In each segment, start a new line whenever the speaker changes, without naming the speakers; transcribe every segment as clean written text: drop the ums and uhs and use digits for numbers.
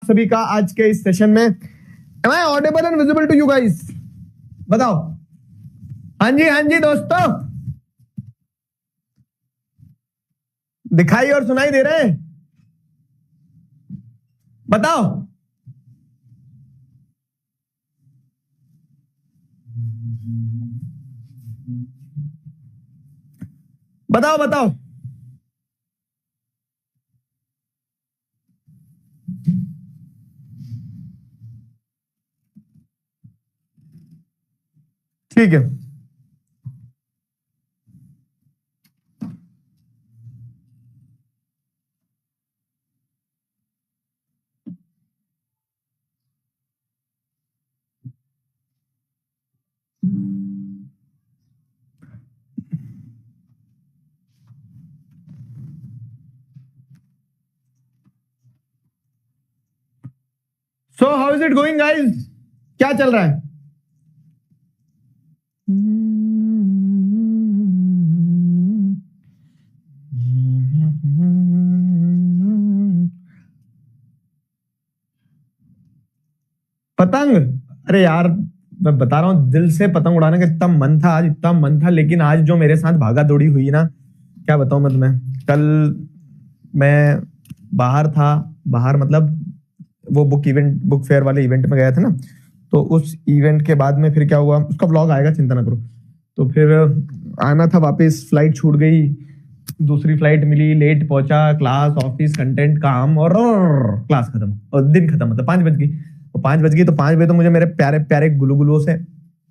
सभी का आज के इस सेशन में। Am I audible and visible to you guys? बताओ। हाँ जी दोस्तों, दिखाई और सुनाई दे रहे हैं? बताओ। बताओ बताओ। ठीक है, so how is it going guys? क्या चल रहा है? पतंग, अरे यार मैं बता रहा हूं, दिल से पतंग उड़ाने का इतना मन था, आज इतना मन था, लेकिन आज जो मेरे साथ भागा दौड़ी हुई ना, क्या बताऊं मैं तुम्हें। कल मैं बाहर था, बाहर मतलब वो बुक फेयर वाले इवेंट में गया था ना, तो उस इवेंट के बाद में फिर क्या हुआ, उसका व्लॉग आएगा, चिंता ना करो। तो फिर आना था वापस, फ्लाइट छूट गई, दूसरी फ्लाइट मिली, लेट पहुंचा, क्लास, ऑफिस, कंटेंट, काम, और क्लास खत्म और दिन खत्म, मतलब 5 बज गई। तो 5 बज गई तो 5 बजे तो मुझे मेरे प्यारे प्यारे गुलू से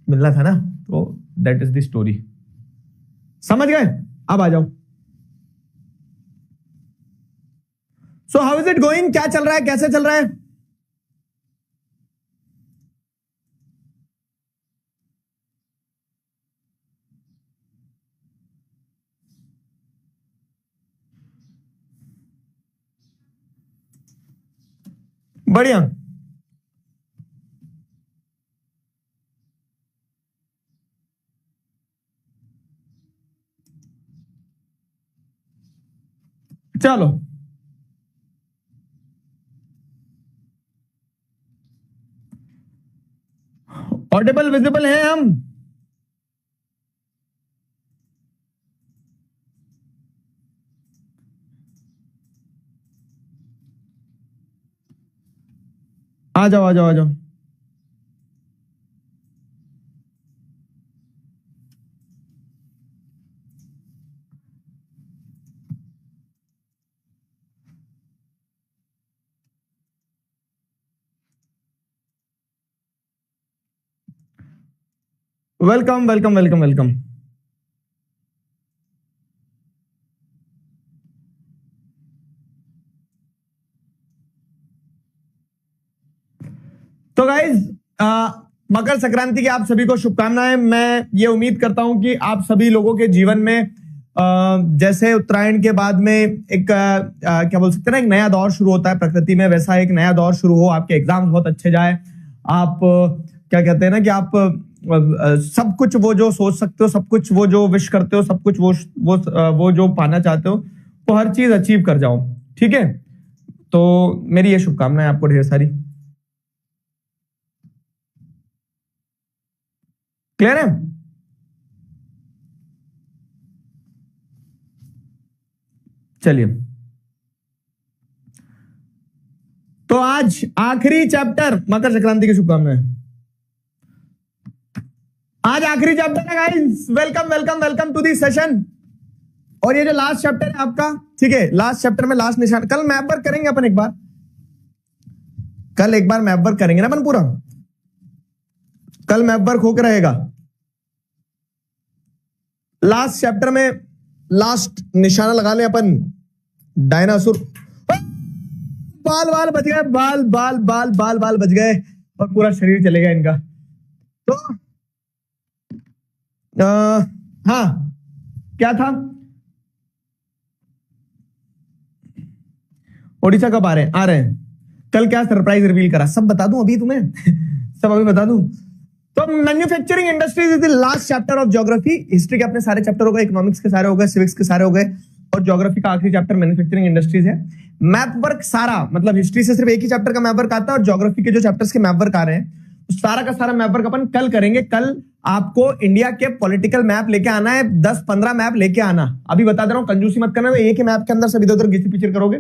मिलना था ना, तो दैट इज द स्टोरी। समझ गए? अब आ जाओ। So how is it going? क्या चल रहा है, कैसे चल रहा है? बढ़िया। चलो, ऑडिबल विजिबल है हम? आ जाओ आ जाओ आ जाओ। Welcome welcome welcome welcome. तो गाइज, मकर संक्रांति की आप सभी को शुभकामनाएं। मैं ये उम्मीद करता हूं कि आप सभी लोगों के जीवन में जैसे उत्तरायण के बाद में एक क्या बोल सकते हैं ना, एक नया दौर शुरू होता है प्रकृति में, वैसा एक नया दौर शुरू हो, आपके एग्जाम्स बहुत अच्छे जाए, आप क्या कहते हैं ना कि आप सब कुछ वो जो सोच सकते हो, सब कुछ वो जो विश करते हो, सब कुछ वो जो पाना चाहते हो, वो हर चीज अचीव कर जाओ। ठीक है, तो मेरी ये शुभकामनाएं आपको ढेर सारी। क्लियर है? चलिए, तो आज आखिरी चैप्टर, मकर संक्रांति की शुभकामनाएं। आज आखिरी चैप्टर है guys. Welcome welcome welcome to the session. और ये जो लास्ट चैप्टर है आपका, ठीक है, लास्ट चैप्टर में लास्ट निशान, कल मैप वर्क करेंगे अपन एक बार, कल एक बार मैप वर्क करेंगे ना अपन पूरा, कल मैप वर्क होकर रहेगा। लास्ट चैप्टर में लास्ट निशाना लगा ले अपन, डायनासोर। बाल बाल बच गए, बाल बाल बाल बाल बाल बच गए, और पूरा शरीर चलेगा इनका। तो हाँ, क्या था? ओडिशा कब आ रहे हैं? आ रहे हैं कल। क्या सरप्राइज रिवील करा, सब बता दूं अभी तुम्हें सब अभी बता दूं। तो manufacturing industries is the last chapter of geography. History के अपने सारे चैप्टर हो गए, इकोनॉमिक्स के सारे हो गए, सिविक्स के सारे हो गए, और ज्योग्राफी का आखिरी चैप्टर मैन्युफैक्चरिंग इंडस्ट्रीज है। मैप वर्क सारा, मतलब हिस्ट्री से सिर्फ एक ही चैप्टर का मैप वर्क आता है और ज्योग्राफी के जो चैप्टर्स के मैप वर्क आ रहे हैं सारा का सारा मैप वर्क अपन कल करेंगे। कल आपको इंडिया के पॉलिटिकल मैप लेके आना है, 10-15 मैप लेके आना। अभी बता दे रहा हूं, कंजूसी मत करना, एक ही मैप के अंदर सब इधर उधर घिसी पिचर करोगे।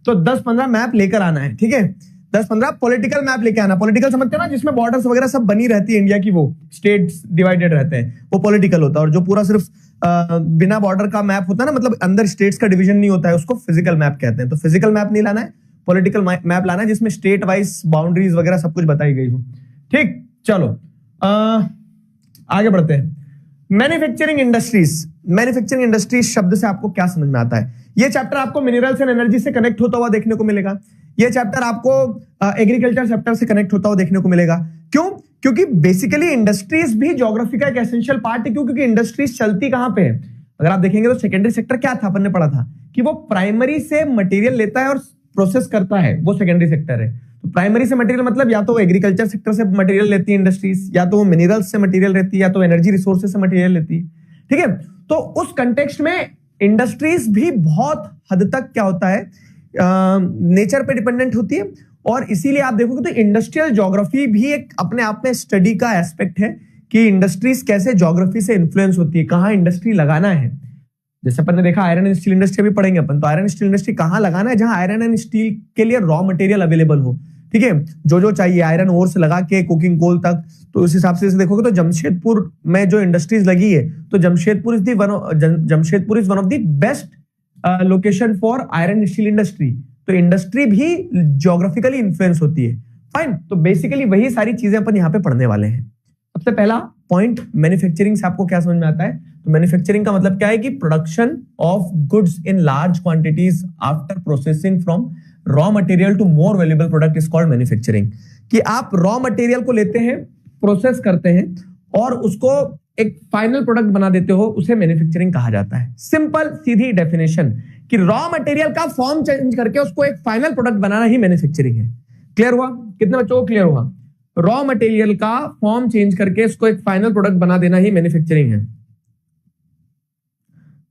तो 10-15 मैप लेकर आना है, ठीक है। 10-15 पॉलिटिकल मैप लेके आना। पॉलिटिकल समझते हो ना, जिसमें बॉर्डर्स वगैरह सब बनी रहती है इंडिया की, वो स्टेट्स डिवाइडेड रहते हैं, वो पॉलिटिकल होता है। और जो पूरा सिर्फ बिना बॉर्डर का मैप होता है ना, मतलब अंदर स्टेट्स का डिवीजन नहीं होता है, उसको फिजिकल मैप कहते हैं। तो फिजिकल मैप नहीं लाना है, पॉलिटिकल मैप लाना है, जिसमें स्टेट वाइज बाउंड्रीज वगैरह सब कुछ बताई गई हो, ठीक। चलो आगे बढ़ते हैं। Manufacturing industries. मैन्युफैक्चरिंग इंडस्ट्रीज शब्द से आपको क्या समझ में आता है? ये चैप्टर आपको मिनरल्स एंड एनर्जी से कनेक्ट होता हुआ देखने को मिलेगा। ये चैप्टर आपको एग्रीकल्चर सेक्टर से कनेक्ट होता हुआ देखने को मिलेगा। क्यों? क्योंकि बेसिकली इंडस्ट्रीज भी ज्योग्राफी का एक एसेंशियल पार्ट है। क्यों? क्योंकि इंडस्ट्रीज चलती कहां पे है? अगर आप देखेंगे तो सेकेंडरी सेक्टर क्या था, अपन ने पढ़ा था कि वो प्राइमरी से मटेरियल लेता है और प्रोसेस करता है, वो सेकेंडरी सेक्टर है। तो प्राइमरी से मटेरियल मतलब या तो वो एग्रीकल्चर सेक्टर से मटेरियल लेती है इंडस्ट्रीज, या तो वो मिनरल्स से मटेरियल लेती है, या तो एनर्जी रिसोर्सेज से मटेरियल लेती है, ठीक है। तो उस कंटेक्स्ट में इंडस्ट्रीज भी बहुत हद तक क्या होता है, नेचर पे डिपेंडेंट होती है। और इसीलिए आप देखोगे तो इंडस्ट्रियल ज्योग्राफी भी एक अपने आप में स्टडी का एस्पेक्ट है कि इंडस्ट्रीज कैसे ज्योग्राफी से इन्फ्लुएंस होती है, कहां इंडस्ट्री लगाना है। जैसे अपन ने देखा आयरन एंड स्टील इंडस्ट्री भी पढ़ेंगे अपन, तो आयरन स्टील इंडस्ट्री कहां लगाना है? जहां आयरन एंड स्टील के लिए रॉ मटेरियल अवेलेबल हो, ठीक है। जो चाहिए आयरन ओर से लगा के कोकिंग कोल तक। तो उस हिसाब से देखोगे तो जमशेदपुर में जो इंडस्ट्रीज लगी है, तो Jamshedpur is one of the best location for iron steel industry. तो इंडस्ट्री भी ज्योग्राफिकली इन्फ्लुएंस होती है, फाइन। तो बेसिकली वही सारी चीजें अपन यहाँ पे पढ़ने वाले हैं। सबसे पहला पॉइंट, मैन्युफैक्चरिंग से आपको क्या समझ में आता है? तो मैन्युफैक्चरिंग का मतलब क्या है कि production of goods in large quantities after processing from raw material to more valuable product is called manufacturing. कि आप रॉ मटेरियल को लेते हैं, प्रोसेस करते हैं और उसको एक फाइनल प्रोडक्ट बना देते हो, उसे मैन्युफैक्चरिंग कहा जाता है। सिंपल सीधी डेफिनेशन कि रॉ मटेरियल का फॉर्म चेंज करके उसको एक फाइनल प्रोडक्ट बनाना ही मैन्युफैक्चरिंग है। क्लियर हुआ? कितने बच्चों को क्लियर हुआ? रॉ मटेरियल का फॉर्म चेंज करके उसको एक फाइनल प्रोडक्ट बना देना ही मैन्युफैक्चरिंग है,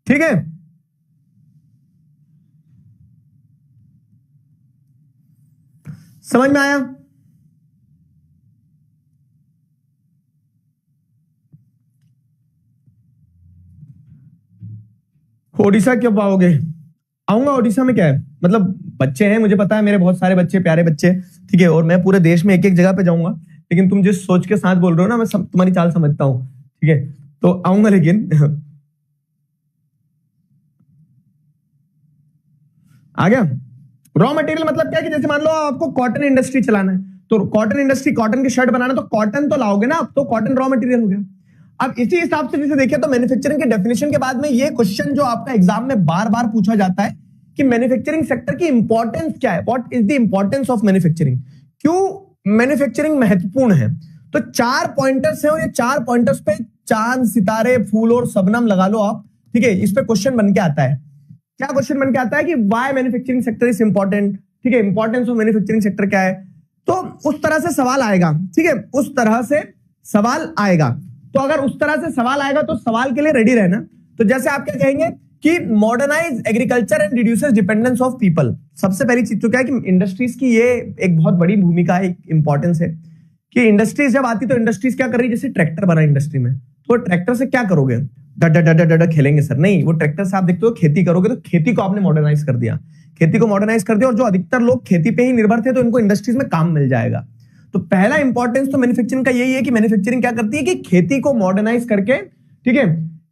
ठीक है। समझ में आया? ओडिशा कब आओगे? आऊंगा। ओडिशा में क्या है, मतलब बच्चे हैं, मुझे पता है, मेरे बहुत सारे बच्चे, प्यारे बच्चे, ठीक है। और मैं पूरे देश में एक एक जगह पे जाऊंगा, लेकिन तुम जिस सोच के साथ बोल रहे हो ना, मैं तुम्हारी चाल समझता हूं, ठीक है। तो आऊंगा, लेकिन आ गया। रॉ मटेरियल मतलब क्या है कि जैसे मान लो आपको कॉटन इंडस्ट्री चलाना है, तो कॉटन इंडस्ट्री, कॉटन की शर्ट बनाना, तो कॉटन तो लाओगे ना, अब तो कॉटन रॉ मटेरियल हो गया। अब इसी हिसाब से जैसे देखिए, तो मैन्युफैक्चरिंग के डेफिनेशन के बाद में ये क्वेश्चन जो आपका एग्जाम में बार बार पूछा जाता है कि मैन्युफैक्चरिंग सेक्टर की इंपॉर्टेंस क्या है, what is the importance of manufacturing, क्यों मैन्युफैक्चरिंग महत्वपूर्ण है। तो 4 पॉइंटर्स हैं और ये 4 पॉइंटर्स पे चांद, सितारे, फूल और शबनम लगा लो आप, ठीक है। इस पे क्वेश्चन बन के आता है। क्या क्वेश्चन बन के आता है कि why manufacturing sector is important, ठीक है। इंपॉर्टेंस ऑफ मैन्युफैक्चरिंग सेक्टर क्या है, तो उस तरह से सवाल आएगा, ठीक है। उस तरह से सवाल आएगा। तो अगर उस तरह से सवाल आएगा तो सवाल के लिए रेडी रहना। तो जैसे आप क्या कहेंगे कि modernise agriculture and reduces dependence of people. सबसे पहली चीज तो क्या है कि इंडस्ट्रीज की ये एक बहुत बड़ी भूमिका है, इंपॉर्टेंस है कि इंडस्ट्रीज जब आती तो इंडस्ट्रीज क्या कर रही है, जैसे ट्रैक्टर बना इंडस्ट्री में, तो ट्रैक्टर से क्या करोगे, डा खेलेंगे सर, नहीं। वो ट्रैक्टर से आप देखते हो खेती करोगे, तो खेती को आपने मॉडर्नाइज कर दिया, खेती को मॉडर्नाइज कर दिया। और जो अधिकतर लोग खेती पे ही निर्भर थे, तो इनको इंडस्ट्रीज में काम मिल जाएगा। तो पहला इंपॉर्टेंस तो मैन्युफैक्चरिंग का यही है कि मैन्युफैक्चरिंग क्या करती है कि खेती को मॉडर्नाइज करके, ठीक है।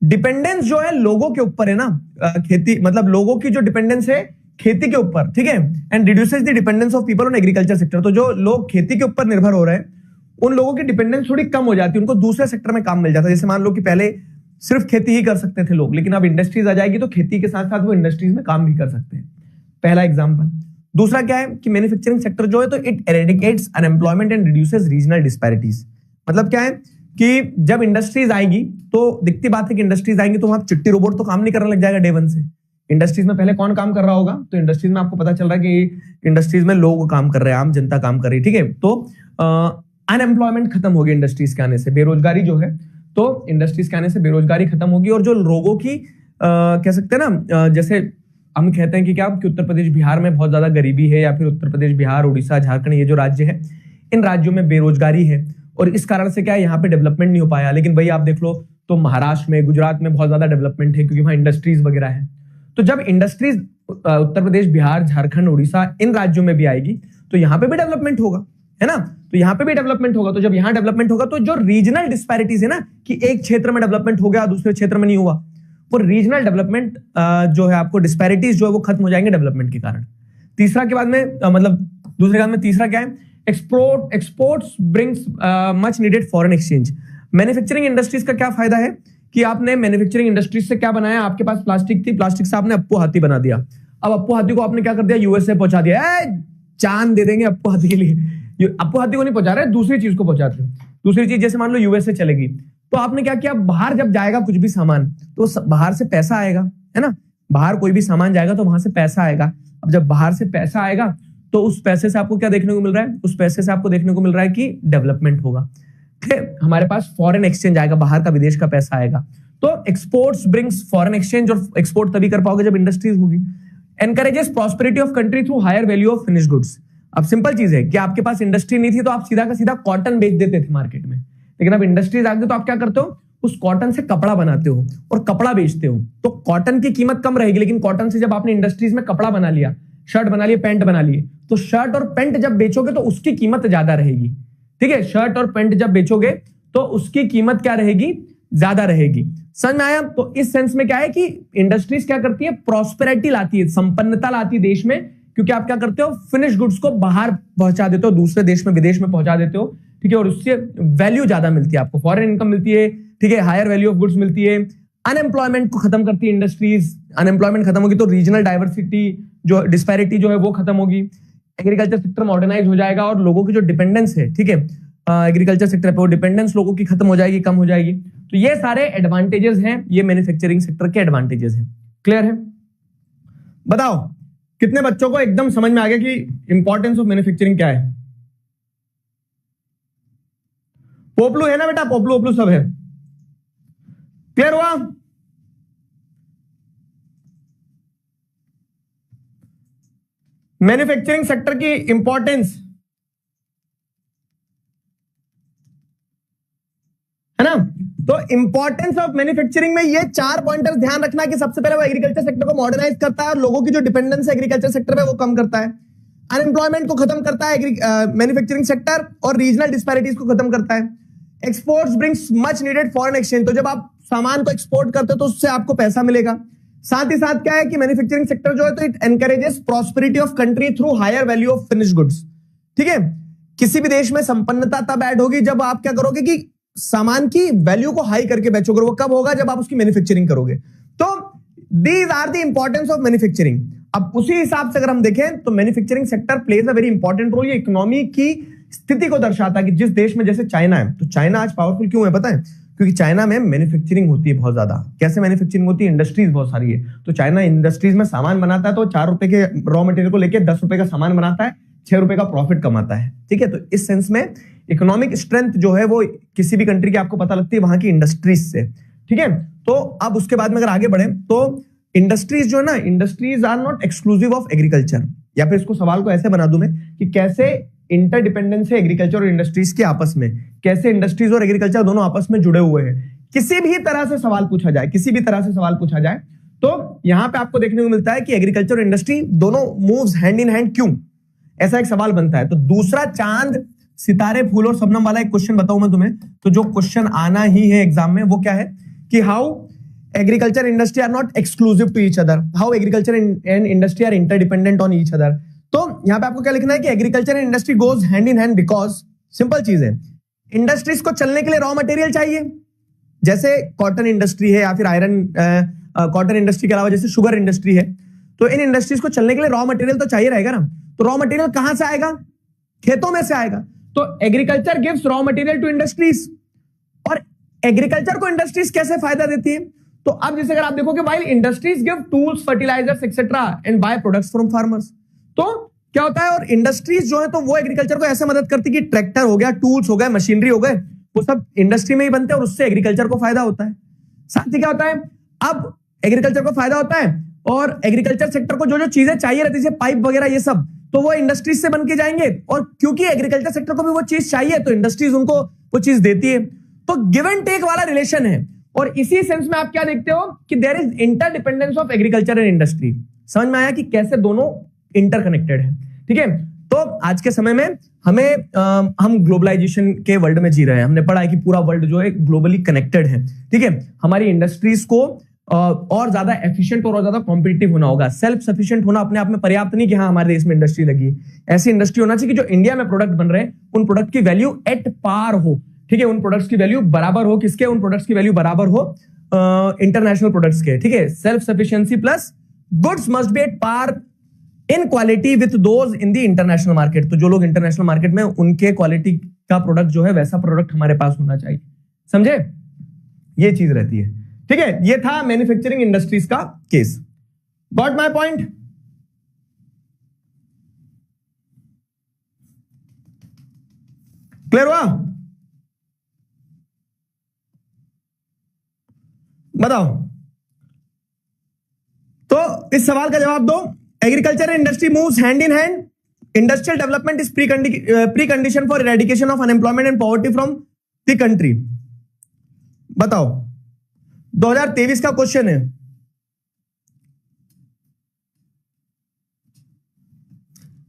डिपेंडेंस जो है लोगों के ऊपर है ना, खेती मतलब लोगों की जो डिपेंडेंस है खेती के ऊपर, ठीक है, and reduces the dependence of people on agriculture sector. तो जो लोग खेती के ऊपर निर्भर हो रहे हैं, उन लोगों की डिपेंडेंस थोड़ी कम हो जाती है, उनको दूसरे सेक्टर में काम मिल जाता है। जैसे मान लो कि पहले सिर्फ खेती ही कर सकते थे लोग, लेकिन अब इंडस्ट्रीज आ जाएगी तो खेती के साथ साथ वो इंडस्ट्रीज में काम भी कर सकते हैं। पहला एग्जांपल। दूसरा क्या है कि मैन्युफैक्चरिंग सेक्टर जो है तो it eradicates unemployment and reduces regional disparities. मतलब क्या है कि जब इंडस्ट्रीज आएगी तो दिखती बात है कि इंडस्ट्रीज आएंगी तो वहां चिट्टी रोबोट तो काम नहीं करने लग जाएगा डे वन से। इंडस्ट्रीज में पहले कौन काम कर रहा होगा, तो इंडस्ट्रीज में आपको पता चल रहा है कि इंडस्ट्रीज में लोग काम कर रहे हैं, आम जनता काम कर रही है, ठीक है। तो अनएम्प्लॉयमेंट खत्म होगी इंडस्ट्रीज के आने से, बेरोजगारी जो है, तो इंडस्ट्रीज के आने से बेरोजगारी खत्म होगी और जो लोगों की कह सकते हैं ना, जैसे हम कहते हैं कि क्या कि उत्तर प्रदेश बिहार में बहुत ज्यादा गरीबी है, या फिर उत्तर प्रदेश बिहार उड़ीसा झारखंड ये जो राज्य है इन राज्यों में बेरोजगारी है, और इस कारण से क्या है यहाँ पे डेवलपमेंट नहीं हो पाया। लेकिन भाई आप देख लो तो महाराष्ट्र में, गुजरात में बहुत ज्यादा डेवलपमेंट है, क्योंकि वहां इंडस्ट्रीज वगैरह है। तो जब इंडस्ट्रीज उत्तर प्रदेश बिहार झारखंड उड़ीसा इन राज्यों में भी आएगी तो यहाँ पे भी डेवलपमेंट होगा, है ना। तो यहाँ पे भी डेवलपमेंट होगा। तो जब यहाँ डेवलपमेंट होगा तो जो रीजनल डिस्पैरिटीज है ना, कि एक क्षेत्र में डेवलपमेंट हो गया दूसरे क्षेत्र में नहीं हुआ, वो रीजनल डेवलपमेंट जो है आपको डिस्पैरिटीज जो है वो खत्म हो जाएंगे डेवलपमेंट के कारण। तीसरा के बाद में मतलब दूसरे के बाद में तीसरा क्या है, exports brings much needed foreign exchange. Manufacturing industries का क्या फायदा है कि आपने मैन्युफैक्चरिंग इंडस्ट्रीज से क्या बनाया, आपके पास प्लास्टिक थी, प्लास्टिक से आपने अप्पू हाथी बना दिया। अब अप्पू हाथी को आपने क्या कर दिया, यूएसए पहुंचा दिया। चांद दे देंगे अप्पू हाथी के लिए, अप्पू हाथी को नहीं पहुंचा रहे, दूसरी चीज को पहुंचाते हैं। दूसरी चीज जैसे मान लो यूएसए चलेगी, तो आपने क्या किया, बाहर जब जाएगा कुछ भी सामान तो बाहर से पैसा आएगा, है ना। बाहर कोई भी सामान जाएगा तो वहां से पैसा आएगा। अब जब बाहर से पैसा आएगा तो उस पैसे से आपको क्या देखने को मिल रहा है, उस पैसे से आपको देखने को मिल रहा है कि डेवलपमेंट होगा। हमारे पास फॉरेन एक्सचेंज आएगा, बाहर का विदेश का पैसा आएगा। तो एक्सपोर्ट्स ब्रिंग्स फॉरेन एक्सचेंज, और एक्सपोर्ट तभी कर पाओगे जब इंडस्ट्रीज होगी। Encourages prosperity of country through higher value of finish goods. अब सिंपल चीज है कि आपके पास इंडस्ट्री नहीं थी तो आप सीधा का सीधा कॉटन बेच देते थे मार्केट में, लेकिन अब इंडस्ट्रीज आ गई तो आप क्या करते हो, उस कॉटन से कपड़ा बनाते हो और कपड़ा बेचते हो। तो कॉटन की कीमत कम रहेगी, लेकिन कॉटन से जब आपने इंडस्ट्रीज में कपड़ा बना लिया, शर्ट बना लिए, पैंट बना लिए, तो शर्ट और पैंट जब बेचोगे तो उसकी कीमत ज्यादा रहेगी। ठीक है, शर्ट और पैंट जब बेचोगे तो उसकी कीमत क्या रहेगी, ज्यादा रहेगी। समझ में आया। तो इस सेंस में क्या है कि इंडस्ट्रीज क्या करती है, प्रॉस्पेरिटी लाती है, संपन्नता लाती है देश में, क्योंकि आप क्या करते हो, फिनिश गुड्स को बाहर पहुंचा देते हो, दूसरे देश में, विदेश में पहुंचा देते हो। ठीक है, और उससे वैल्यू ज्यादा मिलती है आपको, फॉरेन इनकम मिलती है। ठीक है, हायर वैल्यू ऑफ गुड्स मिलती है। अनएम्प्लॉयमेंट को खत्म करती है इंडस्ट्रीज। अनएम्प्लॉयमेंट खत्म होगी तो रीजनल डाइवर्सिटी जो डिस्पैरिटी जो है वो खत्म होगी। एग्रीकल्चर सेक्टर मॉडर्नाइज हो जाएगा और लोगों की जो डिपेंडेंस है, ठीक है, एग्रीकल्चर सेक्टर पे वो डिपेंडेंस लोगों की खत्म हो जाएगी, कम हो जाएगी। तो ये सारे एडवांटेजेस हैं, ये मैन्युफैक्चरिंग सेक्टर के एडवांटेजेस हैं। क्लियर है। बताओ कितने बच्चों को एकदम समझ में आ गया कि इंपॉर्टेंस ऑफ मैन्युफैक्चरिंग क्या है। पोपलू है ना बेटा, पोपलू ओपलू सब है। क्लियर हुआ। मैन्युफैक्चरिंग सेक्टर की इंपॉर्टेंस है ना। तो इंपॉर्टेंस ऑफ मैन्युफैक्चरिंग में ये 4 पॉइंटर्स ध्यान रखना कि सबसे पहले वो एग्रीकल्चर सेक्टर को मॉडर्नाइज करता है और लोगों की जो डिपेंडेंस है एग्रीकल्चर सेक्टर पे वो कम करता है। अनएम्प्लॉयमेंट को खत्म करता है मैन्युफैक्चरिंग सेक्टर, और रीजनल डिस्पैरिटीज को खत्म करता है। Exports brings much needed foreign exchange. तो जब आप सामान को एक्सपोर्ट करते हो तो उससे आपको पैसा मिलेगा। साथ ही साथ क्या है कि मैन्युफैक्चरिंग सेक्टर जो है तो it encourages prosperity of country through higher value of finish goods. ठीक है, किसी भी देश में संपन्नता तब ऐड होगी जब आप क्या करोगे कि सामान की वैल्यू को हाई करके बेचोगे। वो कब होगा, जब आप उसकी मैन्युफैक्चरिंग करोगे। तो these are the importance of manufacturing. अब उसी हिसाब से अगर हम देखें तो manufacturing sector plays a very important role. ये इकोनॉमी की स्थिति को दर्शाता है कि जिस देश में, जैसे चाइना है, तो चाइना आज पावरफुल क्यों है पता है, क्योंकि चाइना में मैन्युफैक्चरिंग होती है बहुत ज्यादा। कैसे मैन्युफैक्चरिंग होती है, इंडस्ट्रीज बहुत सारी है। तो चाइना इंडस्ट्रीज में सामान बनाता है तो 4 रुपए के रॉ मटेरियल को लेकर 10 रुपए का सामान बनाता है, 6 रुपए का प्रॉफिट कमाता है। ठीक है, तो इस सेंस में इकोनॉमिक स्ट्रेंथ जो है वो किसी भी कंट्री की आपको पता लगती है वहां की इंडस्ट्रीज से। ठीक है, तो अब उसके बाद में अगर आगे बढ़े तो इंडस्ट्रीज जो है ना, industries are not exclusive of agriculture. या फिर इसको सवाल को ऐसे बना दूं मैं कि कैसे इंटरडिपेंडेंस है एग्रीकल्चर और इंडस्ट्रीज के आपस में, कैसे इंडस्ट्रीज और एग्रीकल्चर दोनों आपस में जुड़े हुए हैं। किसी भी तरह से सवाल पूछा जाए, किसी भी तरह से सवाल पूछा जाए तो यहां पे आपको देखने को मिलता है कि एग्रीकल्चर और इंडस्ट्री दोनों मूव्स हैंड इन हैंड। क्यों, ऐसा एक सवाल बनता है। तो दूसरा चांद सितारे फूल और शबनम वाला एक क्वेश्चन बताऊं मैं तुम्हें, तो जो क्वेश्चन आना ही है एग्जाम में वो क्या है कि how agriculture industry are not exclusive to each other, how agriculture and industry are interdependent on each other. तो यहां पे आपको क्या लिखना है कि agriculture and industry goes hand in hand because, simple चीज है, इंडस्ट्रीज को चलने के लिए रॉ मटेरियल चाहिए। जैसे कॉटन इंडस्ट्री है या फिर आयरन, कॉटन इंडस्ट्री के अलावा जैसे शुगर इंडस्ट्री है, तो इन इंडस्ट्रीज को चलने के लिए रॉ मटेरियल तो चाहिए रहेगा ना। तो रॉ मटेरियल कहां से आएगा, खेतों में से आएगा। तो agriculture gives raw material to industries, और एग्रीकल्चर को इंडस्ट्रीज कैसे फायदा देती है। तो अब जैसे अगर आप देखोगे while industries give tools, fertilisers etcetera and by products from farmers, तो क्या होता है, और इंडस्ट्रीज जो है तो वो एग्रीकल्चर को ऐसे मदद करती है कि ट्रैक्टर हो गया, टूल्स हो गए, मशीनरी हो गए, वो सब इंडस्ट्री में ही बनते हैं और उससे एग्रीकल्चर को फायदा होता है। साथ ही क्या होता है, अब एग्रीकल्चर को फायदा होता है, और एग्रीकल्चर सेक्टर को जो जो चीजें चाहिए रहती है, पाइप वगैरह ये सब, तो वो इंडस्ट्रीज से बन के जाएंगे, और क्योंकि एग्रीकल्चर सेक्टर को भी वो चीज चाहिए तो इंडस्ट्रीज उनको वो चीज देती है। तो गिव एंड टेक वाला रिलेशन है, और इसी सेंस में आप क्या देखते हो कि there is interdependence of agriculture and industry. समझ में आया कि कैसे दोनों इंटरकनेक्टेड है। ठीक है, तो आज के समय में हम ग्लोबलाइजेशन के वर्ल्ड में जी रहे हैं। हमने पढ़ा है कि पूरा वर्ल्ड जो है ग्लोबली कनेक्टेड है। ठीक है, हमारी इंडस्ट्रीज को और ज्यादा एफिशिएंट और ज्यादा कॉम्पिटिटिव होना होगा। सेल्फ सफिशिएंट होना अपने आप में पर्याप्त नहीं कि हाँ हमारे देश में इंडस्ट्री लगी, ऐसी इंडस्ट्री होना चाहिए कि जो इंडिया में प्रोडक्ट बन रहे हैं उन प्रोडक्ट की वैल्यू एट पार हो। ठीक है, उन प्रोडक्ट्स की वैल्यू बराबर हो, किसके? उन प्रोडक्ट्स की वैल्यू बराबर हो इंटरनेशनल प्रोडक्ट्स के। ठीक है, self sufficiency plus goods must be at par in quality with those in the international market. तो जो लोग इंटरनेशनल मार्केट में, उनके क्वालिटी का प्रोडक्ट जो है वैसा प्रोडक्ट हमारे पास होना चाहिए। समझे? ये चीज रहती है। ठीक है, ये था मैन्युफैक्चरिंग इंडस्ट्रीज का case. Got my point? Clear हुआ? बताओ, तो इस सवाल का जवाब दो। Agriculture and industry moves hand in hand. Industrial development is precondition for eradication of unemployment and poverty from the country. बताओ, 2023 का क्वेश्चन है।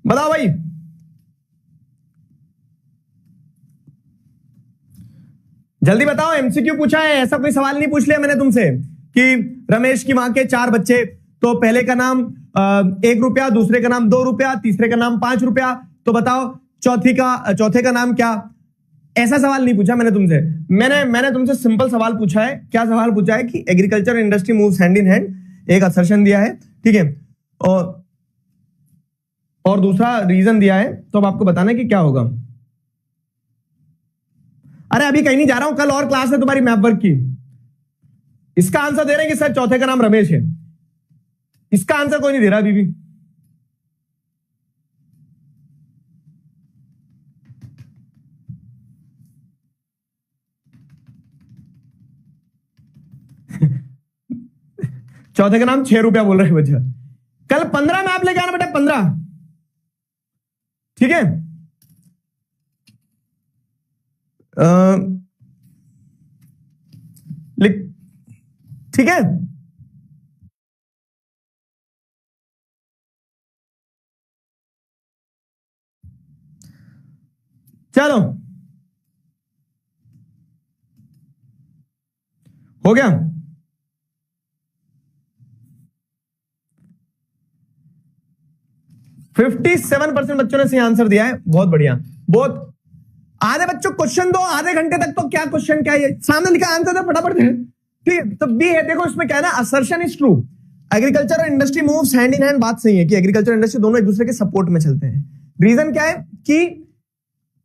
बताओ भाई, जल्दी बताओ। एमसीक्यू पूछा है, ऐसा कोई सवाल नहीं पूछ लिया मैंने तुमसे कि रमेश की मां के 4 बच्चे, तो पहले का नाम 1 रुपया, दूसरे का नाम 2 रुपया, तीसरे का नाम 5 रुपया, तो बताओ चौथे का नाम क्या? ऐसा सवाल नहीं पूछा मैंने तुमसे। मैंने तुमसे सिंपल सवाल पूछा है। क्या सवाल पूछा है? कि agriculture industry moves hand in hand, एक असर्शन दिया है। ठीक है, और दूसरा रीजन दिया है, तो अब आपको बताना है कि क्या होगा। अरे अभी कहीं नहीं जा रहा हूं, कल और क्लास है तुम्हारी मैप वर्क की। इसका आंसर दे रहे हैं कि सर चौथे का नाम रमेश है। इसका आंसर कोई नहीं दे रहा अभी भी। चौथे का नाम 6 रुपया बोल रहे हैं बच्चा। कल 15 मैप लेके आना बेटा, 15। ठीक है, ठीक है, चलो हो गया। 57% बच्चों ने सही आंसर दिया है। बहुत बढ़िया, बहुत। आधे बच्चों क्वेश्चन दो, आधे घंटे तक तो क्या क्वेश्चन क्या है, सामने लिखा आंसर दो फटाफट। ठीक है, तो बी है। देखो इसमें क्या है ना, असर्शन इज ट्रू। एग्रीकल्चर और industry moves hand in hand, बात सही है कि एग्रीकल्चर और इंडस्ट्री दोनों एक दूसरे के सपोर्ट में चलते हैं। रीजन क्या है कि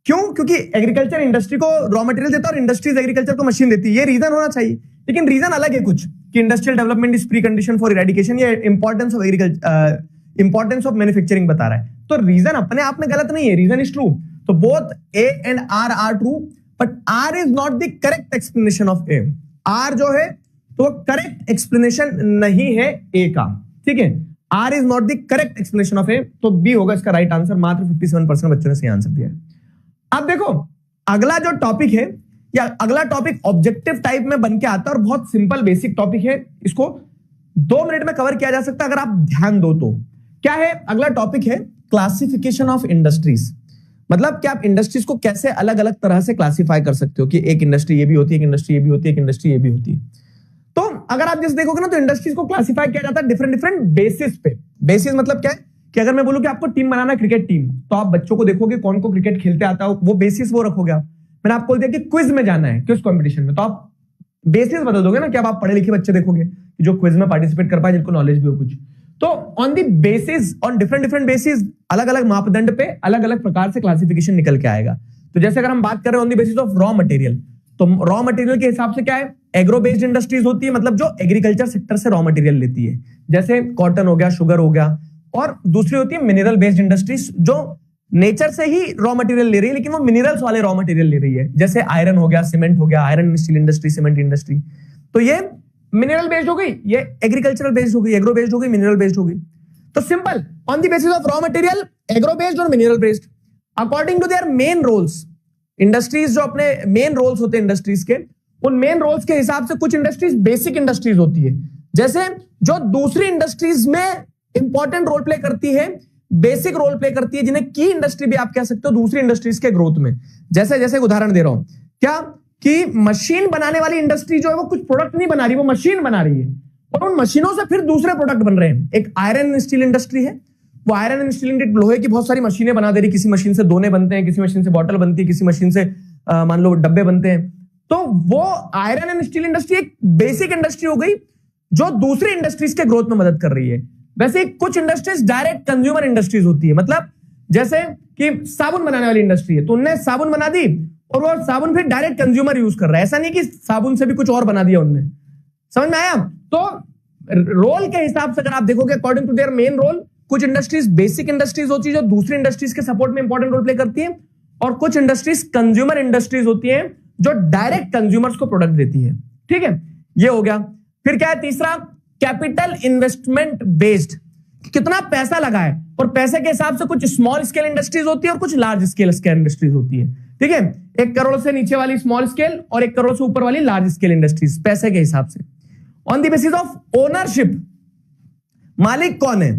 क्योंकि एग्रीकल्चर इंडस्ट्री को रॉ मटेरियल देता है और इंडस्ट्रीज एग्रीकल्चर को मशीन देती है। ये रीजन होना चाहिए, लेकिन रीजन अलग है कुछ, कि industrial development is precondition for eradication. ये importance of agriculture, importance of manufacturing बता रहा है। तो रीजन अपने आप में गलत नहीं है, रीजन इज ट्रू। तो both A and R are true, but R is not the correct explanation of A. R जो है तो करेक्ट एक्सप्लेनेशन नहीं है ए का। ठीक है, R is not the correct explanation of A, तो बी होगा इसका राइट आंसर। मात्र 57% बच्चों ने सही आंसर दिया है। अब देखो अगला जो टॉपिक है, या अगला टॉपिक ऑब्जेक्टिव टाइप में बन के आता है और बहुत सिंपल बेसिक टॉपिक है। इसको 2 मिनट में कवर किया जा सकता है अगर आप ध्यान दो तो। क्या है अगला टॉपिक? है क्लासिफिकेशन ऑफ इंडस्ट्रीज। मतलब कि आप इंडस्ट्रीज को कैसे अलग अलग तरह से क्लासिफाई कर सकते हो, कि एक इंडस्ट्री ये भी होती है, एक इंडस्ट्री ये भी होती है, एक इंडस्ट्री ये भी होती है। तो अगर आप जैसे देखोगे ना, तो इंडस्ट्रीज को क्लासिफाई किया जाता है डिफरेंट डिफरेंट बेसिस पे। बेसिस मतलब क्या है कि अगर मैं बोलूं कि आपको टीम बनाना है क्रिकेट टीम, तो आप बच्चों को देखोगे कौन को क्रिकेट खेलते आता है, वो बेसिस वो रखोगे आप। मैंने आपको बोल दिया कि क्विज में जाना है, क्विज कंपटीशन में, तो आप बेसिस बदल दोगे ना, कि अब आप पढ़े लिखे बच्चे देखोगे जो क्विज में पार्टिसिपेट कर पाए, जिनको नॉलेज भी हो कुछ। तो on the basis, on different different basis, अलग अलग मापदंड पे अलग अलग प्रकार से क्लासिफिकेशन निकल के आएगा। तो जैसे अगर हम बात कर रहे हैं on the basis of raw material, तो रॉ मटेरियल के हिसाब से क्या है, एग्रो बेस्ड इंडस्ट्रीज होती है, मतलब जो एग्रीकल्चर सेक्टर से रॉ मटेरियल लेती है, जैसे कॉटन हो गया, शुगर हो गया। और दूसरी होती है मिनरल बेस्ड इंडस्ट्रीज, जो नेचर से ही रॉ मटेरियल ले रही है, लेकिन वो मिनरल्स वाले रॉ मटेरियल ले रही है, जैसे आयरन हो गया, सीमेंट हो गया, iron steel industry, cement industry. तो ये मिनरल बेस्ड हो गई, ये एग्रीकल्चरल बेस्ड हो गई, एग्रो बेस्ड हो गई, मिनरल बेस्ड हो गई। तो simple, on the basis of raw material, agro based और mineral based, according to their main roles. Industries जो अपने मेन रोल्स होते हैं इंडस्ट्रीज के, उन मेन रोल्स के हिसाब से कुछ इंडस्ट्रीज बेसिक इंडस्ट्रीज होती है, जैसे जो दूसरी इंडस्ट्रीज में इंपॉर्टेंट रोल प्ले करती है, बेसिक रोल प्ले करती है, जिन्हें की इंडस्ट्री भी आप कह सकते हो दूसरी इंडस्ट्रीज के ग्रोथ में। जैसे जैसे उदाहरण दे रहा हूं, क्या कि मशीन बनाने वाली इंडस्ट्री जो है वो कुछ प्रोडक्ट नहीं बना रही, वो मशीन बना रही है, और उन मशीनों से फिर दूसरे प्रोडक्ट बन रहे हैं। एक आयरन एंड स्टील इंडस्ट्री है, वो आयरन एंड स्टील लोहे की बहुत सारी मशीनें बना दे रही, किसी मशीन से दोने बनते हैं, किसी मशीन से बॉटल बनती है, किसी मशीन से मान लो डब्बे बनते हैं। तो वो आयरन एंड स्टील इंडस्ट्री एक बेसिक इंडस्ट्री हो गई जो दूसरी इंडस्ट्रीज के ग्रोथ में मदद कर रही है। वैसे कुछ इंडस्ट्रीज डायरेक्ट कंज्यूमर इंडस्ट्रीज होती है, मतलब जैसे कि साबुन बनाने वाली इंडस्ट्री है, तो उनने साबुन बना दी और वो साबुन फिर डायरेक्ट कंज्यूमर यूज कर रहा है, ऐसा नहीं कि साबुन से भी कुछ और बना दिया उनने। समझ में आया? तो रोल के हिसाब से अगर आप देखोगे according to their main role, कुछ इंडस्ट्रीज बेसिक इंडस्ट्रीज होती है जो दूसरी इंडस्ट्रीज के सपोर्ट में इंपॉर्टेंट रोल प्ले करती है, और कुछ इंडस्ट्रीज कंज्यूमर इंडस्ट्रीज होती है जो डायरेक्ट कंज्यूमर्स को प्रोडक्ट देती है। ठीक है, ये हो गया। फिर क्या है तीसरा, कैपिटल इन्वेस्टमेंट बेस्ड, कितना पैसा लगा है, और पैसे के हिसाब से कुछ स्मॉल स्केल इंडस्ट्रीज होती है और कुछ लार्ज स्केल इंडस्ट्रीज होती है। ठीक है, 1 करोड़ से नीचे वाली स्मॉल स्केल और 1 करोड़ से ऊपर वाली लार्ज स्केल इंडस्ट्रीज, पैसे के हिसाब से। On the basis of ownership, मालिक कौन है,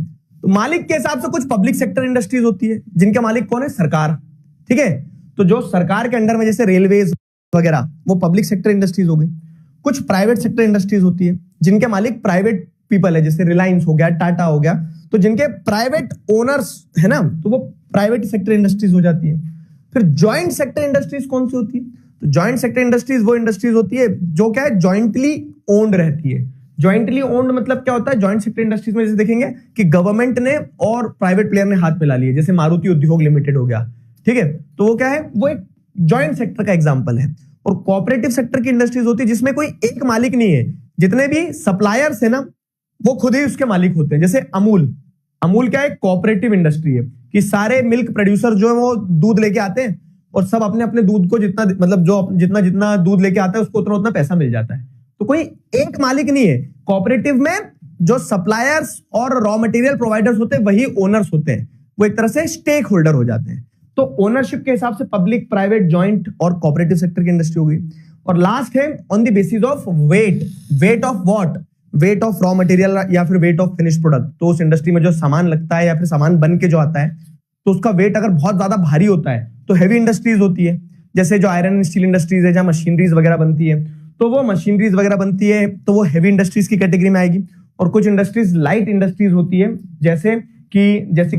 तो मालिक के हिसाब से कुछ पब्लिक सेक्टर इंडस्ट्रीज होती है जिनके मालिक कौन है, सरकार। ठीक है, तो जो सरकार के अंडर में जैसे रेलवेज वगैरह, वो पब्लिक सेक्टर इंडस्ट्रीज हो गई। कुछ प्राइवेट सेक्टर इंडस्ट्रीज होती है जिनके मालिक प्राइवेट पीपल है, जैसे रिलायंस हो गया, टाटा हो गया, तो जिनके प्राइवेट ओनर्स है ना, तो वो प्राइवेट सेक्टर इंडस्ट्रीज हो जाती है। फिर जॉइंट सेक्टर इंडस्ट्रीज कौन सी होती है, तो जॉइंट सेक्टर इंडस्ट्रीज वो इंडस्ट्रीज होती है जो क्या है, जॉइंटली ओन्ड रहती है। जॉइंटली ओन्ड मतलब क्या होता है, जॉइंट सेक्टर इंडस्ट्रीज में जैसे देखेंगे कि गवर्नमेंट ने और प्राइवेट प्लेयर ने हाथ मिला लिए, जैसे मारुति उद्योग लिमिटेड हो गया। ठीक है, तो वो क्या है, वो एक जॉइंट सेक्टर का एग्जांपल है। और कोऑपरेटिव सेक्टर की इंडस्ट्रीज होती है जिसमें कोई एक मालिक नहीं है, जितने भी सप्लायर्स है ना वो खुद ही उसके मालिक होते हैं। जैसे अमूल, अमूल क्या है, कोऑपरेटिव इंडस्ट्री है कि सारे मिल्क प्रोड्यूसर जो है वो दूध लेके आते हैं और सब अपने अपने दूध को जितना, मतलब जो जितना जितना दूध लेके आता है उसको उतना उतना पैसा मिल जाता है। तो कोई एक मालिक नहीं है कोऑपरेटिव में, जो सप्लायर्स और रॉ मटेरियल प्रोवाइडर्स होते हैं वही ओनर्स होते हैं, वो एक तरह से स्टेक होल्डर हो जाते हैं। तो ओनरशिप के हिसाब से पब्लिक, प्राइवेट, जॉइंट और कोऑपरेटिव सेक्टर की इंडस्ट्री हो गई। और लास्ट है on the basis of weight, weight of what, weight of raw material या फिर वेट ऑफ फिनिश प्रोडक्ट। तो उस इंडस्ट्री में जो सामान लगता है या फिर सामान बन के जो आता है, तो उसका वेट अगर बहुत ज्यादा भारी होता है तो हैवी इंडस्ट्रीज होती है, जैसे जो आयरन एंड स्टील इंडस्ट्रीज है जहां मशीनरीज वगैरह बनती है, तो वो मशीनरीज वगैरह बनती है तो वो हैवी इंडस्ट्रीज की कैटेगरी में आएगी। और कुछ इंडस्ट्रीज लाइट इंडस्ट्रीज होती है, जैसे कि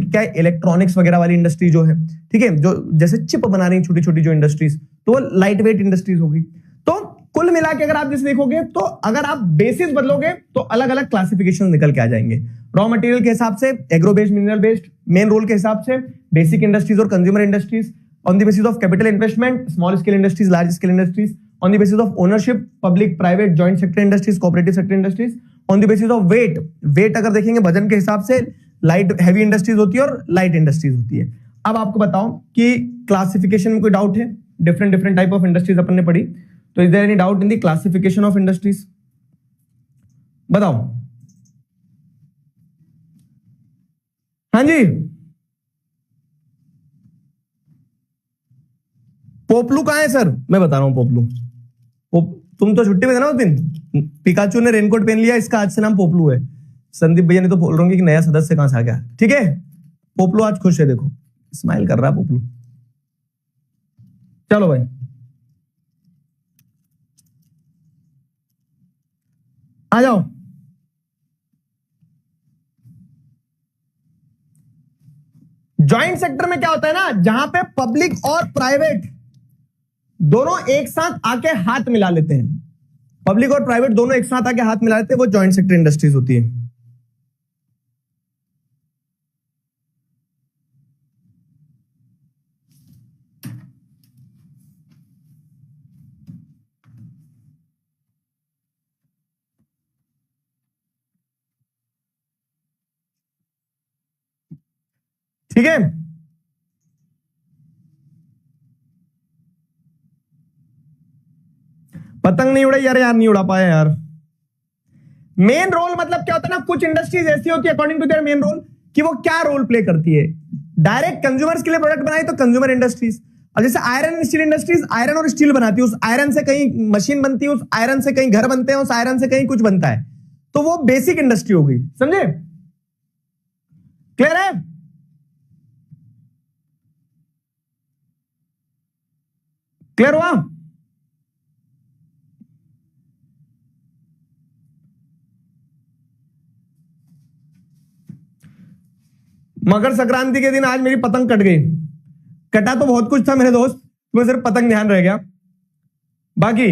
क्या है, इलेक्ट्रॉनिक्स वगैरह वाली इंडस्ट्री जो है, ठीक है, जो जैसे चिप बना रही छोटी छोटी जो इंडस्ट्रीज, तो वो लाइट वेट इंडस्ट्रीज होगी। तो कुल मिला के अगर आप जैसे देखोगे तो अगर आप बेसिस बदलोगे तो अलग अलग क्लासिफिकेशन निकल के आ जाएंगे। रॉ मटेरियल के हिसाब से agro based, mineral based, main role के हिसाब से बेसिक इंडस्ट्रीज और consumer industries, on the basis of capital investment small scale industries, large scale industries, on the basis of ownership public, private, joint sector industries, cooperative sector industries, on the basis of weight, weight अगर देखेंगे वजन के हिसाब से light heavy industries होती है और light industries होती है। अब आपको बताओ कि क्लासिफिकेशन में कोई डाउट है, different different type of industries अपन ने पढ़ी, तो is there any doubt in the classification of industries, बताओ। हाँ जी, पोपलू कहां है सर, मैं बता रहा हूं पोपलू। तुम तो छुट्टी में थे ना उस दिन, पिकाचू ने रेनकोट पहन लिया, इसका आज से नाम पोपलू है। संदीप भैया ने तो बोल रहे होंगे कि नया सदस्य कहां से आ गया। ठीक है, पोपलू आज खुश है, देखो स्माइल कर रहा है पोपलू। चलो भाई, आ जाओ। जॉइंट सेक्टर में क्या होता है ना, जहां पे पब्लिक और प्राइवेट दोनों एक साथ आके हाथ मिला लेते हैं, पब्लिक और प्राइवेट दोनों एक साथ आके हाथ मिला लेते हैं, वो जॉइंट सेक्टर इंडस्ट्रीज होती है। ठीक है, पतंग नहीं उड़ाई यार, नहीं उड़ा पाया यार। मेन रोल मतलब क्या होता है ना, कुछ इंडस्ट्रीज ऐसी होती है according to their main role कि वो क्या रोल प्ले करती है। डायरेक्ट कंज्यूमर्स के लिए प्रोडक्ट बनाई तो कंज्यूमर इंडस्ट्रीज, और जैसे iron and steel industries iron और स्टील बनाती है, उस आयरन से कहीं मशीन बनती है, उस आयरन से कहीं घर बनते हैं, उस आयरन से कहीं कुछ बनता है, तो वो बेसिक इंडस्ट्री हो गई। समझे? क्लियर है? क्लियर हुआ? मकर संक्रांति के दिन आज मेरी पतंग कट गई। कटा तो बहुत कुछ था मेरे दोस्त, वो सिर्फ पतंग ध्यान रह गया। बाकी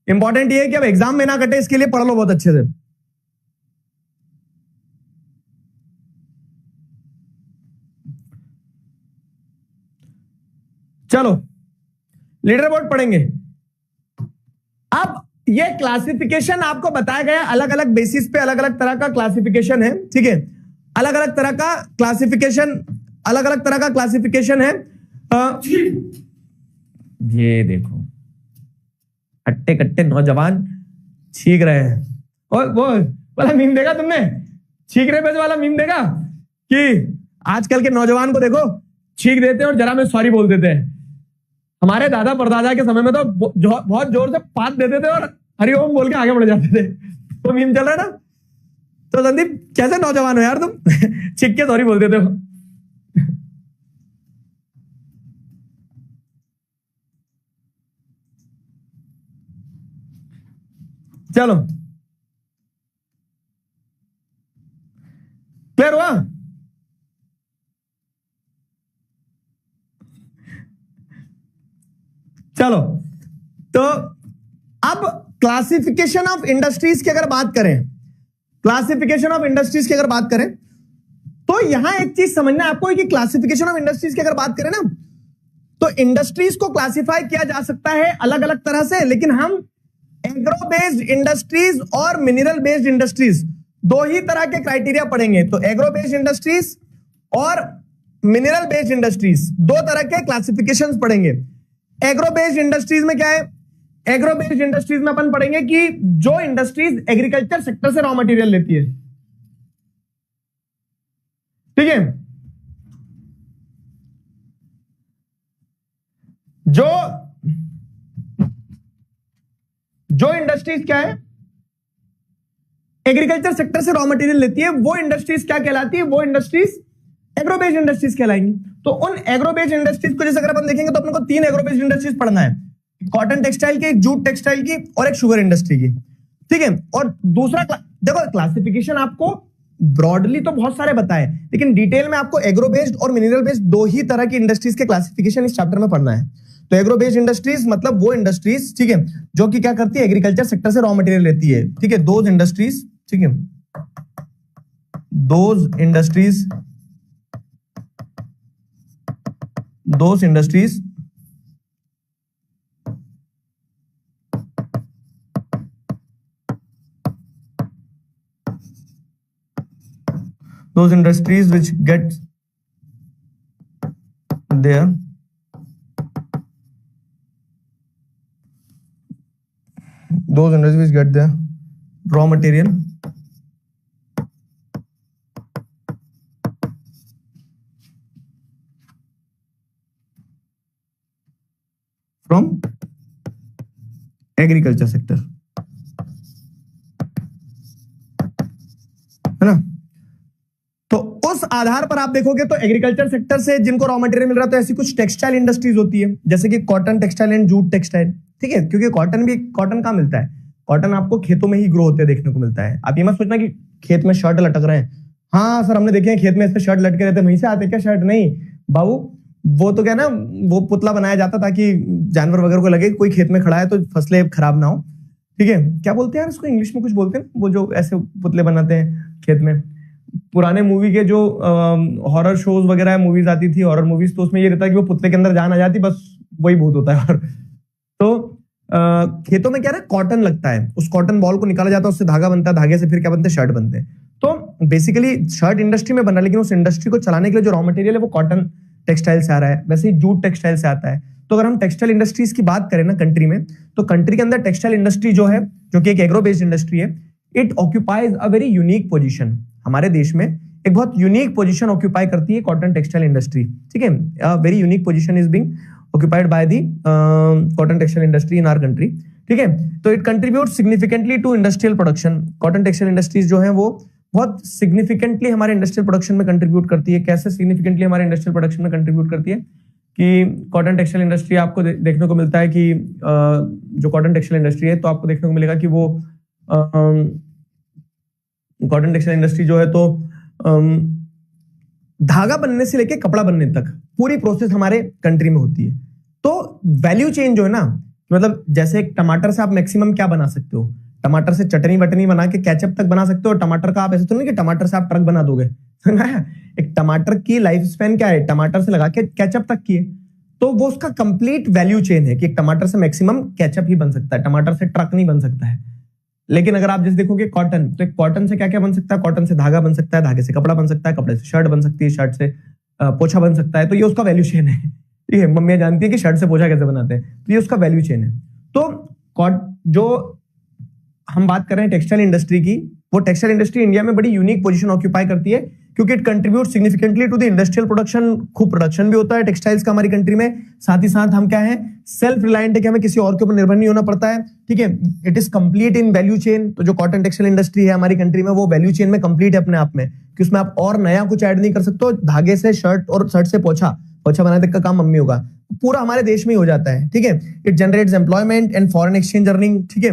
इंपॉर्टेंट ये है कि अब एग्जाम में ना कटे, इसके लिए पढ़ लो बहुत अच्छे से। चलो लीडर बोर्ड पढ़ेंगे। अब ये क्लासिफिकेशन आपको बताया गया अलग अलग बेसिस पे, अलग अलग तरह का क्लासिफिकेशन है। ठीक है, अलग अलग तरह का क्लासिफिकेशन, अलग अलग तरह का क्लासिफिकेशन है। ये देखो हट्टे कट्टे नौजवान छींक रहे हैं। और वो वाला मीम देखा तुमने, छींक रहे वाला मीम देखा कि आजकल के नौजवान को देखो, छींक देते हैं और जरा में सॉरी बोल देते हैं। हमारे दादा परदादा के समय में तो बहुत जोर से पात देते थे और हरिओम बोल के आगे बढ़ जाते थे। तो मीम चल रहा है ना। तो संदीप कैसे नौजवान हो यार तुम, छींक के सॉरी बोल देते हो। चलो क्लियर हुआ? चलो तो अब क्लासिफिकेशन ऑफ इंडस्ट्रीज की अगर बात करें, क्लासिफिकेशन ऑफ इंडस्ट्रीज की अगर बात करें तो यहां एक चीज समझना है आपको कि क्लासिफिकेशन ऑफ इंडस्ट्रीज की अगर बात करें ना, तो इंडस्ट्रीज को क्लासिफाई किया जा सकता है अलग अलग तरह से, लेकिन हम एग्रो बेस्ड इंडस्ट्रीज और मिनरल बेस्ड इंडस्ट्रीज दो ही तरह के क्राइटेरिया पढ़ेंगे। तो एग्रो बेस्ड इंडस्ट्रीज और मिनरल बेस्ड इंडस्ट्रीज दो तरह के क्लासिफिकेशंस पढ़ेंगे। एग्रो बेस्ड इंडस्ट्रीज में क्या है? एग्रो बेस्ड इंडस्ट्रीज में अपन पढ़ेंगे कि जो इंडस्ट्रीज एग्रीकल्चर सेक्टर से रॉ मटेरियल लेती है। ठीक है, जो इंडस्ट्रीज क्या है, एग्रीकल्चर सेक्टर से रॉ मटेरियल लेती है, वो इंडस्ट्रीज क्या कहलाती है? वो इंडस्ट्रीज एग्रो बेस्ड इंडस्ट्रीज कहलाएंगी। तो उन एग्रो बेस्ड इंडस्ट्रीज को जैसे अगर अपन देखेंगे तो अपन को तीन एग्रो बेस्ड इंडस्ट्रीज पढ़ना है, कॉटन टेक्सटाइल की, एक जूट टेक्सटाइल की और एक शुगर इंडस्ट्री की। ठीक है, और दूसरा देखो क्लासिफिकेशन आपको ब्रॉडली तो बहुत सारे बताए, लेकिन डिटेल में आपको एग्रो बेस्ड और मिनरल बेस्ड दो ही तरह की इंडस्ट्रीज के क्लासिफिकेशन इस चैप्टर में पढ़ना है। तो एग्रो बेस्ड इंडस्ट्रीज मतलब वो इंडस्ट्रीज, ठीक है, जो कि क्या करती है? एग्रीकल्चर सेक्टर से रॉ मटेरियल लेती है। ठीक है, दोज इंडस्ट्रीज, ठीक है, those industries those industries which get their raw material from agriculture sector, है ना। तो उस आधार पर आप देखोगे तो एग्रीकल्चर सेक्टर से जिनको रॉ मटेरियल मिल रहा है, तो ऐसी कुछ टेक्सटाइल इंडस्ट्रीज होती है जैसे कि cotton textile and jute textile. ठीक है, क्योंकि कॉटन कहां मिलता है? कॉटन आपको खेतों में ही ग्रो होते देखने को मिलता है। आप ये मत सोचना कि खेत में शर्ट लटक रहे हैं। हाँ सर, हमने देखे हैं खेत में इस पे शर्ट लटके रहते हैं, वहीं से आते क्या शर्ट? नहीं बाबू, वो तो क्या ना, वो पुतला बनाया जाता ताकि जानवर वगैरह को लगे कोई खेत में खड़ा है तो फसलें खराब ना हो। ठीक है, क्या बोलते हैं यार इसको, इंग्लिश में कुछ बोलते हैं वो जो ऐसे पुतले बनाते हैं खेत में। पुराने मूवी के जो हॉरर शोज वगैरह मूवीज आती थी, हॉरर मूवीज, तो उसमें ये रहता है कि वो पुतले के अंदर जान आ जाती, बस वही भूत होता है। और तो खेतों में क्या है, कॉटन लगता है, उस कॉटन बॉल को निकाला जाता है, उससे धागा बनता है, धागे से फिर क्या बनते हैं? शर्ट बनते हैं। तो बेसिकली शर्ट इंडस्ट्री में बन रहा है, लेकिन उस इंडस्ट्री को चलाने के लिए जो रॉ मटेरियल है वो कॉटन टेक्सटाइल से आ रहा है, वैसे ही जूट टेक्सटाइल से आता है। तो अगर हम टेक्सटाइल इंडस्ट्रीज की बात करें ना कंट्री में, तो कंट्री के अंदर टेक्सटाइल इंडस्ट्री जो है, जो कि एक एग्रो बेस्ड इंडस्ट्री है, it occupies a very unique position. हमारे देश में एक बहुत यूनिक पोजीशन ऑक्यूपाई करती है कॉटन टेक्सटाइल इंडस्ट्री, ठीक है। Very unique position is being occupied by the cotton textile industry in our country, ठीक है। तो it contribute significantly to industrial production. Cotton textile industries जो है वो बहुत सिग्निफिकेंटली हमारे इंडस्ट्रियल प्रोडक्शन में कंट्रीब्यूट करती है। कैसे सिग्निफिकेंटली हमारे इंडस्ट्रियल प्रोडक्शन में कंट्रीब्यूट करती है कि कॉटन टेक्सटाइल इंडस्ट्री आपको देखने को मिलता है कि जो कॉटन टेक्सटाइल इंडस्ट्री है तो आपको देखने को मिलेगा कि वो कॉटन टेक्सटाइल इंडस्ट्री जो है तो धागा बनने से लेके कपड़ा बनने तक पूरी प्रोसेस हमारे कंट्री में होती है। तो वैल्यू चेन जो है ना, मतलब जैसे एक टमाटर से आप मैक्सिमम क्या बना सकते हो, टमाटर से चटनी वटनी बना के केचप तक बना सकते हो। टमाटर का आप ऐसे तो नहीं कि टमाटर से आप ट्रक बना दोगे। एक टमाटर की लाइफ स्पैन क्या है, टमाटर से लगा के केचप तक की है। तो वो उसका कंप्लीट वैल्यू चेन है कि एक टमाटर से मैक्सिमम केचप ही बन सकता है, टमाटर से ट्रक नहीं बन सकता है। लेकिन अगर आप जैसे देखोगे कॉटन, तो एक कॉटन से क्या क्या बन सकता है, कॉटन से धागा बन सकता है, धागे से कपड़ा बन सकता है, कपड़े से शर्ट बन सकती है, शर्ट से पोछा बन सकता है। तो ये उसका वैल्यू चेन है, ठीक है। मम्मियां जानती है कि शर्ट से पोछा कैसे बनाते हैं, तो ये उसका वैल्यू चेन है। तो जो हम बात कर रहे हैं टेक्सटाइल इंडस्ट्री की, वो टेक्सटाइल इंडस्ट्री इंडिया में बड़ी यूनिक पोजीशन ऑक्यूपाई करती है क्योंकि it contribute significantly to the industrial production. खूब प्रोडक्शन भी होता है टेक्सटाइल्स का हमारी कंट्री में। साथ ही साथ हम क्या है, सेल्फ रिलायंट है कि हमें किसी और के ऊपर निर्भर नहीं होना पड़ता है, ठीक है। It is complete in value chain. तो जो कॉटन टेक्सटाइल इंडस्ट्री है हमारी कंट्री में, वो वैल्यू चेन में कंप्लीट है अपने आप में, कि उसमें आप और नया कुछ ऐड नहीं कर सकते हो। धागे से शर्ट और शर्ट से पोछा बनाने तक का काम मम्मी होगा, पूरा हमारे देश में ही हो जाता है, ठीक है। It generates employment and foreign exchange earning, ठीक है।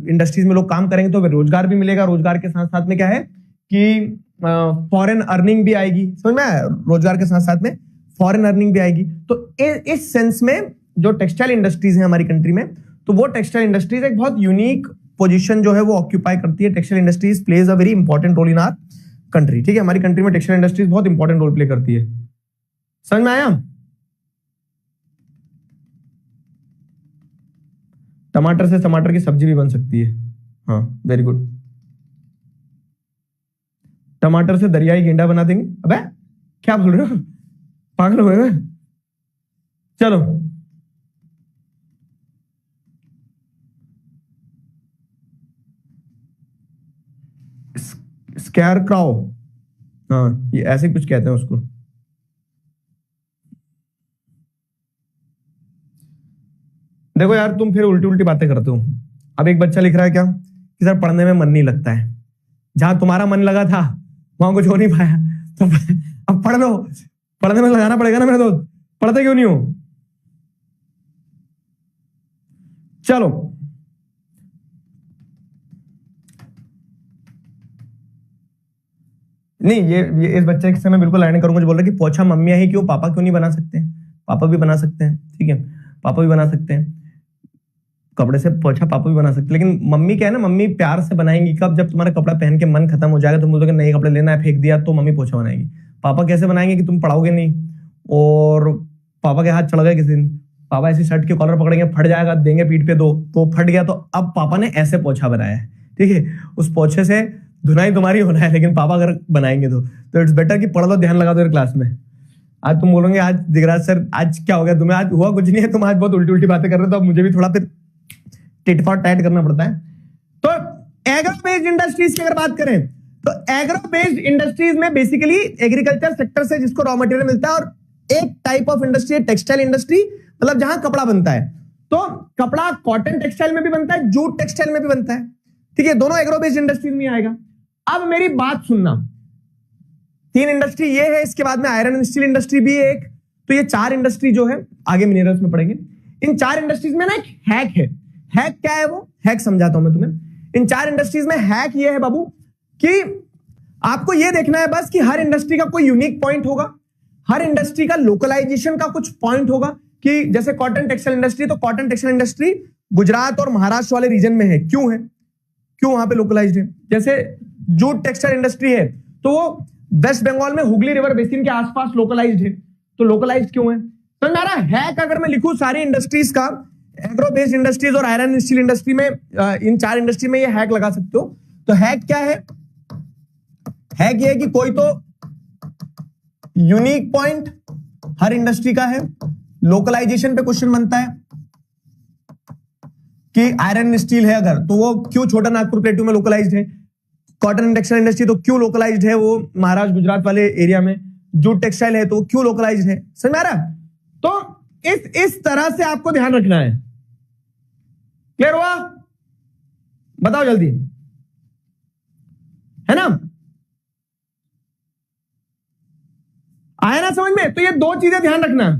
इंडस्ट्रीज में लोग काम करेंगे तो रोजगार भी मिलेगा। रोजगार के साथ साथ में क्या है कि फॉरेन अर्निंग भी आएगी, समझ में आया? रोजगार के साथ साथ में फॉरेन अर्निंग भी आएगी। तो इस सेंस में जो टेक्सटाइल इंडस्ट्रीज है हमारी कंट्री में, तो वो टेक्सटाइल इंडस्ट्रीज एक बहुत यूनिक पोजीशन जो है वो ऑक्यूपाई करती है। Textile industries plays a very important role in our country, ठीक है। हमारी कंट्री में टेक्सटाइल इंडस्ट्रीज बहुत इंपॉर्टेंट रोल प्ले करती है। समझ में आया? टमाटर से टमाटर की सब्जी भी बन सकती है, हाँ वेरी गुड। टमाटर से दरियाई गेंडा बना देंगे। अबे क्या बोल रहे हो, पागल हो गए? चलो स्कैर क्राउ, हाँ ये ऐसे कुछ कहते हैं उसको। देखो यार, तुम फिर उल्टी उल्टी बातें करते हो। अब एक बच्चा लिख रहा है क्या कि सर पढ़ने में मन नहीं लगता है। जहां तुम्हारा मन लगा था वहां कुछ हो नहीं पाया, तो अब पढ़ लो। पढ़ने में लगाना पड़ेगा ना मेरे दोस्त, पढ़ते क्यों नहीं हो? चलो नहीं, ये इस बच्चे से मैं बिल्कुल लड़ने करूंगा जो बोल रहा है कि पोछा मम्मियां ही क्यों, पापा क्यों नहीं बना सकते? पापा भी बना सकते हैं, ठीक है, पापा भी बना सकते हैं। कपड़े से पोछा पापा भी बना सकते हैं, लेकिन मम्मी क्या है ना, मम्मी प्यार से बनाएंगी कब? जब तुम्हारा कपड़ा पहन के मन खत्म हो जाएगा, तुम बोलोगे नए कपड़े लेना है, फेंक दिया, तो मम्मी पोछा बनाएगी। पापा कैसे बनाएंगे कि तुम पढ़ाओगे नहीं और पापा के हाथ चढ़ गए किसी दिन, पापा ऐसी शर्ट के कॉलर पकड़ेंगे, फट जाएगा, देंगे पीठ पे दो, तो फट गया, तो अब पापा ने ऐसे पोछा बनाया है, ठीक है। उस पोछे से धुनाई तुम्हारी होना है, लेकिन पापा अगर बनाएंगे तो इट्स बेटर कि पढ़ लो, ध्यान लगा दो क्लास में। आज तुम बोलोगे आज दिगराज सर आज क्या हो गया तुम्हें? आज हुआ कुछ नहीं है, तुम आज बहुत उल्टी उल्टी बातें कर रहे हो, तो अब मुझे भी थोड़ा फिर टिट फॉर टैट करना पड़ता है। तो एग्रो बेस्ड इंडस्ट्रीज की अगर बात करें, तो एग्रो बेस्ड इंडस्ट्रीज में बेसिकली एग्रीकल्चर सेक्टर से जिसको रॉ मटेरियल मिलता है, और एक टाइप ऑफ इंडस्ट्री है टेक्सटाइल इंडस्ट्री, मतलब जहां कपड़ा बनता है। तो कपड़ा कॉटन टेक्सटाइल में भी बनता है, जूट टेक्सटाइल में भी बनता है, ठीक है, दोनों एग्रो बेस्ड इंडस्ट्रीज में आएगा। अब मेरी बात सुनना, 3 इंडस्ट्री ये है, इसके बाद में आयरन एंड स्टील इंडस्ट्री भी है एक। तो ये 4 इंडस्ट्री जो है आगे मिनरल्स में पढ़ेंगे। इन 4 इंडस्ट्रीज में ना एक हैक है। हैक क्या है? वो हैक समझाता हूं मैं तुम्हें। इन 4 इंडस्ट्रीज में हैक ये है बाबू कि आपको ये देखना है बस कि हर इंडस्ट्री का कोई यूनिक पॉइंट होगा, हर इंडस्ट्री का लोकलाइजेशन का कुछ पॉइंट होगा। कि जैसे कॉटन टेक्सटाइल इंडस्ट्री, तो कॉटन टेक्सटाइल इंडस्ट्री गुजरात और महाराष्ट्र वाले रीजन में है। क्यों है? क्यों वहां पे लोकलाइज्ड है? जैसे जूट टेक्सटाइल इंडस्ट्री है तो वो वेस्ट बंगाल में हुगली रिवर बेसिन के आसपास लोकलाइज्ड है। तो लोकलाइज्ड क्यों है? तो मेरा हैक अगर मैं लिखूं सारी इंडस्ट्रीज का, एग्रो बेस्ड इंडस्ट्रीज और आयरन स्टील इंडस्ट्री में, इन 4 इंडस्ट्री में ये हैक लगा सकते हो। तो हैक क्या है? हैक ये है कि कोई तो यूनिक पॉइंट हर इंडस्ट्री का है, लोकलाइजेशन पे क्वेश्चन बनता है, कि आयरन स्टील है अगर, तो वो क्यों छोटा नागपुर प्लेटू में लोकलाइज्ड है? कॉटन एंड टेक्सटाइल इंडस्ट्री तो क्यों लोकलाइज्ड है वो महाराष्ट्र गुजरात वाले एरिया में? जूट टेक्सटाइल है तो क्यों लोकलाइज्ड है? समझ में आ रहा? तो इस तरह से आपको ध्यान रखना है। क्लियर हुआ? बताओ जल्दी, है ना? आया ना समझ में? तो ये दो चीजें ध्यान रखना।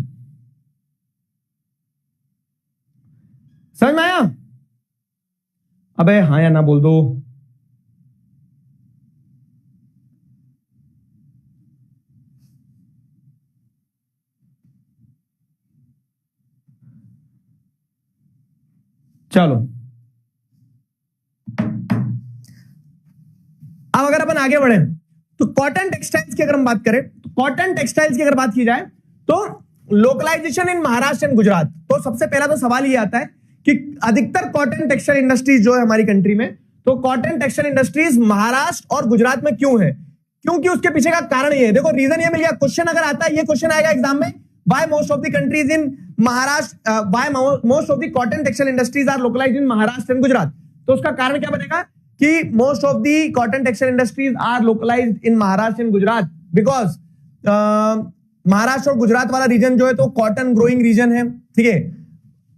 समझ में आया? अबे हाँ या ना बोल दो। चलो अब अगर अपन आगे बढ़े तो कॉटन टेक्सटाइल्स की अगर हम बात करें, तो कॉटन टेक्सटाइल्स की अगर बात की जाए तो localisation in Maharashtra and Gujarat, तो सबसे पहला तो सवाल ये आता है कि अधिकतर कॉटन टेक्सटाइल इंडस्ट्रीज जो है हमारी कंट्री में, तो कॉटन टेक्सटाइल इंडस्ट्रीज महाराष्ट्र और गुजरात में क्यों है? क्योंकि उसके पीछे का कारण ये है। देखो रीजन ये मिल गया। क्वेश्चन अगर आता है, ये क्वेश्चन आएगा एग्जाम में, why most of the countries in Maharashtra, why most of the cotton textile industries are localized in Maharashtra and Gujarat? तो उसका कारण क्या बनेगा कि most of the cotton textile industries are localized in Maharashtra and Gujarat because Maharashtra और गुजरात वाला reason जो है तो कॉटन ग्रोइंग रीजन है, ठीक है।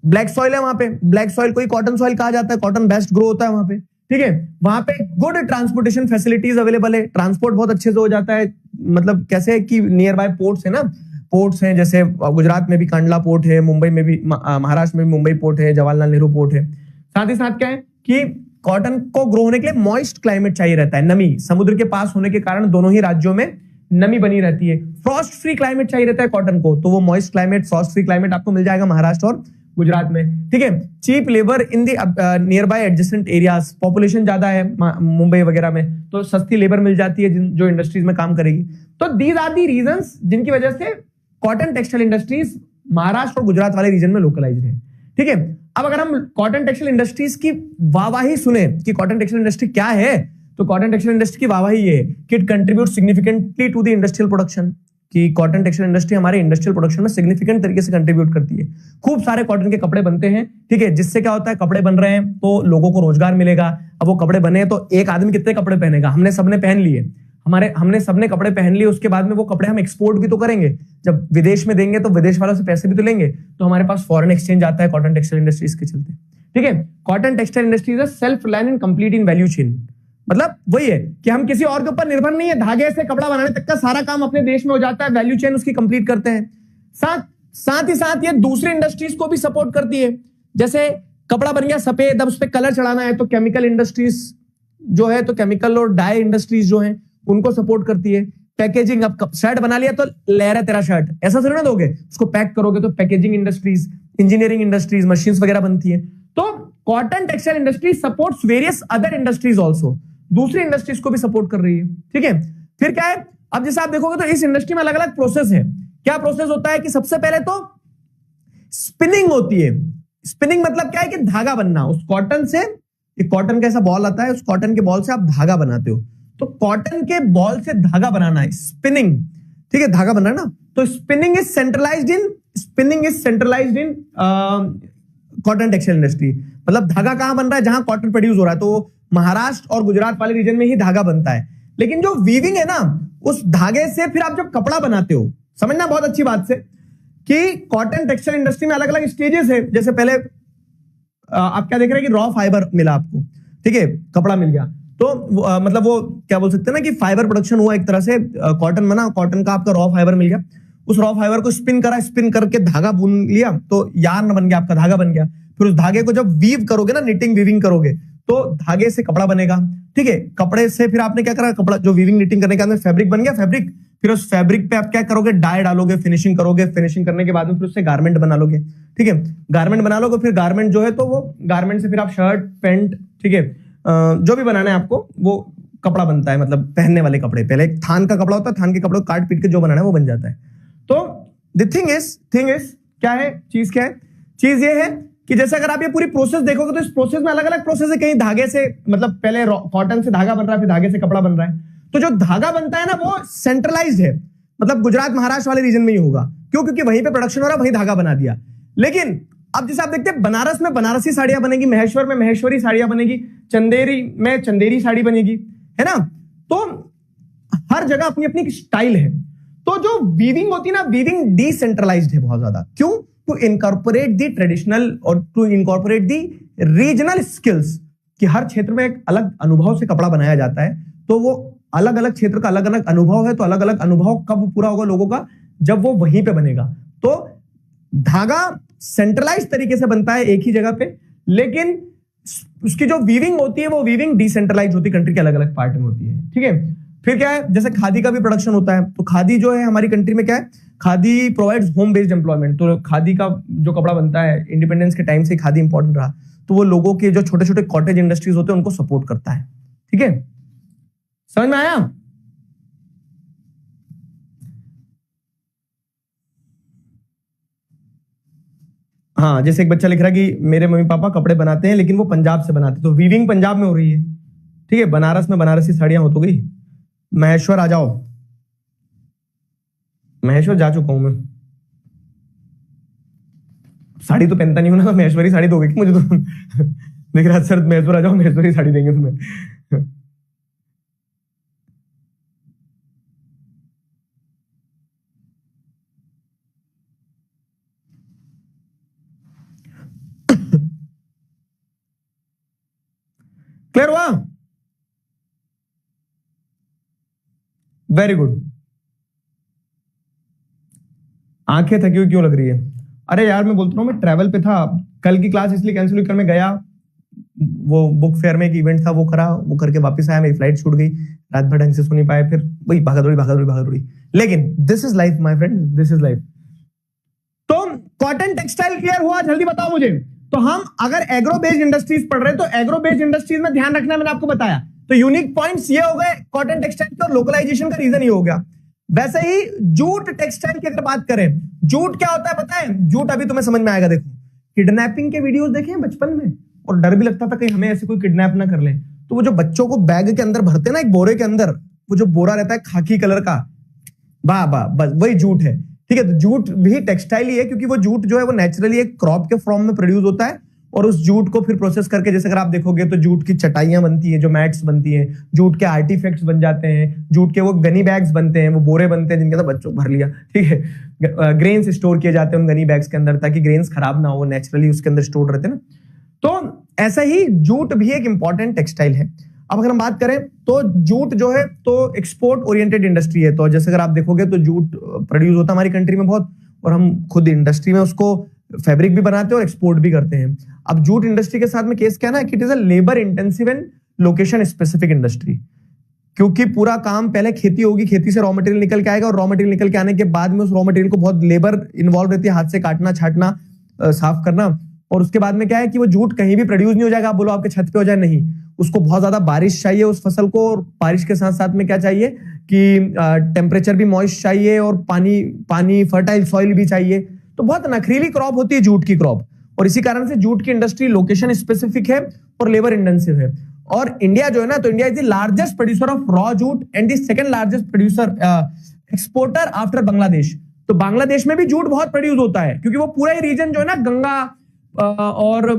ब्लैक सॉइल है वहां पे, ब्लैक सॉइल को ही कॉटन सॉइल कहा जाता है, कॉटन बेस्ट ग्रो होता है वहां पे, ठीक है। वहां पे गुड ट्रांसपोर्टेशन फैसिलिटीज अवेलेबल है, ट्रांसपोर्ट बहुत अच्छे से हो जाता है। मतलब कैसे कि नियर बाय पोर्ट्स है ना, पोर्ट्स हैं, जैसे गुजरात में भी कांडला पोर्ट है, मुंबई में भी, महाराष्ट्र में भी मुंबई पोर्ट है, जवाहरलाल नेहरू पोर्ट है। साथ ही साथ क्या है कि कॉटन को ग्रो होने के लिए मॉइस्ट क्लाइमेट चाहिए रहता है, नमी, समुद्र के पास होने के कारण दोनों ही राज्यों में नमी बनी रहती है। फ्रॉस्ट फ्री क्लाइमेट चाहिए रहता है कॉटन को, तो वो moist climate, frost free climate आपको मिल जाएगा महाराष्ट्र और गुजरात में, ठीक है। Cheap labour in the nearby adjacent areas, population ज्यादा है मुंबई वगैरह में, तो सस्ती लेबर मिल जाती है जो इंडस्ट्रीज में काम करेगी। तो दीज आर दी रीजंस जिनकी वजह से कॉटन टेक्सटाइल इंडस्ट्रीज महाराष्ट्र और गुजरात वाले रीजन में लोकलाइज्ड है, ठीक है। अब अगर हम कॉटन टेक्सटाइल इंडस्ट्रीज की वाहवाही सुने कि कॉटन टेक्सटाइल इंडस्ट्री क्या है, तो कॉटन टेक्सटाइल इंडस्ट्री की वाहवाही ये है कि it contribute significantly to the industrial production, कि कॉटन टेक्सटाइल इंडस्ट्री हमारे इंडस्ट्रियल प्रोडक्शन में सिग्निफिकेंट तरीके से कंट्रीब्यूट करती है। खूब सारे कॉटन के कपड़े बनते हैं, ठीक है, जिससे क्या होता है, कपड़े बन रहे हैं तो लोगों को रोजगार मिलेगा। अब वो कपड़े बने तो एक आदमी कितने कपड़े पहनेगा? हमने सबने पहन लिए, हमने सबने कपड़े पहन लिए, उसके बाद में वो कपड़े हम एक्सपोर्ट भी तो करेंगे, जब विदेश में देंगे तो विदेश वालों से पैसे भी तो लेंगे, तो हमारे पास फॉरेन एक्सचेंज आता है कॉटन टेक्सटाइल इंडस्ट्रीज के चलते, ठीक है। Cotton textile industries is self reliant and complete in value chain, मतलब वही है कि हम किसी और के ऊपर निर्भर नहीं है, धागे से कपड़ा बनाने तक का सारा काम अपने देश में हो जाता है, वैल्यू चेन उसकी कंप्लीट करते हैं। साथ ही साथ ये दूसरी इंडस्ट्रीज को भी सपोर्ट करती है, जैसे कपड़ा बन गया सफेद, अब उस पर कलर चढ़ाना है तो केमिकल इंडस्ट्रीज जो है, तो केमिकल और डाई इंडस्ट्रीज जो है उनको सपोर्ट करती है। पैकेजिंग, अब शर्ट बना लिया तो लेयर है तेरा शर्ट, ऐसा थोड़ी ना दोगे, उसको पैक करोगे, तो packaging industries, engineering industries, machines वगैरह बनती है। तो cotton textile industry supports various other industries also, दूसरी इंडस्ट्रीज को भी सपोर्ट कर रही है, ठीक है। फिर क्या है, अब जैसे आप देखोगे तो इस इंडस्ट्री में अलग अलग प्रोसेस है। क्या प्रोसेस होता है कि सबसे पहले तो स्पिनिंग होती है। स्पिनिंग मतलब क्या है कि धागा बनना, उस कॉटन से, एक कॉटन का ऐसा बॉल आता है, उस कॉटन के बॉल से आप धागा बनाते हो, तो कॉटन के बॉल से धागा बनाना है स्पिनिंग, ठीक है, धागा बनाना। तो spinning is centralised in cotton textile industry, मतलब धागा कहां बन रहा है, जहां कॉटन प्रोड्यूस हो रहा है, तो महाराष्ट्र और गुजरात वाले रीजन में ही धागा बनता है। लेकिन जो वीविंग है ना, उस धागे से फिर आप जब कपड़ा बनाते हो, समझना बहुत अच्छी बात से कि कॉटन टेक्सटाइल इंडस्ट्री में अलग अलग स्टेजेस है। जैसे पहले आप क्या देख रहे हैं कि रॉ फाइबर मिला आपको, ठीक है, कपड़ा मिल गया, तो मतलब वो क्या बोल सकते हैं ना कि फाइबर प्रोडक्शन हुआ एक तरह से, कॉटन बना, कॉटन का आपका रॉ फाइबर मिल गया, उस रॉ फाइबर को स्पिन करा, स्पिन करके धागा बुन लिया, तो यार्न बन गया, आपका धागा बन गया। फिर उस धागे को जब वीव करोगे ना, निटिंग वीविंग करोगे, तो धागे से कपड़ा बनेगा, ठीक है। कपड़े से फिर आपने क्या करा, कपड़ा जो वीविंग निटिंग करने के बाद फैब्रिक बन गया, फैब्रिक, फिर उस फैब्रिक पे आप क्या करोगे, डाई डालोगे, फिनिशिंग करोगे, फिनिशिंग करने के बाद में फिर उससे गारमेंट बना लोगे, ठीक है। गारमेंट बना लोगे, फिर गारमेंट जो है तो वो गारमेंट से फिर आप शर्ट, पैंट, ठीक है, जो भी बनाना है आपको, वो कपड़ा बनता है, मतलब पहनने वाले कपड़े। पहले एक थान का कपड़ा होता है, थान के कपड़े को काट पीट के जो बनाना है वो बन जाता है। तो द थिंग इज क्या है, चीज क्या है, चीज ये है कि जैसे अगर आप ये पूरी प्रोसेस देखोगे तो इस प्रोसेस में अलग अलग प्रोसेस है। कहीं धागे से, मतलब पहले कॉटन से धागा बन रहा है, फिर धागे से कपड़ा बन रहा है, तो जो धागा बनता है ना वो सेंट्रलाइज्ड है, मतलब गुजरात महाराष्ट्र वाले रीजन में ही होगा। क्यों? क्योंकि वहीं पे प्रोडक्शन हो रहा है, वहीं धागा बना दिया। लेकिन अब जैसे आप देखते हैं बनारस में बनारसी साड़ियां बनेगी, महेश्वर में महेश्वरी साड़ियां बनेगी, चंदेरी में चंदेरी साड़ी बनेगी, है ना। तो हर जगह अपनी अपनी स्टाइल है। तो जो वीविंग होती है ना, वीविंग डिसेंट्रलाइज्ड है बहुत ज्यादा। क्यों? टू इनकॉर्पोरेट दी ट्रेडिशनल और to incorporate the regional skills, कि हर क्षेत्र में एक अलग अनुभव से कपड़ा बनाया जाता है। तो वो अलग अलग क्षेत्र का अलग अलग अनुभव है, तो अलग अलग अनुभव कब पूरा होगा लोगों का? जब वो वहीं पे बनेगा। तो धागा सेंट्रलाइज तरीके से बनता है एक ही जगह पे, लेकिन उसकी जो वीविंग होती है वो वीविंग डिसेंट्रलाइज होती है, कंट्री के अलग अलग पार्ट में होती है। ठीक है, फिर क्या है, जैसे खादी का भी प्रोडक्शन होता है। तो खादी जो है हमारी कंट्री में क्या है, khadi provides home based employment. तो खादी का जो कपड़ा बनता है, इंडिपेंडेंस के टाइम से खादी इंपॉर्टेंट रहा, तो वो लोगों के जो छोटे छोटे कॉटेज इंडस्ट्रीज होते हैं उनको सपोर्ट करता है। ठीक है, समझ में आया? हाँ, जैसे एक बच्चा लिख रहा है कि मेरे मम्मी पापा कपड़े बनाते हैं लेकिन वो पंजाब से बनाते हैं, तो वीविंग पंजाब में हो रही है। ठीक है, बनारस में बनारसी साड़ियां हो तो गई। महेश्वर आ जाओ, महेश्वर जा चुका हूं मैं। साड़ी तो पहनता नहीं हूं ना, तो महेश्वरी साड़ी दोगे कि मुझे? तो देख रहा सर, महेश्वर आ जाओ, महेश्वरी साड़ी देंगे तुम्हें। क्लियर हुआ? Very good. आंखें थकी हुई क्यों लग रही है? अरे यार, मैं बोलता हूँ मैं ट्रैवल पे था, कल की क्लास इसलिए कैंसिल हुई। कल मैं गया, वो बुक फेयर में एक इवेंट था, वो करा, वो करके वापस आया, मेरी फ्लाइट छूट गई, रात भर ढंग से सो नहीं पाया, फिर वही भागादौड़ी भागादौड़ी भागादौड़ी। लेकिन this is life my friend, this is life. तो कॉटन टेक्सटाइल क्लियर हुआ? जल्दी बताओ मुझे। तो हम अगर एग्रो बेस्ड इंडस्ट्रीज पढ़ रहे हैं, तो एग्रो बेस्ड इंडस्ट्रीज में ध्यान रखना, मैंने आपको बताया। तो यूनिक पॉइंट्स ये हो गए कॉटन टेक्सटाइल के, और लोकलाइजेशन का रीजन ये हो गया। वैसे ही जूट टेक्सटाइल की अगर बात करें, जूट क्या होता है पता है? जूट अभी तुम्हें समझ में आएगा। देखो, किडनैपिंग के वीडियोस देखे हैं बचपन में, और डर भी लगता था कहीं हमें ऐसे कोई किडनैप ना कर ले। तो वो जो बच्चों को बैग के अंदर भरते ना, एक बोरे के अंदर, वो जो बोरा रहता है खाकी कलर का, वाह वाह, बस वही जूट है। ठीक है, तो जूट भी टेक्सटाइल ही है, क्योंकि वो जूट जो है वो नेचुरली एक क्रॉप के फॉर्म में प्रोड्यूस होता है, और उस जूट को फिर प्रोसेस करके, जैसे अगर आप देखोगे तो जूट की चटाइयां बनती हैं, जो मैट्स बनती हैं, जूट के आर्टिफैक्ट्स बन जाते हैं, जूट के वो गनी बैग्स बनते हैं, वो बोरे बनते हैं जिनके अंदर बच्चों भर लिया। ठीक है, ग्रेन्स स्टोर किए जाते हैं उन गनी बैग्स के अंदर, ताकि ग्रेन्स खराब ना हो, नेचुरली उसके अंदर स्टोर रहते हैं ना। तो ऐसा ही जूट भी एक इंपॉर्टेंट टेक्सटाइल है। अब अगर हम बात करें तो जूट जो है तो एक्सपोर्ट ओरिएंटेड इंडस्ट्री है। तो जैसे अगर आप देखोगे तो जूट प्रोड्यूस होता है हमारी कंट्री में बहुत, और हम खुद इंडस्ट्री में उसको फैब्रिक भी बनाते हैं और एक्सपोर्ट भी करते हैं। अब जूट इंडस्ट्री के साथ में केस क्या है ना, कि it is a labour intensive and location specific industry, क्योंकि पूरा काम पहले खेती होगी, खेती से रॉ मटेरियल निकल के आएगा, और रॉ मटेरियल निकल के आने के बाद में उस रॉ मटेरियल को बहुत लेबर इन्वॉल्व रहती है, हाथ से काटना, छाटना, साफ करना। और उसके बाद में क्या है कि वो जूट कहीं भी प्रोड्यूस नहीं हो जाएगा। आप बोलो आपके छत पे हो जाए, नहीं, उसको बहुत ज्यादा बारिश चाहिए उस फसल को, और बारिश के साथ साथ में क्या चाहिए कि टेम्परेचर भी मॉइस्ट चाहिए, और पानी फर्टाइल सॉइल भी चाहिए। तो बहुत नखरीली क्रॉप होती है जूट की क्रॉप, और इसी कारण से जूट की इंडस्ट्री लोकेशन स्पेसिफिक है और लेबर इंटेंसिव है। और इंडिया जो है ना, तो India is the largest producer of raw jute and the second largest producer exporter after Bangladesh. तो बांग्लादेश में भी जूट बहुत प्रोड्यूस होता है, क्योंकि वो पूरा ही रीजन जो है ना, गंगा और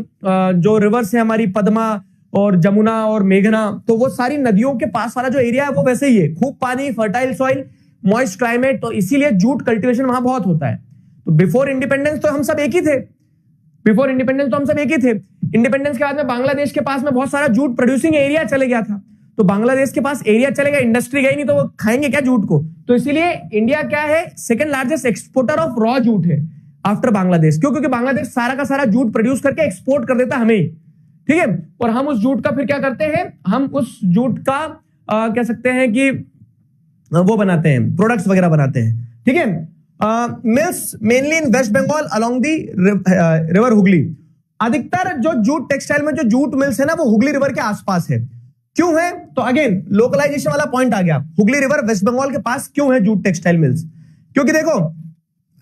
जो रिवर्स है हमारी, पद्मा और जमुना और मेघना, तो वो सारी नदियों के पास वाला जो एरिया है वो वैसे ही है, खूब पानी, फर्टाइल सॉइल, मॉइस्ट क्लाइमेट, तो इसीलिए जूट कल्टीवेशन वहां बहुत होता है। तो बिफोर इंडिपेंडेंस तो हम सब एक ही थे, बिफोर इंडिपेंडेंस तो हम सब एक ही थे। इंडिपेंडेंस के बाद में बांग्लादेश के पास में बहुत सारा जूट प्रोड्यूसिंग एरिया चले गया था, तो बांग्लादेश के पास एरिया चले गया, इंडस्ट्री गई नहीं, तो वो खाएंगे क्या जूट को? तो इसीलिए इंडिया क्या है, second largest exporter of raw jute है आफ्टर बांग्लादेश। क्यों? क्योंकि बांग्लादेश सारा का सारा जूट प्रोड्यूस करके एक्सपोर्ट कर देता हमें, ठीक है। और हम उस जूट का फिर क्या करते हैं, हम उस जूट का कह सकते हैं कि वो बनाते हैं, प्रोडक्ट्स वगैरह बनाते हैं, ठीक है। Mills mainly in West Bengal along the river Hooghly. अधिकतर जो जूट टेक्सटाइल में जो जूट मिल्स है ना, वो हुगली रिवर के आसपास है। क्यों है? तो अगेन लोकलाइजेशन वाला पॉइंट आ गया, हुगली रिवर वेस्ट बंगाल के पास क्यों है जूट टेक्सटाइल मिल्स? क्योंकि देखो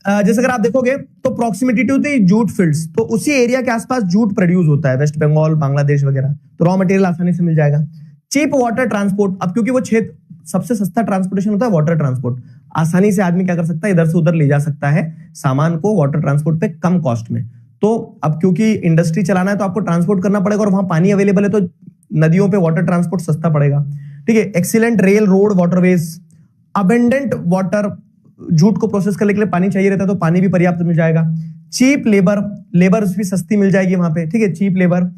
जैसे अगर आप देखोगे तो proximity to the jute fields, तो उसी एरिया के आसपास जूट प्रोड्यूस होता है, वेस्ट बंगाल, बांग्लादेश वगैरह, तो रॉ मटेरियल आसानी से मिल जाएगा। चीप वाटर ट्रांसपोर्ट, अब क्योंकि वो क्षेत्र सबसे सस्ता ट्रांसपोर्टेशन होता है वाटर ट्रांसपोर्ट, आसानी से आदमी क्या कर सकता है, इधर से उधर ले जा सकता है सामान को वाटर ट्रांसपोर्ट पे कम कॉस्ट में। तो अब क्योंकि इंडस्ट्री चलाना है तो आपको ट्रांसपोर्ट करना पड़ेगा, और वहां पानी अवेलेबल है तो नदियों पे वाटर ट्रांसपोर्ट सस्ता पड़ेगा। ठीक है, excellent rail road waterways, abundant water, jute को प्रोसेस करने के लिए पानी चाहिए रहता है तो पानी भी पर्याप्त मिल जाएगा। चीप लेबर, लेबर भी सस्ती मिल जाएगी वहां पे। ठीक है, चीप लेबर।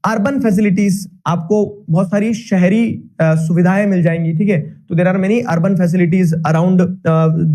अर्बन फैसिलिटीज, आपको बहुत सारी शहरी सुविधाएं मिल जाएंगी। ठीक है, तो there are many urban facilities around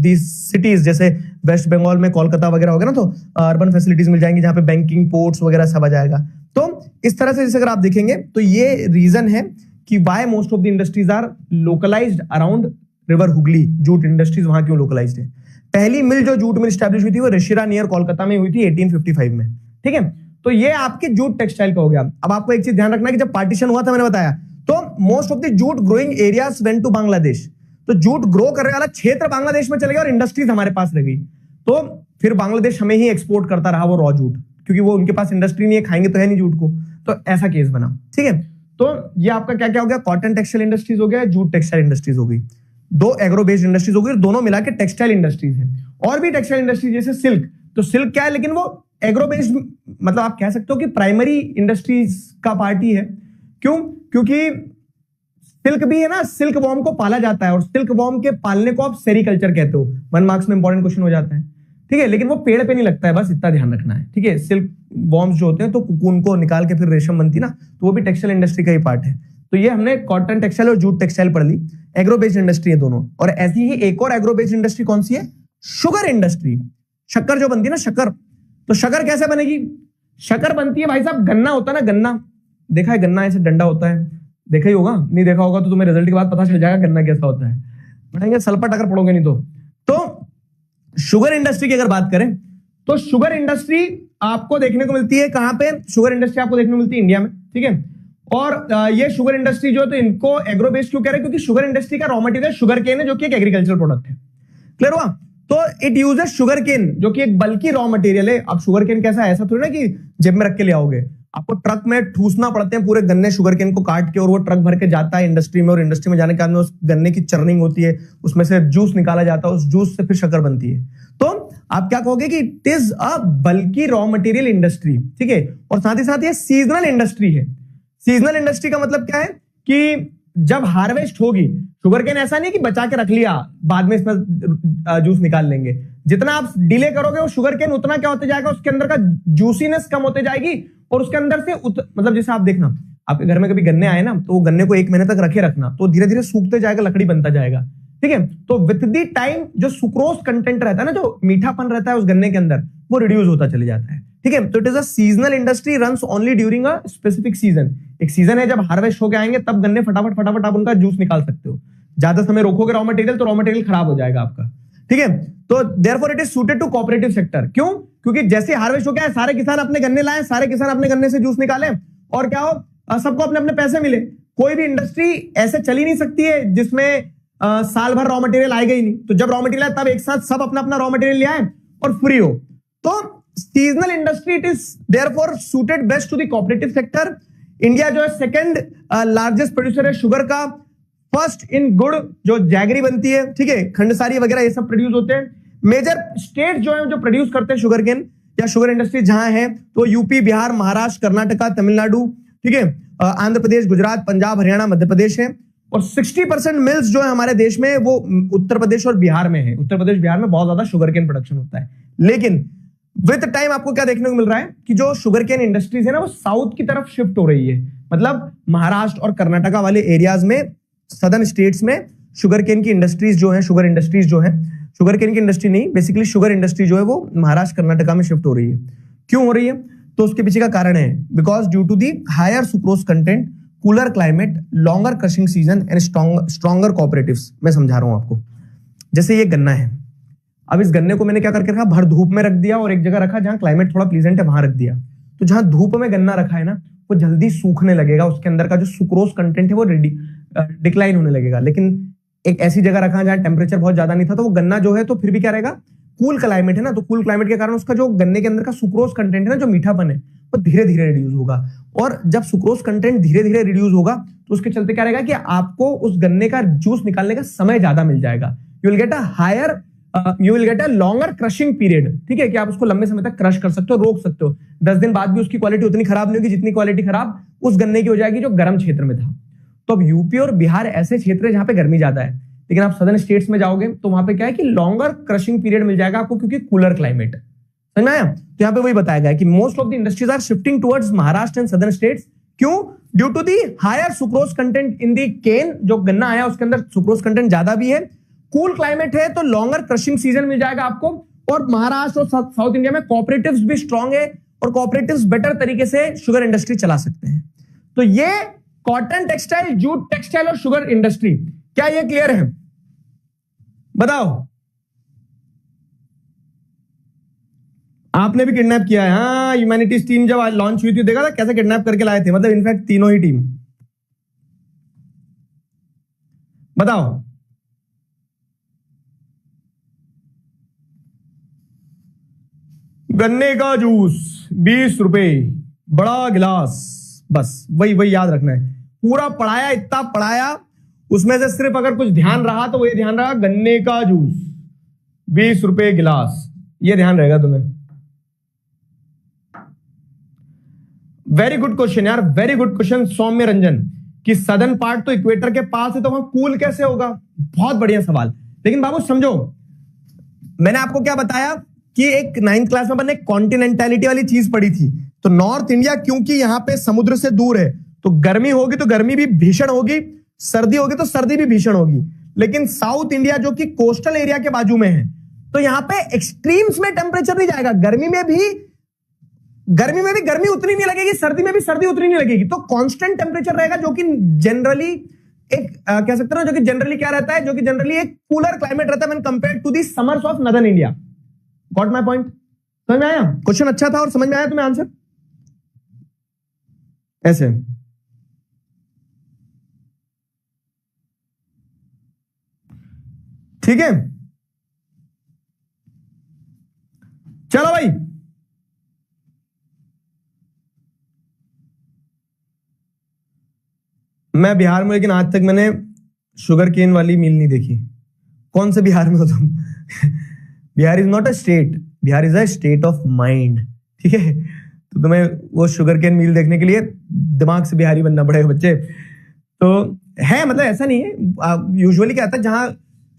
these cities, जैसे वेस्ट बंगाल में कोलकाता वगैरह होगा ना, तो अर्बन फैसिलिटीज मिल जाएंगी जहां पे बैंकिंग, पोर्ट्स वगैरह सब आ जाएगा। तो इस तरह से जैसे अगर आप देखेंगे तो ये रीजन है कि why most of the industries are localised around river Hooghly. Jute industries वहां क्यों लोकलाइज्ड है? पहली मिल जो जूट मिल स्टैब्लिश हुई थी वो रिशिरा नियर कोलकाता में हुई थी 1855 में। ठीक है, तो ये आपके जूट टेक्सटाइल का हो गया। अब आपको एक चीज ध्यान रखना है कि जब पार्टीशन हुआ था, मैंने बताया, तो most of the jute growing areas went to Bangladesh. तो जूट ग्रो करने वाला क्षेत्र बांग्लादेश में चले गया और इंडस्ट्रीज हमारे पास रह गई। तो फिर बांग्लादेश हमें ही एक्सपोर्ट करता रहा वो रॉ जूट, क्योंकि वो उनके पास इंडस्ट्री नहीं है, खाएंगे तो है नहीं जूट को। तो ऐसा केस बना। ठीक है, तो ये आपका क्या क्या हो गया? कॉटन टेक्सटाइल इंडस्ट्रीज हो गया, जूट टेक्सटाइल इंडस्ट्रीज हो गई, दो एग्रो बेस्ड इंडस्ट्रीज हो गई, दोनों मिला के टेक्सटाइल इंडस्ट्रीज है। और भी टेक्सटाइल इंडस्ट्रीज जैसे सिल्क, तो सिल्क क्या है, लेकिन वो एग्रो बेस्ड, मतलब आप कह सकते हो कि प्राइमरी इंडस्ट्रीज का पार्ट ही है। क्यों? क्योंकि सिल्क भी है ना, सिल्क वॉर्म को पाला जाता है, और सिल्क वॉर्म के पालने को आप सेरीकल्चर कहते हो। 1 मार्क्स में इंपॉर्टेंट क्वेश्चन हो जाता है। ठीक है, लेकिन वो पेड़ पे नहीं लगता है, बस इतना ध्यान रखना है। ठीक है, सिल्क वॉर्म्स जो होते हैं तो कुकून को निकाल के फिर रेशम बनती ना, तो वो भी टेक्सटाइल इंडस्ट्री का ही पार्ट है। तो ये हमने कॉटन टेक्सटाइल और जूट टेक्सटाइल पढ़ ली, एग्रो बेस्ड इंडस्ट्री है दोनों। और ऐसी ही एक और एग्रो बेस्ड इंडस्ट्री कौन सी है? Sugar industry. शक्कर जो बनती है ना, शक्कर, तो शक्कर कैसे बनेगी? शक्कर बनती है भाई साहब, गन्ना होता है ना, गन्ना देखा है, गन्ना ऐसे डंडा होता है, देखा ही होगा, नहीं देखा होगा तो तुम्हें रिजल्ट के बाद पता चल जाएगा गन्ना कैसा होता है, पढ़ेंगे सलपट अगर पढ़ोगे नहीं तो शुगर इंडस्ट्री की अगर बात करें तो शुगर इंडस्ट्री आपको देखने को मिलती है कहां पे? शुगर इंडस्ट्री आपको देखने को मिलती है इंडिया में। ठीक है, और ये शुगर इंडस्ट्री जो है, तो इनको एग्रो बेस्ड क्यों कह रहे हैं? क्योंकि शुगर इंडस्ट्री का रॉ मटेरियल शुगर केन है, जो कि एक एग्रीकल्चरल प्रोडक्ट है। क्लियर हुआ? तो इट यूजेस शुगर केन, जो कि एक बल्कि रॉ मटेरियल है। अब शुगर केन कैसा है? ऐसा थोड़ी ना कि जेब में रख के ले आओगे, आपको ट्रक में ठूसना पड़ते हैं पूरे गन्ने शुगर केन को काट के, और वो ट्रक भर के जाता है इंडस्ट्री में, और इंडस्ट्री में जाने के बाद में उस गन्ने की चर्निंग होती है, उसमें से जूस निकाला जाता है, उस जूस से फिर शक्कर बनती है। तो आप क्या कहोगे कि इट इज अ बल्कि रॉ मटेरियल इंडस्ट्री। ठीक है, और साथ ही साथ ये सीजनल इंडस्ट्री है। सीजनल इंडस्ट्री का मतलब क्या है कि जब हार्वेस्ट होगी, शुगर केन ऐसा नहीं कि बचा के रख लिया बाद में इसमें जूस निकाल लेंगे। जितना आप डिले करोगे वो शुगर केन उतना क्या होते जाएगा, उसके अंदर का जूसीनेस कम होते जाएगी, और उसके अंदर से मतलब जैसे आप देखना, आपके घर में कभी गन्ने आए ना, तो वो गन्ने को 1 महीने तक रखे रखना, तो धीरे धीरे सूखते जाएगा, लकड़ी बनता जाएगा। ठीक है, तो विथ द टाइम जो सुक्रोज कंटेंट रहता है ना, जो मीठापन रहता है उस गन्ने के अंदर, वो रिड्यूस होता चले जाता है। ठीक है, तो it is a seasonal industry, runs only during a specific season. एक सीजन है जब हार्वेस्ट होके आएंगे, तब गन्ने फटाफट फटाफट आप उनका जूस निकाल सकते हो। ज्यादा समय रोकोगे रॉ मटेरियल तो रॉ मटेरियल खराब हो जाएगा आपका। ठीक है, तो therefore it is suited to cooperative sector. क्यों? क्योंकि जैसे हार्वेस्ट हो गया है, सारे किसान अपने गन्ने लाए, सारे किसान अपने गन्ने से जूस निकालें, और क्या हो, सबको अपने अपने पैसे मिले। कोई भी इंडस्ट्री ऐसे चली नहीं सकती है जिसमें साल भर रॉ मटेरियल आएगा ही नहीं। तो जब रॉ मटेरियल आए तब एक साथ सब अपना अपना रॉ मटेरियल ले आए और फ्री हो। तो seasonal industry it is therefore suited best to the cooperative sector. India जो है सेकंड लार्जेस्ट प्रोड्यूसर है शुगर का। फर्स्ट इन गुड़, जो जैगरी बनती है, ठीक है, खंडसारी वगैरह ये सब प्रोड्यूस होते हैं। मेजर स्टेट जो है जो प्रोड्यूस करते हैं शुगर केन या शुगर इंडस्ट्री जहां है, तो यूपी, बिहार, महाराष्ट्र, कर्नाटका, तमिलनाडु, ठीक है, आंध्र प्रदेश, गुजरात, पंजाब, हरियाणा, मध्य प्रदेश है। और 60% मिल्स जो है हमारे देश में वो उत्तर प्रदेश और बिहार में है। उत्तर प्रदेश, बिहार में बहुत ज्यादा शुगर केन प्रोडक्शन होता है। लेकिन विद टाइम आपको क्या देखने को मिल रहा है कि जो शुगर केन इंडस्ट्रीज है ना, वो साउथ की तरफ शिफ्ट हो रही है। मतलब महाराष्ट्र और कर्नाटका वाले एरियाज में, सदर्न स्टेट्स में शुगर केन की इंडस्ट्रीज जो है, शुगर इंडस्ट्रीज जो है, शुगर केन की इंडस्ट्री नहीं, बेसिकली शुगर इंडस्ट्री जो है वो महाराष्ट्र, कर्नाटका में शिफ्ट हो रही है। क्यों हो रही है? तो उसके पीछे का कारण है because due to the higher sucrose content, cooler climate, longer crushing season and stronger cooperatives. मैं समझा रहा हूं आपको। जैसे ये गन्ना है, अब इस गन्ने को मैंने क्या करके रखा, भर धूप में रख दिया और एक जगह रखा जहां क्लाइमेट थोड़ा प्लीजेंट है, वहां रख दिया। तो जहां धूप में गन्ना रखा है ना, वो जल्दी सूखने लगेगा, उसके अंदर का जो सुक्रोज कंटेंट है वो डिक्लाइन होने लगेगा। लेकिन एक ऐसी जगह रखा जहां टेम्परेचर बहुत ज्यादा नहीं था, तो वो गन्ना जो है तो फिर भी क्या रहेगा, कूल क्लाइमेट है ना, तो कूल क्लाइमेट के कारण उसका जो गन्ने के अंदर का सुक्रोज कंटेंट है ना, जो मीठापन है, वो धीरे धीरे रिड्यूस होगा। और जब सुक्रोज कंटेंट धीरे धीरे रिड्यूस होगा तो उसके चलते क्या रहेगा कि आपको उस गन्ने का जूस निकालने का समय ज्यादा मिल जाएगा। You will get a higher you will get a longer crushing period, ठीक है, कि आप उसको लंबे समय तक क्रश कर सकते हो, रोक सकते हो। 10 दिन बाद भी उसकी क्वालिटी उतनी खराब नहीं होगी जितनी क्वालिटी खराब उस गन्ने की हो जाएगी जो गर्म क्षेत्र में था। तो अब यूपी और बिहार ऐसे क्षेत्र है जहां पे गर्मी ज्यादा है, लेकिन आप सदर्न स्टेट्स में जाओगे तो वहां पे क्या है कि लॉन्गर क्रशिंग पीरियड मिल जाएगा आपको, क्योंकि कूलर क्लाइमेट। समझ में आया? तो यहाँ पे वही बताया गया कि most of the industries are shifting towards Maharashtra and southern states. क्यों? Due to the higher sucrose content in the cane, जो गन्ना आया उसके अंदर सुक्रोज कंटेंट ज्यादा भी है, कूल क्लाइमेट है, तो लॉन्गर क्रशिंग सीजन मिल जाएगा आपको। और महाराष्ट्र और साउथ इंडिया में कोऑपरेटिव्स भी स्ट्रांग है और कोऑपरेटिव्स बेटर तरीके से शुगर इंडस्ट्री चला सकते हैं। तो ये कॉटन टेक्सटाइल, जूट टेक्सटाइल और शुगर इंडस्ट्री, क्या ये क्लियर है? बताओ। आपने भी किडनैप किया है? हाँ, ह्यूमैनिटीज टीम जब लॉन्च हुई थी देखा था कैसे किडनैप करके लाए थे, मतलब इनफैक्ट तीनों ही टीम। बताओ। गन्ने का जूस 20 रुपए, बड़ा गिलास, बस वही याद रखना है। पूरा पढ़ाया, इतना पढ़ाया, उसमें से सिर्फ अगर कुछ ध्यान रहा तो वही ध्यान रहा, गन्ने का जूस 20 रुपए गिलास, ये ध्यान रहेगा तुम्हें। वेरी गुड क्वेश्चन यार, वेरी गुड क्वेश्चन सौम्य रंजन, कि सदर्न पार्ट तो इक्वेटर के पास है तो वहां कूल कैसे होगा? बहुत बढ़िया सवाल। लेकिन बाबू समझो, मैंने आपको क्या बताया कि एक 9th क्लास में मैंने कॉन्टिनेंटैलिटी वाली चीज पढ़ी थी। तो नॉर्थ इंडिया क्योंकि यहां पे समुद्र से दूर है तो गर्मी होगी तो गर्मी भी भीषण होगी, सर्दी होगी तो सर्दी भी भीषण होगी। लेकिन साउथ इंडिया जो कि कोस्टल एरिया के बाजू में है तो यहां पे एक्सट्रीम्स में टेम्परेचर नहीं जाएगा। गर्मी में भी गर्मी उतनी नहीं लगेगी, सर्दी में भी सर्दी उतनी नहीं लगेगी, तो कांस्टेंट टेम्परेचर रहेगा, जो कि जनरली एक कह सकते हैं, जो कि जनरली क्या रहता है, जो कि जनरली एक कूलर क्लाइमेट रहता है when compared to the summers of northern India. Got my point? समझ में आया? क्वेश्चन अच्छा था और समझ में आया तुम्हें आंसर? ऐसे ठीक है, चलो भाई। मैं बिहार में, लेकिन आज तक मैंने शुगर केन वाली मिल नहीं देखी। कौन से बिहार में हो तुम? Bihar is not a state, Bihar is a state of mind, ठीक है? तो तुम्हें वो शुगर केन मिल देखने के लिए दिमाग से बिहारी बनना पड़ेगा बच्चे। तो है, मतलब ऐसा नहीं है, यूजुअली क्या होता है जहां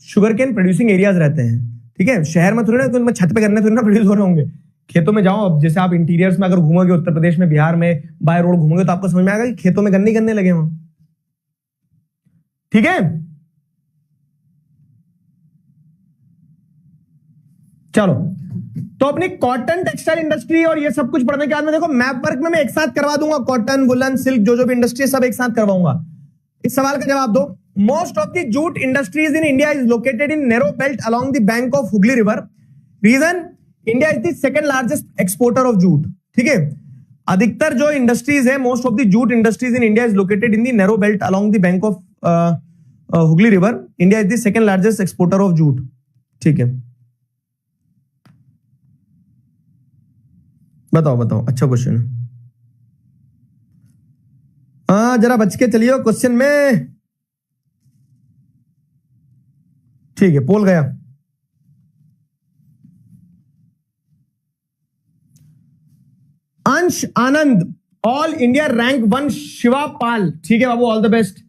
शुगर केन प्रोड्यूसिंग एरियाज रहते हैं, ठीक है, शहर में थोड़ी ना, तो छत पे करने थोड़ी ना प्रोड्यूस हो रहे होंगे, खेतों में जाओ। अब जैसे आप इंटीरियर्स में अगर घूमोगे, उत्तर प्रदेश में, बिहार में, बाय रोड घूमोगे तो आपको समझ में आएगा कि खेतों में गन्ने लगे हों, ठीक है? चलो, तो अपनी कॉटन टेक्सटाइल इंडस्ट्री और ये सब कुछ पढ़ने के बाद में देखो मैप वर्क में मैं एक साथ करवा दूंगा, कॉटन, वुलन, सिल्क, जो भी इंडस्ट्री सब एक साथ करवाऊंगा। इस सवाल का जवाब दो। Most of the jute industries in India is located in narrow belt along the bank of Hooghly river. Reason, India is the second largest exporter of jute, ठीक है? अधिकतर जो इंडस्ट्रीज है, most of the jute industries in India is located in the narrow belt along the bank of Hooghly river. India is the second largest exporter of jute, ठीक है? बताओ, अच्छा question है। हाँ, जरा बच के चलिए क्वेश्चन में, ठीक है? पोल गया। अंश आनंद, ऑल इंडिया रैंक 1 शिवा पाल, ठीक है बाबू, ऑल द बेस्ट।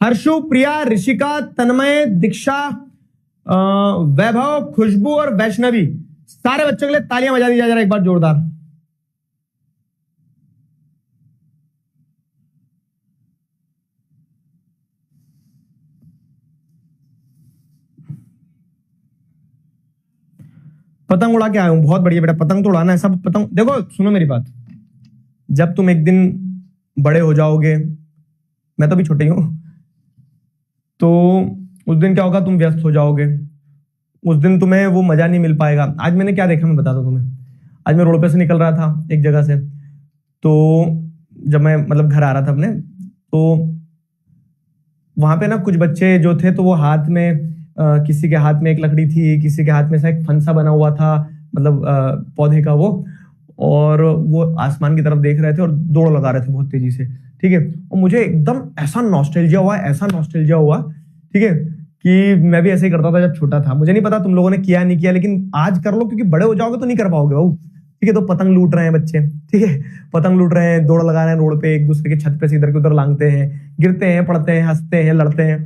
हर्षु, प्रिया, ऋषिका, तन्मय, दीक्षा, वैभव, खुशबू और वैष्णवी, सारे बच्चों के लिए तालियां बजा दी जाए जरा एक बार जोरदार। पतंग उड़ा के आया हूं, बहुत बढ़िया बेटा, पतंग तो उड़ाना है सब। पतंग देखो, सुनो मेरी बात, जब तुम एक दिन बड़े हो जाओगे, मैं तो भी छोटे ही हूं, तो उस दिन क्या होगा, तुम व्यस्त हो जाओगे, उस दिन तुम्हें वो मजा नहीं मिल पाएगा। आज मैंने क्या देखा मैं बताता हूं तुम्हें। आज मैं रोड पे से निकल रहा था एक जगह से, तो जब मैं मतलब घर आ रहा था अपने, तो वहां पे ना कुछ बच्चे जो थे, तो वो हाथ में किसी के हाथ में एक लकड़ी थी, किसी के हाथ में से एक फंसा बना हुआ था, मतलब पौधे का वो, और वो आसमान की तरफ देख रहे थे और दौड़ लगा रहे थे बहुत तेजी से, ठीक है? और मुझे एकदम ऐसा नॉस्टैल्जिया हुआ, ठीक है, कि मैं भी ऐसे ही करता था जब छोटा था। मुझे नहीं पता तुम लोगों ने किया नहीं किया, लेकिन आज कर लो, क्योंकि बड़े हो जाओगे तो नहीं कर पाओगे भाऊ। ठीक है, तो पतंग लूट रहे हैं बच्चे, ठीक है, पतंग लूट रहे हैं, दौड़ लगा रहे हैं रोड पे, एक दूसरे के छत पे से इधर के उधर लांगते हैं, गिरते हैं, पड़ते हैं, हंसते हैं, लड़ते हैं।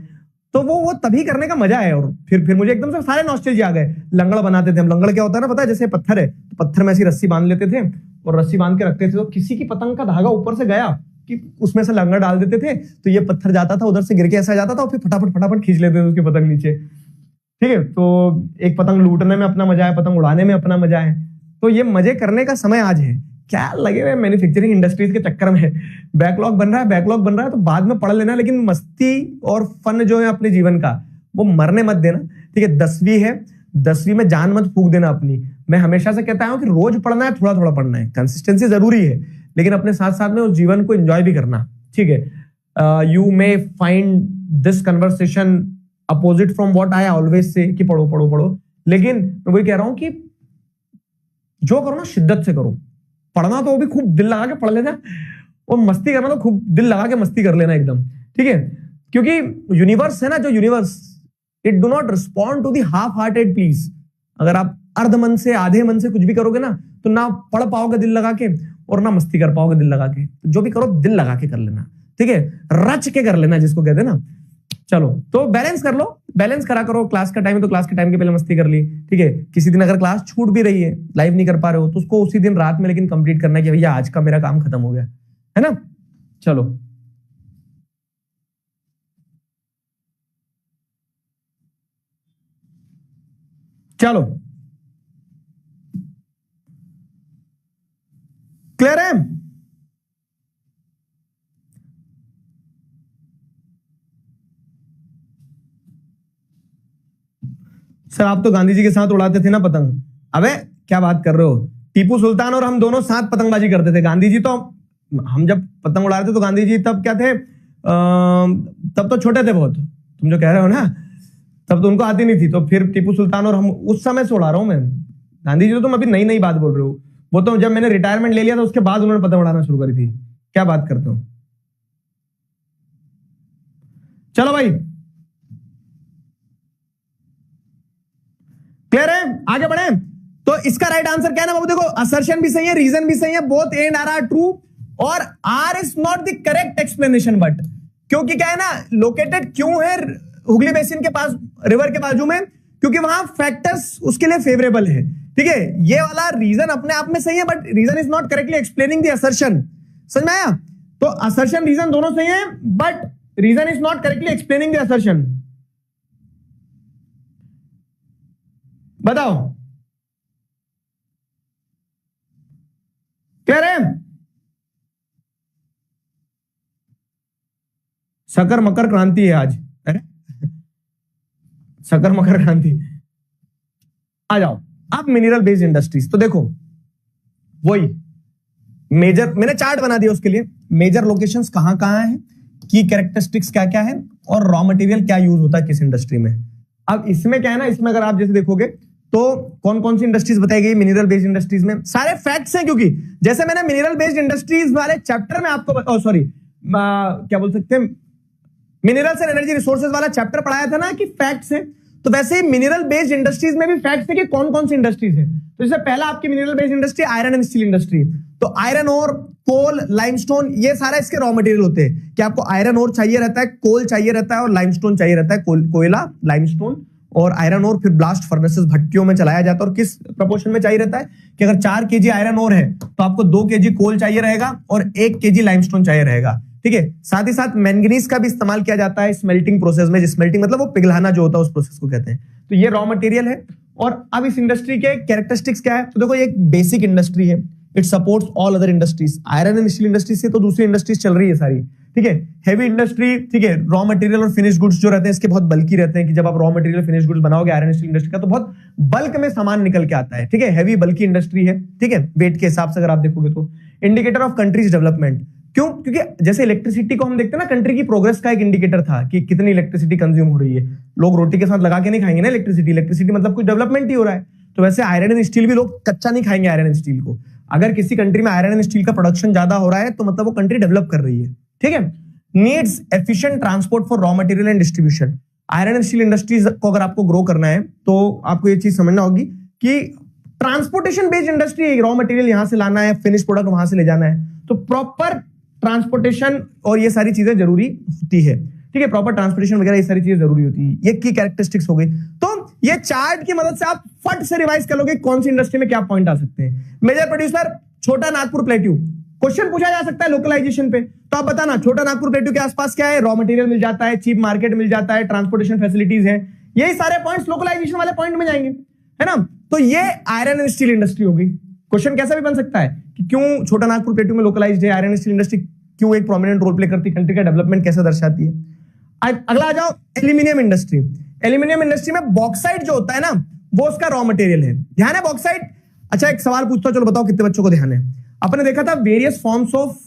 तो वो तभी करने का मजा है। और फिर मुझे एकदम से सारे नॉस्टैल्जिया आ गए। लंगड़ बनाते थे हम। लंगड़ क्या होता है ना पता है? जैसे पत्थर है, तो पत्थर में ऐसी रस्सी बांध लेते थे और रस्सी बांध के रखते थे, तो किसी की पतंग का धागा ऊपर से गया कि उसमें से लंगड़ डाल देते थे, तो ये पत्थर जाता था, उधर से गिर के ऐसा जाता था, और फिर फटाफट खींच लेते थे उसकी पतंग नीचे। ठीक है, तो एक पतंग लूटने में अपना मजा है, पतंग उड़ाने में अपना मजा है। तो ये मजे करने का समय आज है। क्या लगे हुए मैन्युफैक्चरिंग इंडस्ट्रीज के चक्कर में बैकलॉग बन रहा है तो बाद में पढ़ लेना, लेकिन मस्ती और फन जो है अपने जीवन का, वो मरने मत देना। ठीक है, 10वीं है, 10वीं में जान मत फूंक देना अपनी। मैं हमेशा से कहता हूं कि रोज पढ़ना है, थोड़ा थोड़ा पढ़ना है, कंसिस्टेंसी जरूरी है, लेकिन अपने साथ साथ में उस जीवन को एंजॉय भी करना। ठीक है, you may find this conversation opposite from what I always say कि पढ़ो पढ़ो पढ़ो, लेकिन मैं वही कह रहा हूं कि जो करो ना शिद्दत से करो। पढ़ना तो वो भी खूब दिल लगा के पढ़ लेना, और मस्ती करना तो खूब दिल लगा के मस्ती कर लेना एकदम। ठीक है, क्योंकि यूनिवर्स है ना, जो universe, it do not respond to the half hearted please. अगर आप अर्ध मन से, आधे मन से कुछ भी करोगे ना, तो ना पढ़ पाओगे दिल लगा के, और ना मस्ती कर पाओगे दिल लगा के। तो जो भी करो दिल लगा के कर लेना। ठीक है, रच के कर लेना, जिसको कहते हैं ना। चलो, तो बैलेंस कर लो, बैलेंस करा करो। क्लास का टाइम है तो क्लास के टाइम के पहले मस्ती कर ली। ठीक है, किसी दिन अगर क्लास छूट भी रही है, लाइव नहीं कर पा रहे हो, तो उसको उसी दिन रात में लेकिन कंप्लीट करना है कि भैया आज का मेरा काम खत्म हो गया है ना। चलो, चलो, क्लियर है? सर आप तो गांधी जी के साथ उड़ाते थे ना पतंग। अबे क्या बात कर रहे हो? टीपू सुल्तान और हम दोनों साथ पतंगबाजी करते थे। गांधी जी तो, हम जब पतंग उड़ा रहे थे तो गांधी जी तब क्या थे, तब तो छोटे थे बहुत। तुम जो कह रहे हो ना, तब तो उनको आती नहीं थी। तो फिर टीपू सुल्तान और हम उस समय से उड़ा रहा हूं मैं। गांधी जी तो तुम अभी नई नई बात बोल रहे हो। वो तो जब मैंने रिटायरमेंट ले लिया था उसके बाद उन्होंने पतंग उड़ाना शुरू करी थी। क्या बात करते हो? चलो भाई, क्लियर है? आगे बढ़े। तो इसका राइट आंसर क्या है ना बाबू? देखो, असर्शन भी सही है, रीजन भी सही है, बोथ एंड आर ट्रू, और R is not the correct explanation. But क्योंकि क्या है ना, लोकेटेड क्यों है हुगली बेसिन के पास, रिवर के बाजू में? क्योंकि वहां फैक्टर्स उसके लिए फेवरेबल है। ठीक है, ये वाला रीजन अपने आप में सही है, but reason is not correctly explaining the assertion. समझ में आया? तो असर्शन रीजन दोनों सही है, but reason is not correctly explaining the assertion. बताओ, क्लियर है? सकर मकर क्रांति है आज। अरे सकर मकर क्रांति। आ जाओ अब मिनरल बेस्ड इंडस्ट्रीज। तो देखो, वही मेजर मैंने चार्ट बना दिया उसके लिए। मेजर लोकेशंस कहां कहां है, की कैरेक्टरिस्टिक्स क्या क्या है, और रॉ मटेरियल क्या यूज होता है किस इंडस्ट्री में। अब इसमें क्या है ना, इसमें अगर आप जैसे देखोगे तो कौन कौन सी इंडस्ट्रीज बताई गई मिनरल बेस्ड इंडस्ट्रीज में, सारे फैक्ट्स हैं। क्योंकि जैसे मैंने मिनरल बेस्ड इंडस्ट्रीज वाले चैप्टर में आपको सॉरी क्या बोल सकते हैं, मिनरल्स एंड एनर्जी रिसोर्सेज वाला चैप्टर पढ़ाया था ना कि फैक्ट्स है, तो वैसे ही मिनरल बेस्ड इंडस्ट्रीज में भी फैक्ट्स है कि कौन कौन सी इंडस्ट्रीज है। तो जैसे पहला आपकी mineral based industry iron and steel industry. तो आयरन और कोल, लाइमस्टोन, ये सारा इसके रॉ मटेरियल होते हैं कि आपको आयरन और चाहिए रहता है, कोल चाहिए रहता है, और लाइमस्टोन चाहिए रहता है। कोयला, लाइमस्टोन और आयरन और फिर ब्लास्ट फर्नेसेस, भट्टियों में चलाया जाता है। और किस प्रोपोर्शन में चाहिए रहता है कि अगर 4 केजी आयरन और है तो आपको 2 केजी कोल चाहिए रहेगा और 1 केजी लाइमस्टोन चाहिए रहेगा। ठीक है, साथ ही साथ मैंगनीज का भी इस्तेमाल किया जाता है स्मेल्टिंग प्रोसेस में। स्मेल्टिंग मतलब वो पिघलाना जो होता है, उस प्रोसेस को कहते हैं। तो ये रॉ मटेरियल है। और अब इस इंडस्ट्री के कैरेक्टरिस्टिक्स क्या है, तो देखो ये एक बेसिक इंडस्ट्री है, it supports all other industries. Iron and steel industry से तो दूसरी इंडस्ट्रीज चल रही है सारी। ठीक है, हेवी इंडस्ट्री, ठीक है, रॉ मटेरियल और फिनिश गुड्स जो रहते हैं इसके बहुत बल्कि रहते हैं कि जब आप रॉ मटेरियल फिनिश गुड्स बनाओगे आयरन स्टील इंडस्ट्री का, तो बहुत बल्क में सामान निकल के आता है। ठीक है, हेवी बल्कि इंडस्ट्री है। ठीक है, वेट के हिसाब से अगर आप देखोगे तो इंडिकेटर ऑफ कंट्रीज डेवलपमेंट। क्यों? क्योंकि जैसे इलेक्ट्रिसिटी को हम देखते हैं ना, कंट्री की प्रोग्रेस का एक इंडिकेटर था कि कितनी इलेक्ट्रिसिटी कंज्यूम हो रही है। लोग रोटी के साथ लगा के नहीं खाएंगे ना इलेक्ट्रिसिटी, इलेक्ट्रिसिटी मतलब कुछ डेवलपमेंट ही हो रहा है। तो वैसे आयरन एंड स्टील भी लोग कच्चा नहीं खाएंगे आयरन एंड स्टील को। अगर किसी कंट्री में आयरन एंड स्टील का प्रोडक्शन ज्यादा हो रहा है तो मतलब वो कंट्री डेवलप कर रही है। ठीक है, needs efficient transport for raw material and distribution. Iron and steel industries को अगर आपको ग्रो करना है तो आपको ये चीज समझना होगी कि ट्रांसपोर्टेशन बेस्ड इंडस्ट्री है, रॉ मटेरियल यहां से लाना है, फिनिश प्रोडक्ट वहां से ले जाना है, तो प्रॉपर ट्रांसपोर्टेशन और ये सारी चीजें जरूरी होती है, ठीक है, प्रॉपर ट्रांसपोर्टेशन वगैरह ये सारी चीजें जरूरी होती है। ये की कैरेक्टरिस्टिक्स हो गई। तो ये चार्ट की मदद से आप फट से रिवाइज कर लोगे कौन सी इंडस्ट्री में क्या पॉइंट आ सकते हैं। मेजर प्रोड्यूसर छोटा नागपुर प्लेट्यू, क्वेश्चन पूछा जा सकता है लोकलाइजेशन पे, तो आप बताना छोटा नागपुर प्लेट्यू के आसपास क्या है, रॉ मटेरियल मिल जाता है, चीप मार्केट मिल जाता है, ट्रांसपोर्टेशन फैसिलिटीज है, यही सारे पॉइंट्स लोकलाइजेशन वाले पॉइंट में जाएंगे, है ना। तो ये आयरन एंड स्टील इंडस्ट्री होगी। क्वेश्चन कैसा भी बन सकता है कि क्यों छोटा नागपुर प्लेट्यू में लोकलाइज्ड है, आयरन एंड स्टील इंडस्ट्री क्यों एक प्रोमिनेंट रोल प्ले करती है, कंट्री का डेवलपमेंट कैसे दर्शाती है। अगला आ जाओ एल्यूमिनियम इंडस्ट्री। एल्यूमिनियम इंडस्ट्री में बॉक्साइट जो होता है ना वो उसका रॉ मटेरियल है। ध्यान है बॉक्साइट। अच्छा एक सवाल पूछता हूं, चलो बताओ कितने बच्चों को ध्यान है। अपने देखा था various forms of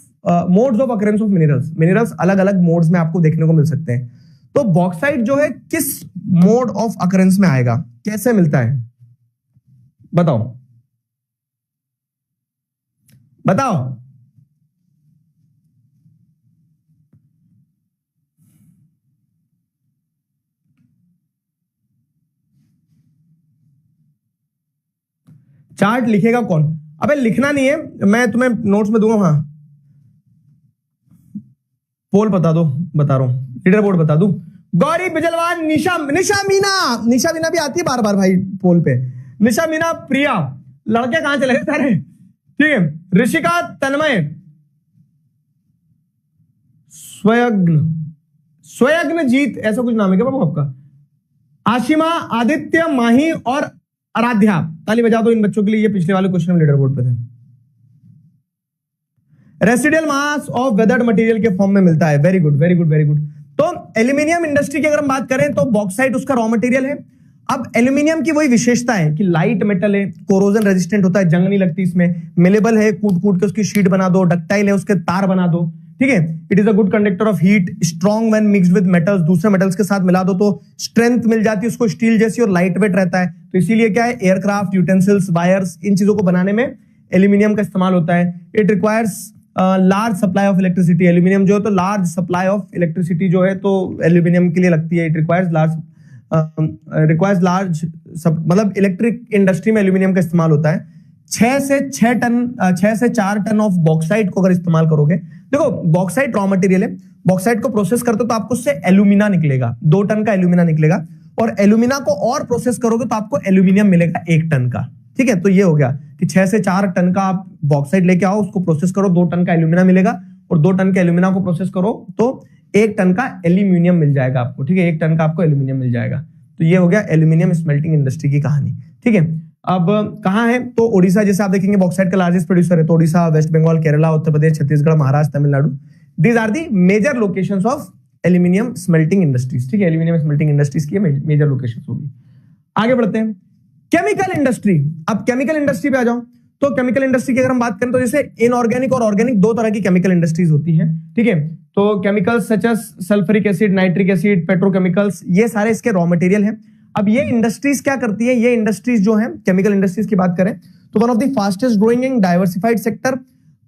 modes of occurrence of minerals. Minerals अलग अलग मोड्स में आपको देखने को मिल सकते हैं। तो बॉक्साइट जो है किस मोड ऑफ अकरेंस में आएगा, कैसे मिलता है, बताओ बताओ। चार्ट लिखेगा कौन? अबे लिखना नहीं है, मैं तुम्हें नोट्स में दूंगा। हाँ पोल बता दो, बता रहा हूं, लीडर बोर्ड बता दूं। गौरी बिजलवान, निशा मीना भी आती है बार बार भाई पोल पे। निशा मीना, प्रिया, लड़के कहां चले गए सारे, ठीक है। ऋषिका, तन्मय, स्वयग्न जीत, ऐसा कुछ नाम है क्या बाबू आपका? आशिमा, आदित्य, माही और आराध्या। ताली बजा दो इन बच्चों के लिए, ये पिछले वाले क्वेश्चन में लीडर बोर्ड पे थे। Residual mass of weathered material के फॉर्म में मिलता है। Very good very good very good. तो एल्यूमिनियम इंडस्ट्री की अगर हम बात करें तो बॉक्साइट उसका रॉ मटेरियल है। अब एल्यूमिनियम की वही विशेषता है कि लाइट मेटल है, कोरोजन रेजिस्टेंट होता है, जंग नहीं लगती इसमें, मिलेबल है, कूट कूट के उसकी शीट बना दो, डक्टाइल है, उसके तार बना दो, ठीक है। It is a good conductor of heat, strong when mixed with metals, दूसरे मेटल्स के साथ मिला दो तो स्ट्रेंथ मिल जाती है उसको स्टील जैसी, और लाइट वेट रहता है। तो इसीलिए क्या है, एयरक्राफ्ट, यूटेंसिल्स, वायर्स, इन चीजों को बनाने में एल्यूमिनियम का इस्तेमाल होता है। It requires large supply of electricity. Aluminium जो है तो लार्ज सप्लाई ऑफ इलेक्ट्रिसिटी जो है तो एल्यूमिनियम के लिए लगती है। इट रिक्वायर्स लार्ज मतलब इलेक्ट्रिक इंडस्ट्री में एल्यूमिनियम का इस्तेमाल होता है। 6 से 4 टन ऑफ बॉक्साइट को अगर इस्तेमाल करोगे, देखो बॉक्साइट रॉ मटेरियल है, बॉक्साइट को प्रोसेस करते हो तो आपको उससे एल्यूमिना निकलेगा, 2 टन का एल्यूमिना निकलेगा, और एल्यूमिना को और प्रोसेस करोगे तो आपको एल्यूमिनियम मिलेगा 1 टन का, ठीक है। तो ये हो गया कि 6 से 4 टन का आप बॉक्साइट लेके आओ, उसको प्रोसेस करो, 2 टन का एल्यूमिना मिलेगा, और 2 टन के एल्यूमिना को प्रोसेस करो तो 1 टन का एल्यूमिनियम मिल जाएगा आपको, ठीक है। 1 टन का आपको एल्यूमिनियम मिल जाएगा। तो ये हो गया एल्यूमिनियम स्मेल्टिंग इंडस्ट्री की कहानी, ठीक है। अब कहां है, तो ओडिशा, जैसे आप देखेंगे बॉक्साइट का लार्जेस्ट प्रोड्यूसर है, तो Odisha, West Bengal, Kerala, Uttar Pradesh, Chhattisgarh, Maharashtra, Tamil Nadu, these are the major locations of aluminium smelting industries, ठीक है। एल्यूमिनियम स्मेल्टिंग इंडस्ट्रीज की मेजर लोकेशंस होगी। आगे बढ़ते हैं, केमिकल इंडस्ट्री। अब केमिकल इंडस्ट्री पे आ जाओ, तो केमिकल इंडस्ट्री की अगर हम बात करें तो जैसे इनऑर्गेनिक और ऑर्गेनिक 2 तरह की केमिकल इंडस्ट्रीज होती हैं, ठीक है। तो chemicals such as sulphuric acid, nitric acid, petrochemicals, ये सारे इसके रॉ मटेरियल हैं। अब ये इंडस्ट्रीज क्या करती है, ये इंडस्ट्रीज जो है केमिकल इंडस्ट्रीज की बात करें तो one of the fastest growing and diversified sector.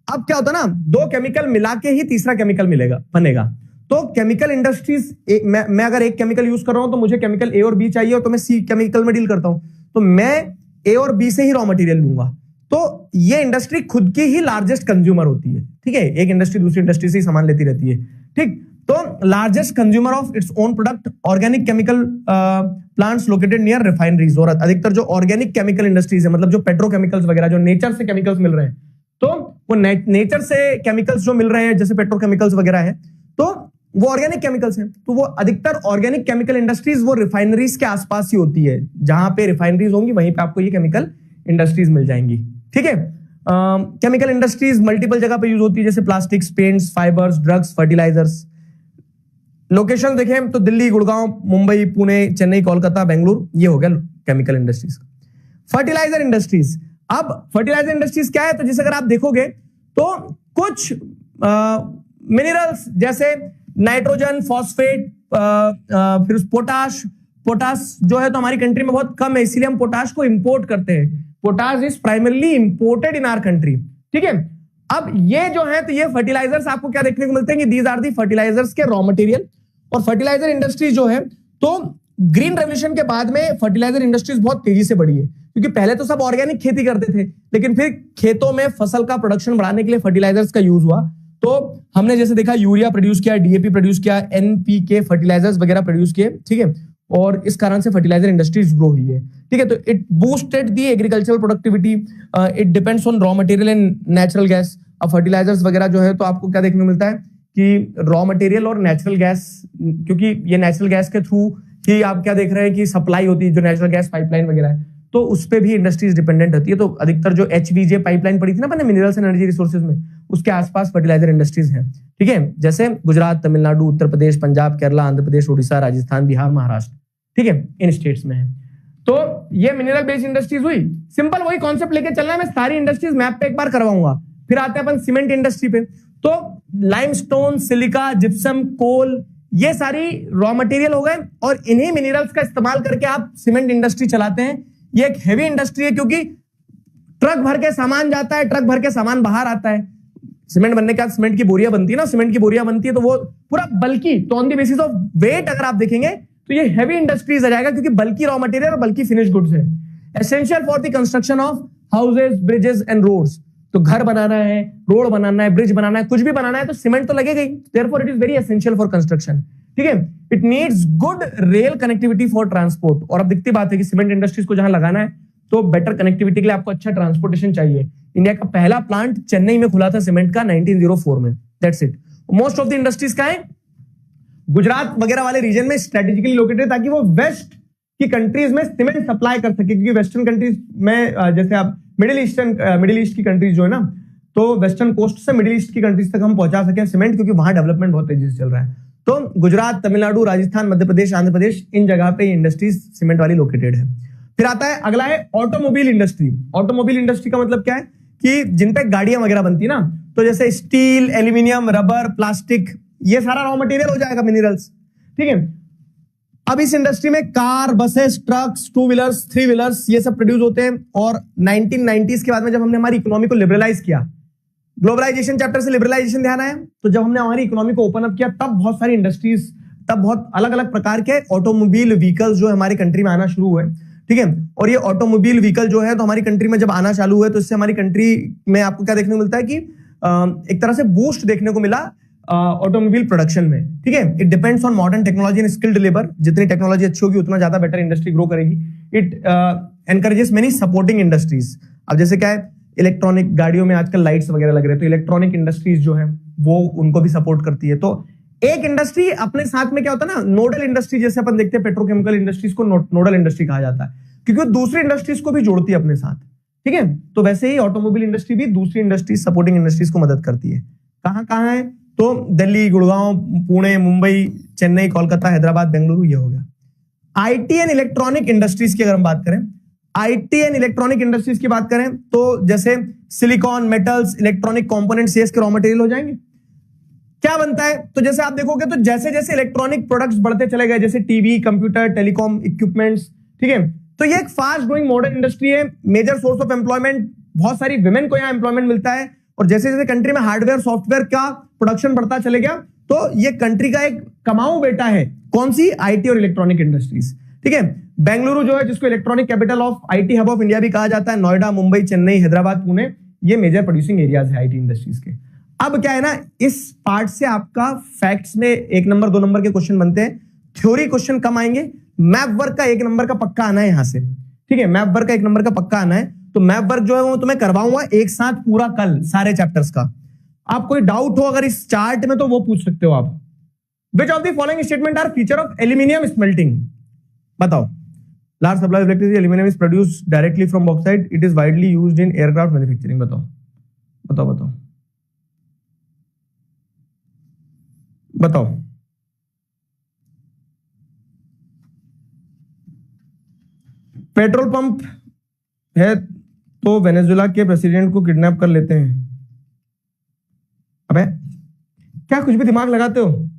अब क्या होता है ना, 2 केमिकल मिला के ही तीसरा केमिकल बनेगा। तो केमिकल इंडस्ट्रीज, मैं अगर एक केमिकल यूज कर रहा हूं तो मुझे केमिकल ए और बी चाहिए, और तो मैं सी केमिकल में डील करता हूं, तो मैं ए और बी से ही रॉ मटेरियल लूंगा। तो ये इंडस्ट्री खुद की ही लार्जेस्ट कंज्यूमर होती है, ठीक है। एक इंडस्ट्री दूसरी इंडस्ट्री से ही सामान लेती रहती है, ठीक। तो largest consumer of its own product, organic chemical plants located near refineries. और अधिकतर जो ऑर्गेनिक केमिकल इंडस्ट्रीज है, मतलब जो पेट्रोकेमिकल्स वगैरह, जो नेचर से केमिकल्स मिल रहे हैं, तो वो नेचर से केमिकल्स जो मिल रहे हैं जैसे पेट्रोकेमिकल्स वगैरह है, तो वो ऑर्गेनिक केमिकल्स हैं। तो वो अधिकतर ऑर्गेनिक केमिकल इंडस्ट्रीज वो रिफाइनरीज के आसपास ही होती है, जहां पे रिफाइनरीज होंगी वहीं पे आपको ये केमिकल इंडस्ट्रीज मिल जाएंगी, ठीक है। केमिकल इंडस्ट्रीज मल्टीपल जगह पे यूज होती है, जैसे plastics, paints, fibres, drugs, fertilisers. Location देखें तो दिल्ली, गुड़गांव, मुंबई, पुणे, चेन्नई, कोलकाता, बेंगलुरु, ये हो गया केमिकल इंडस्ट्रीज। Fertiliser industries. अब फर्टिलाइजर इंडस्ट्रीज क्या है, तो जैसे अगर आप देखोगे तो कुछ मिनरल्स जैसे नाइट्रोजन, फॉस्फेट, फिर पोटाश जो है तो हमारी कंट्री में बहुत कम है, इसीलिए हम पोटाश को इंपोर्ट करते हैं। Potash is primarily imported in our country, ठीक है। अब ये जो है तो ये फर्टिलाइजर्स आपको क्या देखने को मिलते हैं कि दीज आर दी फर्टिलाइजर्स के रॉ मटेरियल। और फर्टिलाइजर इंडस्ट्री जो है
तो ग्रीन रेवोल्यूशन के बाद में फर्टिलाइजर इंडस्ट्रीज बहुत तेजी से बढ़ी है, क्योंकि पहले तो सब ऑर्गेनिक खेती करते थे, लेकिन फिर खेतों में फसल का प्रोडक्शन बढ़ाने के लिए फर्टिलाइजर्स का यूज हुआ। तो हमने जैसे देखा यूरिया प्रोड्यूस किया, डीएपी प्रोड्यूस किया, एनपीके फर्टिलाइजर्स वगैरह प्रोड्यूस किए, ठीक है, और इस कारण से फर्टिलाइजर इंडस्ट्रीज ग्रो हुई है, ठीक है। तो it boosted the agricultural productivity, it depends on raw material and natural gas. अब फर्टिलाइजर्स वगैरह जो है तो आपको क्या देखने को मिलता है कि रॉ मटेरियल और नेचुरल गैस, क्योंकि ये नेचुरल गैस के थ्रू ही आप क्या देख रहे हैं कि सप्लाई होती है, जो नेचुरल गैस पाइपलाइन वगैरह है, तो उस पर भी इंडस्ट्रीज डिपेंडेंट होती है। तो अधिकतर जो एचवीजे पाइपलाइन पड़ी थी ना अपने मिनरल्स एंड एनर्जी रिसोर्सेज में, उसके आसपास फर्टिलाइजर इंडस्ट्रीज हैं, ठीक है, जैसे गुजरात, तमिलनाडु, उत्तर प्रदेश, पंजाब, केरला, आंध्र प्रदेश, उड़ीसा, राजस्थान, बिहार, महाराष्ट्र, ठीक है, इन स्टेट्स में है। तो ये मिनरल बेस्ड इंडस्ट्रीज हुई। सिंपल वही कॉन्सेप्ट लेके चलना है, मैं सारी इंडस्ट्रीज मैप पे एक बार करवाऊंगा। फिर आते हैं अपन सीमेंट इंडस्ट्री पे। तो लाइमस्टोन, सिलिका, जिप्सम, कोल, ये सारी रॉ मटेरियल हो गए, और इन्हीं मिनरल्स का इस्तेमाल करके आप सीमेंट इंडस्ट्री चलाते हैं। ये एक हेवी इंडस्ट्री है, क्योंकि ट्रक भर के सामान जाता है, ट्रक भर के सामान बाहर आता है। सीमेंट बनने के बाद सीमेंट की बोरियां बनती है ना, सीमेंट की बोरियां बनती है, तो वो पूरा बल्कि, तो on the basis of weight अगर आप देखेंगे तो ये हेवी इंडस्ट्रीज आ जाएगा, क्योंकि बल्कि रॉ मटेरियल और बल्कि फिनिश गुड्स है। Essential for the construction of houses, bridges and roads. तो घर बनाना है, रोड बनाना है, ब्रिज बनाना है, कुछ भी बनाना है तो सीमेंट तो लगेगा ही। Therefore it is very essential for construction, ठीक है। It needs good rail connectivity for transport. और अब दिखती बात है कि सीमेंट इंडस्ट्रीज को जहां लगाना है तो बेटर कनेक्टिविटी के लिए आपको अच्छा ट्रांसपोर्टेशन चाहिए। इंडिया का पहला प्लांट चेन्नई में खुला था सीमेंट का 1904 में। That's it. Most of the industries का है गुजरात वगैरह वाले रीजन में स्ट्रेटेजिकली लोकेटेड, ताकि वो वेस्ट की कंट्रीज में सीमेंट सप्लाई कर सके, क्योंकि वेस्टर्न कंट्रीज में जैसे आप मिडिल ईस्ट की कंट्रीज जो है ना, तो वेस्टर्न कोस्ट से मिडिल ईस्ट की कंट्रीज तक हम पहुंचा सके सीमेंट, क्योंकि वहां डेवलपमेंट बहुत तेजी से चल रहा है। तो गुजरात, तमिलनाडु, राजस्थान, मध्य प्रदेश, आंध्र प्रदेश, इन जगह पे इंडस्ट्रीज सीमेंट वाली लोकेटेड है। फिर आता है अगला है ऑटोमोबाइल इंडस्ट्री। ऑटोमोबाइल इंडस्ट्री का मतलब क्या है कि जिन पे गाड़ियां वगैरह बनती है ना, तो जैसे स्टील, एल्यूमिनियम, रबर, प्लास्टिक, ये सारा रॉ मटेरियल हो जाएगा, मिनरल्स, ठीक है। अब इस इंडस्ट्री में car, buses, trucks, two wheelers, three wheelers, ये सब प्रोड्यूस होते हैं। और 1990s के बाद में जब हमने हमारी इकोनॉमी को लिबरलाइज किया, ग्लोबलाइजेशन चैप्टर से लिबरलाइजेशन ध्यान आया, तो जब हमने हमारी इकोनॉमी को ओपन अप किया, तब बहुत सारी इंडस्ट्रीज, तब बहुत अलग अलग प्रकार के ऑटोमोबाइल व्हीकल्स जो हमारी कंट्री में आना शुरू हुए, ठीक है। और ये ऑटोमोबाइल व्हीकल जो है तो हमारी कंट्री में जब आना चालू हुए, तो इससे हमारी कंट्री में आपको क्या देखने को मिलता है कि एक तरह से बूस्ट देखने को मिला ऑटोमोबाइल प्रोडक्शन में, ठीक है। It depends on modern technology and skilled labour. जितनी टेक्नोलॉजी अच्छी होगी उतना ज्यादा बेटर इंडस्ट्री ग्रो करेगी। It encourages many supporting industries. अब जैसे क्या है, इलेक्ट्रॉनिक गाड़ियों में आजकल लाइट्स वगैरह लग रहे हैं, तो इलेक्ट्रॉनिक इंडस्ट्रीज जो है वो उनको भी सपोर्ट करती है। तो एक इंडस्ट्री अपने साथ में क्या होता है ना, नोडल इंडस्ट्री, जैसे अपन देखते हैं पेट्रोकेमिकल इंडस्ट्रीज को नोडल इंडस्ट्री कहा जाता है, क्योंकि वो दूसरी इंडस्ट्रीज को भी जोड़ती है अपने साथ, ठीक है। तो वैसे ही ऑटोमोबाइल इंडस्ट्री भी दूसरी इंडस्ट्रीज, सपोर्टिंग इंडस्ट्रीज को मदद करती है। कहां कहां है तो दिल्ली, गुड़गांव, पुणे, मुंबई, चेन्नई, कोलकाता, हैदराबाद, बेंगलुरु, ये हो गया। आईटी एंड इलेक्ट्रॉनिक इंडस्ट्रीज की अगर हम बात करें, आईटी एंड इलेक्ट्रॉनिक इंडस्ट्रीज की बात करें तो जैसे सिलिकॉन, मेटल्स, इलेक्ट्रॉनिक कंपोनेंट्स, ये इसके रॉ मटेरियल हो जाएंगे। क्या बनता है तो जैसे आप देखोगे तो जैसे जैसे इलेक्ट्रॉनिक प्रोडक्ट्स बढ़ते चले गए, जैसे टीवी, कंप्यूटर, टेलीकॉम इक्विपमेंट्स, ठीक है, तो ये एक फास्ट ग्रोइंग मॉडर्न इंडस्ट्री है। मेजर सोर्स ऑफ एम्प्लॉयमेंट, बहुत सारी विमेन को यहाँ एम्प्लॉयमेंट मिलता है। और जैसे जैसे कंट्री में हार्डवेयर, सॉफ्टवेयर का प्रोडक्शन बढ़ता चले गया, तो ये कंट्री का एक कमाऊ बेटा है। कौन सी? आईटी और इलेक्ट्रॉनिक इंडस्ट्रीज, ठीक है। बेंगलुरु जो है, जिसको electronic capital of IT hub of India भी कहा जाता है, नोएडा, मुंबई, चेन्नई, हैदराबाद, पुणे, ये मेजर प्रोड्यूसिंग एरियाज है आईटी इंडस्ट्रीज के। अब क्या है ना, इस पार्ट से आपका फैक्ट्स में 1 नंबर 2 नंबर के क्वेश्चन बनते हैं, थ्योरी क्वेश्चन कम आएंगे। मैप वर्क का 1 नंबर का पक्का आना है यहां से, ठीक है। मैप वर्क का 1 नंबर का पक्का आना है। तो मैप वर्क जो है वो तुम्हें करवाऊंगा एक साथ पूरा कल, सारे चैप्टर्स का। आप कोई डाउट हो अगर इस चार्ट में तो वो पूछ सकते हो आप। Which of the following statement are feature of aluminium smelting? बताओ। Large supply of electricity, aluminium is produced directly from bauxite, it is widely used in aircraft manufacturing. बताओ बताओ बताओ बताओ। पेट्रोल पंप है तो वेनेजुएला के प्रेसिडेंट को kidnap कर लेते हैं। अबे क्या कुछ भी दिमाग लगाते हो?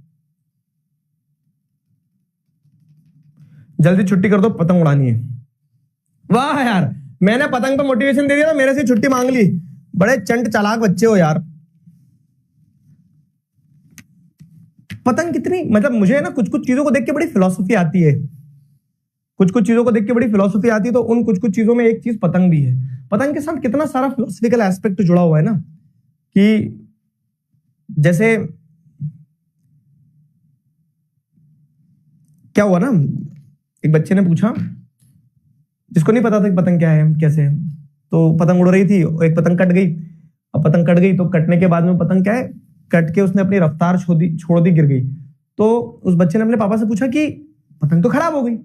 जल्दी छुट्टी कर दो, पतंग उड़ानी है। वाह यार, मैंने पतंग पे मोटिवेशन दे दिया तो मेरे से छुट्टी मांग ली। बड़े चंट चालाक बच्चे हो यार।
पतंग कितनी, मतलब मुझे ना कुछ कुछ चीजों को देख के बड़ी फिलॉसफी आती है, कुछ कुछ चीजों को देख के बड़ी फिलॉसफी आती है। तो उन कुछ कुछ चीजों में एक चीज पतंग भी है। पतंग के साथ कितना सारा फिलोसफिकल एस्पेक्ट जुड़ा हुआ है ना, कि जैसे क्या हुआ ना, एक बच्चे ने पूछा, जिसको नहीं पता था कि पतंग क्या है कैसे है, तो पतंग उड़ रही थी, एक पतंग कट गई। अब पतंग कट गई तो कटने के बाद में पतंग क्या है, कट के उसने अपनी रफ्तार छोड़ दी, गिर गई। तो उस बच्चे ने अपने पापा से पूछा कि पतंग तो खराब हो गई,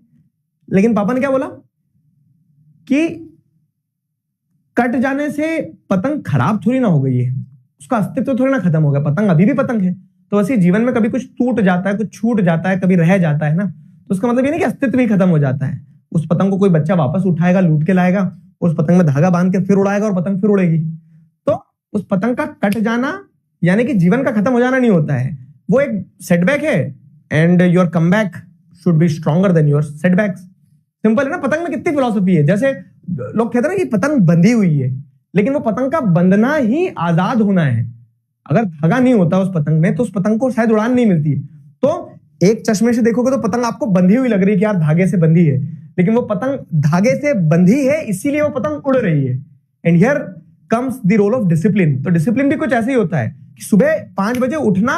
लेकिन पापा ने क्या बोला कि कट जाने से पतंग खराब थोड़ी ना हो गई है, उसका अस्तित्व थोड़ी ना खत्म हो गया, पतंग अभी भी पतंग है। तो वैसे जीवन में कभी कुछ टूट जाता है, कुछ छूट जाता है, कभी रह जाता है ना, तो उसका मतलब ये नहीं कि अस्तित्व ही खत्म हो जाता है। उस पतंग को कोई बच्चा वापस उठाएगा, लूट के लाएगा, उस पतंग में धागा बांध के फिर उड़ाएगा और पतंग फिर उड़ेगी। तो उस पतंग का कट जाना यानी कि जीवन का खत्म हो जाना नहीं होता है, वो एक सेटबैक है, and your comeback should be stronger than your setbacks. Simple है ना। पतंग में कितनी फिलॉसफी है। जैसे लोग कहते हैं ना कि पतंग बंधी हुई है, लेकिन वो पतंग का बंधना ही आजाद होना है। अगर धागा नहीं होता उस पतंग में तो उस पतंग को शायद उड़ान नहीं मिलती है। तो एक चश्मे से देखोगे तो पतंग आपको बंधी हुई लग रही है कि यार धागे से बंधी है, लेकिन वो पतंग धागे से बंधी है, इसीलिए वो पतंग उड़ रही है। And here comes the role of discipline. तो डिसिप्लिन भी कुछ ऐसे ही होता है कि सुबह 5 बजे उठना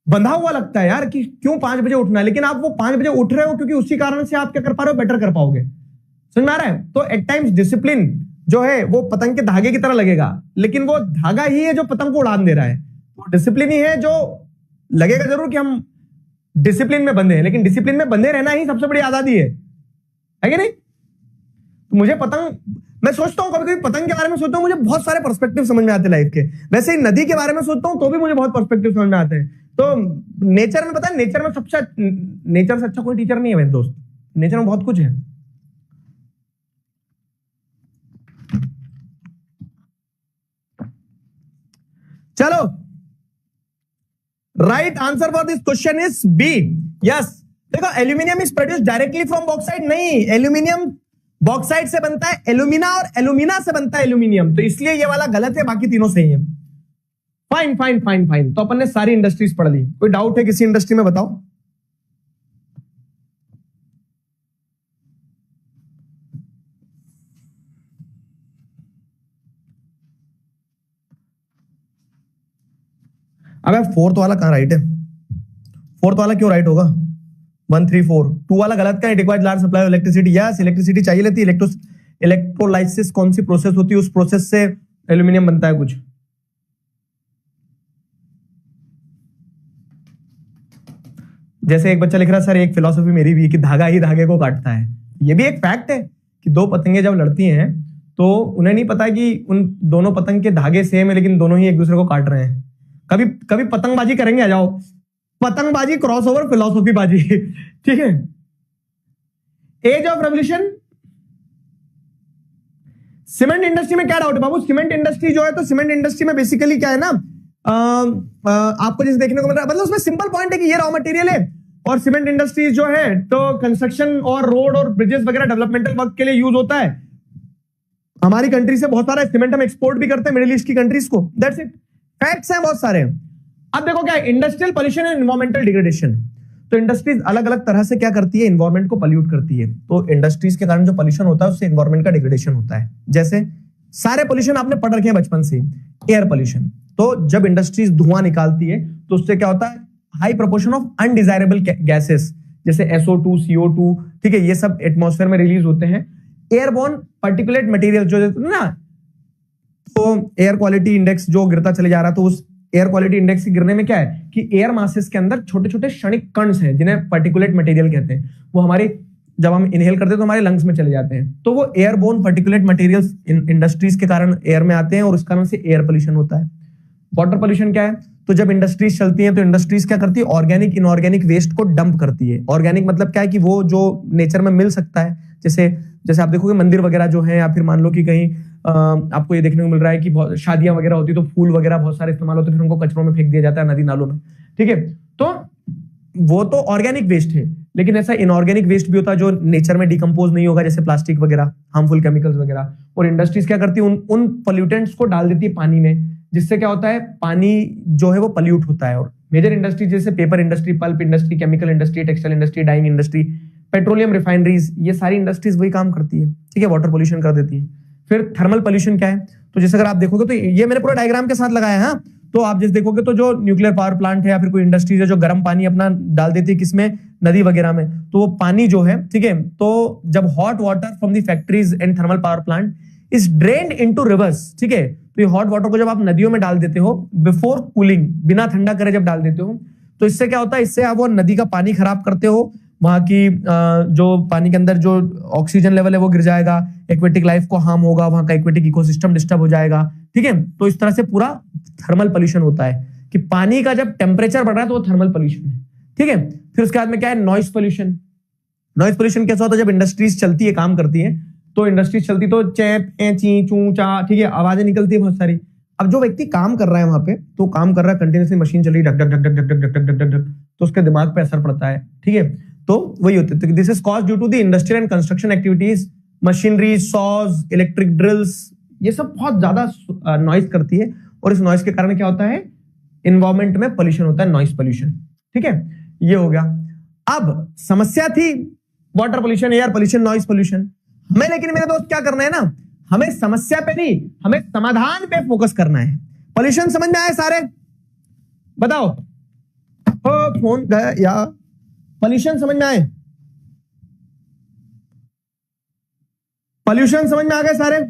बंधा हुआ लगता है यार कि क्यों 5 बजे उठना है, लेकिन आप वो 5 बजे उठ रहे हो क्योंकि उसी कारण से आप क्या कर पा रहे हो, बेटर कर पाओगे। समझ में आ रहा है। तो एट टाइम्स डिसिप्लिन जो है वो पतंग के धागे की तरह लगेगा, लेकिन वो धागा ही है जो पतंग को उड़ान दे रहा है। तो डिसिप्लिन ही है जो लगेगा जरूर कि हम डिसिप्लिन में बंधे हैं, लेकिन डिसिप्लिन में बंधे रहना ही सबसे बड़ी आजादी है कि नहीं। तो मुझे पतंग, मैं सोचता हूं कभी कभी पतंग के बारे में सोचता हूं, मुझे बहुत सारे पर्सपेक्टिव समझ में आते हैं लाइफ के। वैसे ही नदी के बारे में सोचता हूं तो भी मुझे बहुत पर्सपेक्टिव समझ में आते हैं। तो नेचर में पता है, नेचर में सबसे नेचर से अच्छा कोई टीचर नहीं है मेरे दोस्त। नेचर में बहुत कुछ है। चलो, right answer for this question is B, yes. देखो, aluminium is produce directly from bauxite, नहीं, एल्यूमिनियम बॉक्साइट से बनता है, एल्यूमिना और एल्यूमिना से बनता है एल्यूमिनियम। तो इसलिए ये वाला गलत है, बाकी तीनों सही है। Fine fine fine fine. तो अपन ने सारी इंडस्ट्रीज पढ़ ली। कोई डाउट है किसी इंडस्ट्री में, बताओ। अबे फोर्थ वाला कहां राइट है? फोर्थ वाला क्यों राइट होगा? 1 3 4 2 वाला गलत का है। Required large supply of electricity, yes, electricity चाहिए लेती है। इलेक्ट्रोलाइसिस कौन सी प्रोसेस होती है, उस प्रोसेस से एल्यूमिनियम बनता है कुछ। जैसे एक बच्चा लिख रहा है, सर एक फिलॉसफी मेरी भी है कि धागा ही धागे को काटता है। ये भी एक फैक्ट है कि दो पतंगे जब लड़ती हैं तो उन्हें नहीं पता कि उन दोनों पतंग के धागे सेम है, लेकिन दोनों ही एक दूसरे को काट रहे हैं। कभी कभी पतंगबाजी करेंगे, आ जाओ, पतंगबाजी क्रॉसओवर फिलॉसफी बाजी। ठीक है। Age of revolution, cement industry में क्या डाउट है बाबू? सीमेंट इंडस्ट्री जो है, तो सीमेंट इंडस्ट्री में बेसिकली क्या है ना, आपको जैसे देखने को मिल रहा है, मतलब उसमें सिंपल पॉइंट है कि ये रॉ मटेरियल है और सीमेंट इंडस्ट्रीज जो है तो कंस्ट्रक्शन और रोड और ब्रिजेस वगैरह डेवलपमेंटल वर्क के लिए यूज होता है। हमारी कंट्री से बहुत सारा सीमेंट हम एक्सपोर्ट भी करते हैं मिडिल ईस्ट की कंट्रीज को। दैट्स इट, फैक्ट्स हैं बहुत सारे। अब देखो क्या है, industrial pollution and environmental degradation. तो इंडस्ट्रीज अलग अलग तरह से क्या करती है, एनवायरमेंट को पॉल्यूट करती है। तो इंडस्ट्रीज के कारण जो पॉल्यूशन होता है उससे एनवायरमेंट का डिग्रेडेशन होता है। जैसे सारे पॉल्यूशन आपने पढ़ रखे हैं बचपन से। एयर पॉल्यूशन, तो जब इंडस्ट्रीज धुआं निकालती है तो उससे क्या होता है, high proportion of undesirable gases जैसे SO2, CO2, ठीक है, ये सब एटमॉस्फेयर में रिलीज होते हैं। एयरबोर्न पार्टिकुलेट मटेरियल जो ना, तो एयर क्वालिटी इंडेक्स जो गिरता चले जा रहा है, तो उस एयर क्वालिटी इंडेक्स के गिरने में क्या है कि एयर मासेस के अंदर छोटे छोटे क्षणिक कण हैं जिन्हें पार्टिकुलेट मटेरियल कहते हैं। वो हमारे, जब हम इनहेल करते हैं तो हमारे लंग्स में चले जाते हैं। तो वो एयरबोर्न पार्टिकुलेट मटेरियल्स इंडस्ट्रीज के कारण एयर में आते हैं और उस कारण से एयर पोल्यूशन होता है। वाटर पोल्यूशन क्या है, तो जब इंडस्ट्रीज चलती हैं तो इंडस्ट्रीज क्या करती है, ऑर्गेनिक इनऑर्गेनिक वेस्ट को डंप करती है। ऑर्गेनिक मतलब क्या है कि वो जो नेचर में मिल सकता है, जैसे आप देखोगे मंदिर वगैरह जो है, या फिर मान लो कि कहीं आपको ये देखने को मिल रहा है कि बहुत शादियां वगैरह होती है तो फूल वगैरह बहुत सारे इस्तेमाल होते हैं, फिर उनको कचरों में फेंक दिया जाता है, नदी नालों में। ठीक है, तो वो तो ऑर्गेनिक वेस्ट है। लेकिन ऐसा इनऑर्गेनिक वेस्ट भी होता है जो नेचर में डिकम्पोज नहीं होगा, जैसे प्लास्टिक वगैरह, हार्मफुल केमिकल्स वगैरह। और इंडस्ट्रीज क्या करती है, उन पोल्यूटेंट्स को डाल देती है पानी में, जिससे क्या होता है, पानी जो है वो पल्यूट होता है और मेजर इंडस्ट्री जैसे paper industry, pulp industry, chemical industry, textile industry, dyeing industry, petroleum refineries, ये सारी इंडस्ट्रीज वही काम करती है, ठीक है, वाटर पोल्यूशन कर देती है। फिर थर्मल पोल्यूशन क्या है, तो जैसे अगर आप देखोगे तो ये मैंने पूरा डायग्राम के साथ लगाया है, तो आप जैसे देखोगे तो जो न्यूक्लियर पावर प्लांट है या फिर कोई इंडस्ट्रीज है जो गर्म पानी अपना डाल देती है किसमें, नदी वगैरह में, तो वो पानी जो है, ठीक है, तो जब hot water from the factories and thermal power plant is drained into reverse, ठीक है, तो ये हॉट वाटर को जब आप नदियों में डाल देते हो बिफोर कूलिंग, बिना ठंडा करे जब डाल देते हो, तो इससे क्या होता है, इससे आप वो नदी का पानी खराब करते हो, वहां की जो पानी के अंदर जो ऑक्सीजन लेवल है वो गिर जाएगा, एक्वेटिक लाइफ को हार्म होगा, वहां का एक्वेटिक इकोसिस्टम डिस्टर्ब हो जाएगा, ठीक है। तो इस तरह से पूरा थर्मल पोल्यूशन होता है कि पानी का जब टेम्परेचर बढ़ रहा है तो वो थर्मल पोल्यूशन है, ठीक है। फिर उसके बाद में क्या है, नॉइस पोल्यूशन। नॉइस पोल्यूशन कैसा होता है, जब इंडस्ट्रीज चलती है, काम करती है, तो इंडस्ट्रीज चलती तो चैप ची चू चा, ठीक है, आवाजें निकलती है बहुत सारी। अब जो व्यक्ति काम कर रहा है वहां पे, तो काम कर रहा है, कंटिन्यूसली मशीन चल रही, ढक ढक ढक ढक ढक ढक ढक ढक ढक ढक, तो उसके दिमाग पे असर पड़ता है, ठीक है। तो वही होते हैं, this is cause due to the industrial and construction activities, machinery, saws, electric drills, ये सब बहुत ज्यादा नॉइज करती है, और इस नॉइज के कारण क्या होता है, इन्वायरमेंट में पोल्यूशन होता है, नॉइज पोल्यूशन, ठीक है। ये हो गया। अब समस्या थी water pollution, air pollution, noise pollution, हमें लेकिन मेरे दोस्त क्या करना है ना, हमें समस्या पे नहीं, हमें समाधान पे फोकस करना है। पोल्यूशन समझ में आए सारे, बताओ, फोन गया या पोल्यूशन समझ में आए, पोल्यूशन समझ में आ गए सारे।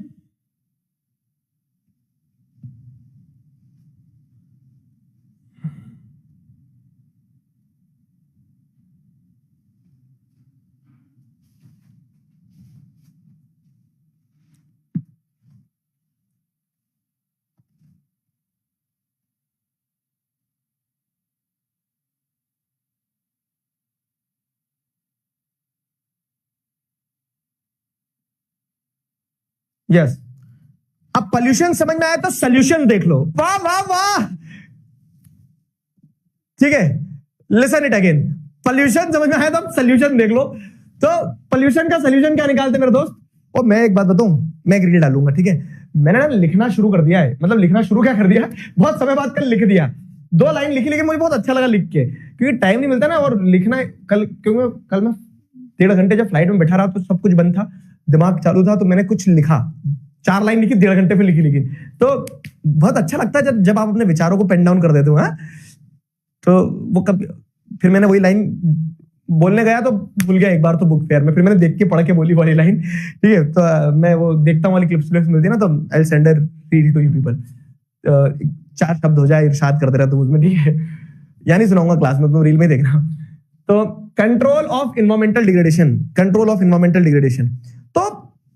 यस, अब पोल्यूशन समझ में आया तो सोल्यूशन देख लो, वाह वाह वाह, ठीक है। लिसन इट अगेन, पोल्यूशन समझ में आया तो सोल्यूशन देख लो। तो पोल्यूशन का सोल्यूशन क्या निकालते मेरे दोस्त, और मैं एक बात बताऊं, मैं एक रील डालूंगा, ठीक है। मैंने ना लिखना शुरू कर दिया है, मतलब लिखना शुरू क्या कर दिया, बहुत समय बाद कल लिख दिया, 2 लाइन लिखी, लेकिन मुझे बहुत अच्छा लगा लिख के, क्योंकि टाइम नहीं मिलता ना, और लिखना कल, क्योंकि कल मैं 1.5 घंटे जब फ्लाइट में बैठा रहा तो सब कुछ बंद था, दिमाग चालू था, तो मैंने कुछ लिखा, 4 लाइन लिखी, 1.5 घंटे पे लिखी, लेकिन तो बहुत अच्छा लगता है जब आप अपने विचारों को पेन डाउन कर देते हो, हाँ? तो वो कब, फिर मैंने वही लाइन बोलने गया तो भूल गया एक बार तो बुक फेयर में, फिर मैंने देख के पढ़ के बोली वाली लाइन, ठीक है। तो मैं वो देखता हूँ वाली क्लिप्स मिलती है ना, तो I will send read to you people, 4 शब्द हो जाए, इरशाद करते रहते उसमें, ठीक है, यानी सुनाऊंगा क्लास में, तुम रील में देखना। तो control of environmental degradation, control of environmental degradation, तो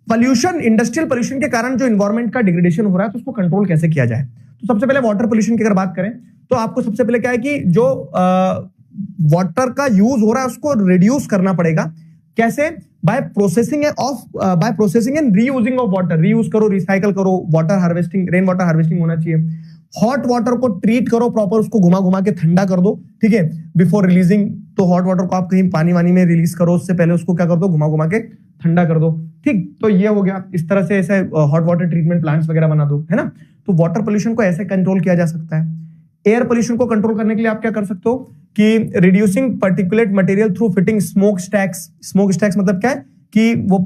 पोल्यूशन, इंडस्ट्रियल पोल्यूशन के कारण जो इन्वायरमेंट का डिग्रेडेशन हो रहा है, तो उसको कंट्रोल कैसे किया जाए। तो सबसे पहले वाटर पोल्यूशन की अगर बात करें, तो आपको सबसे पहले क्या है कि जो वाटर का यूज हो रहा है उसको रिड्यूस करना पड़ेगा। कैसे? By processing and reusing of water, reuse करो, रिसाइकल करो, water harvesting, rain water harvesting होना चाहिए। हॉट वाटर को ट्रीट करो प्रॉपर, उसको घुमा घुमा के ठंडा कर दो, ठीक है, बिफोर रिलीजिंग। तो हॉट वाटर को आप कहीं पानी वानी में रिलीज करो, उससे पहले उसको क्या कर दो, घुमा घुमा के ठंडा कर दो, ठीक। तो ये हो गया, इस तरह से ऐसे हॉट वाटर ट्रीटमेंट प्लांट्स वगैरह बना दो, है ना। तो वाटर पोल्यूशन को ऐसे कंट्रोल किया जा सकता है। एयर पोल्यूशन को कंट्रोल करने के लिए आप क्या कर सकते हो कि reducing particulate material through fitting smoke stacks. Smoke stacks मतलब क्या है कि वो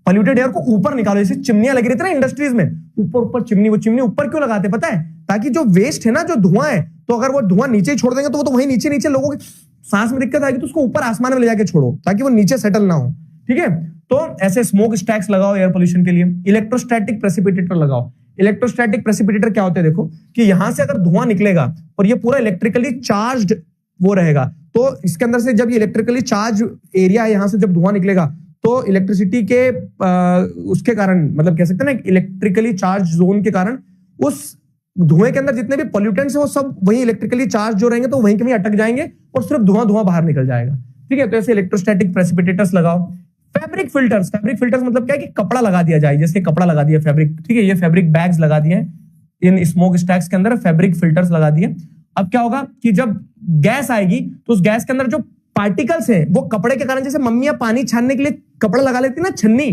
पॉल्यूटेड एयर को ऊपर निकालो, जैसे चिमनियां लगी रहती है ना इंडस्ट्रीज में, ऊपर ऊपर चिमनी, वो चिमनी ऊपर क्यों लगाते पता है? ताकि जो वेस्ट है ना, जो धुआं है, तो अगर वो धुआं नीचे ही छोड़ देंगे तो वो तो वहीं नीचे नीचे लोगों की सांस में दिक्कत आएगी, तो उसको ऊपर आसमान में ले जाके छोड़ो ताकि वो नीचे सेटल ना हो, ठीक है। तो ऐसे स्मोक स्टैक्स लगाओ एयर पोल्यूशन के लिए। इलेक्ट्रोस्टैटिक प्रेसिपिटेटर लगाओ। इलेक्ट्रोस्टैटिक प्रेसिपिटेटर क्या होते हैं देखो, कि यहां से अगर धुआं निकलेगा और ये पूरा इलेक्ट्रिकली चार्ज्ड वो रहेगा, तो इसके अंदर से जब ये इलेक्ट्रिकली चार्ज एरिया है, यहां से जब धुआं निकलेगा तो इलेक्ट्रिसिटी के उसके कारण, मतलब कह सकते हैं ना, इलेक्ट्रिकली चार्ज जोन के कारण उस धुएं के अंदर जितने भी पॉल्यूटेंट्स हैं वो सब वही इलेक्ट्रिकली चार्ज जो रहेंगे तो वहीं के वहीं अटक जाएंगे और सिर्फ धुआं धुआं बाहर निकल जाएगा, ठीक है। तो ऐसे इलेक्ट्रोस्टैटिक प्रेसिपिटेटर्स लगाओ। फैब्रिक फिल्टर्स, फैब्रिक फिल्टर्स मतलब क्या है कि कपड़ा लगा दिया जाए, जैसे कपड़ा लगा दिया फैब्रिक, ठीक है, ये फैब्रिक बैग्स लगा दिए इन स्मोक स्टैक्स के अंदर, फैब्रिक फिल्टर्स लगा दिए। अब क्या होगा कि जब गैस आएगी तो उस गैस के अंदर जो पार्टिकल्स हैं वो कपड़े के कारण, जैसे मम्मियां पानी छानने के लिए कपड़ा लगा लेती है ना, छन्नी,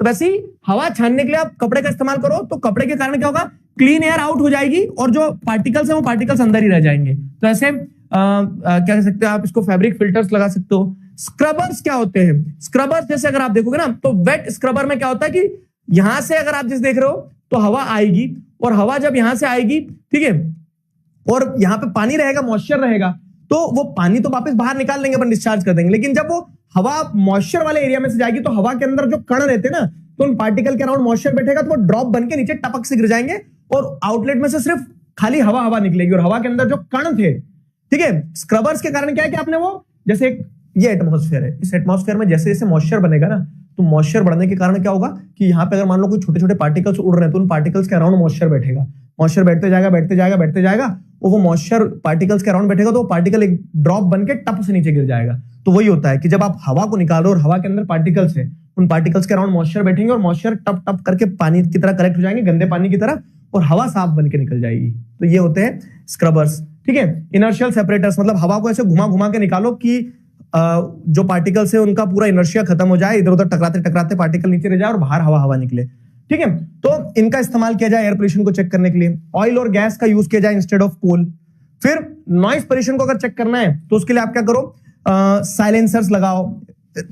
तो वैसे ही हवा छानने के लिए आप कपड़े का इस्तेमाल करो, तो कपड़े के कारण क्या होगा,
क्लीन एयर आउट हो जाएगी और जो पार्टिकल्स है वो पार्टिकल्स अंदर ही रह जाएंगे। तो ऐसे क्या कह सकते हैं आप इसको, फैब्रिक फिल्टर्स लगा सकते हो। स्क्रबर्स क्या होते हैं? स्क्रबर्स जैसे अगर आप देखोगे ना तो वेट स्क्रबर में क्या होता है कि यहां से अगर आप जिस देख रहे हो तो हवा आएगी, और हवा जब यहां से आएगी, ठीक है, और यहां पे पानी रहेगा, मॉइस्चर रहेगा, तो वो पानी तो वापस बाहर निकाल लेंगे, अपन डिस्चार्ज कर देंगे। लेकिन जब वो हवा मॉइस्चर वाले एरिया में से जाएगी तो हवा के अंदर जो कण रहते हैं ना, तो उन पार्टिकल के अराउंड मॉइस्चर बैठेगा, तो वो ड्रॉप बन के नीचे टपक से गिर जाएंगे और आउटलेट में से सिर्फ खाली हवा हवा निकलेगी, और हवा के अंदर जो कण थे, ठीक है। स्क्रबर्स के कारण क्या है कि आपने वो, जैसे ये एटमॉस्फेयर है, इस एटमॉस्फेयर में जैसे जैसे मॉइस्चर बनेगा ना, तो मॉइस्चर बढ़ने के कारण क्या होगा कि यहाँ पे अगर मान लो कोई छोटे छोटे पार्टिकल्स उड़ रहे हैं तो उन पार्टिकल्स के अराउंड मॉइस्चर बैठेगा, मॉइस्चर बैठते जाएगा बैठते जाएगा बैठते जाएगा, और वो मॉइस्चर पार्टिकल्स के अराउंड बैठेगा तो वो पार्टिकल एक ड्रॉप बन के टप से नीचे गिर जाएगा। तो वही होता है कि जब आप हवा को निकालो और हवा के अंदर पार्टिकल्स है, उन पार्टिकल्स के अराउंड मॉइस्चर बैठेंगे और मॉइस्चर टप टप करके पानी की तरह कलेक्ट हो जाएंगे, गंदे पानी की तरह, और हवा साफ बन के निकल जाएगी। तो ये होते हैं स्क्रबर्स, ठीक है। इनर्शियल सेपरेटर्स, मतलब हवा को ऐसे घुमा घुमा के निकालो कि जो पार्टिकल्स है उनका पूरा इनर्शिया खत्म हो जाए, इधर उधर टकराते टकराते पार्टिकल नीचे रह जाए और बाहर हवा हवा निकले, ठीक है। तो इनका इस्तेमाल किया जाए एयर पोल्यूशन को चेक करने के लिए। ऑयल और गैस का यूज किया जाए इंस्टेड ऑफ कोल। फिर नॉइस पोल्यूशन को अगर चेक करना है तो उसके लिए आप क्या करो, साइलेंसर्स लगाओ,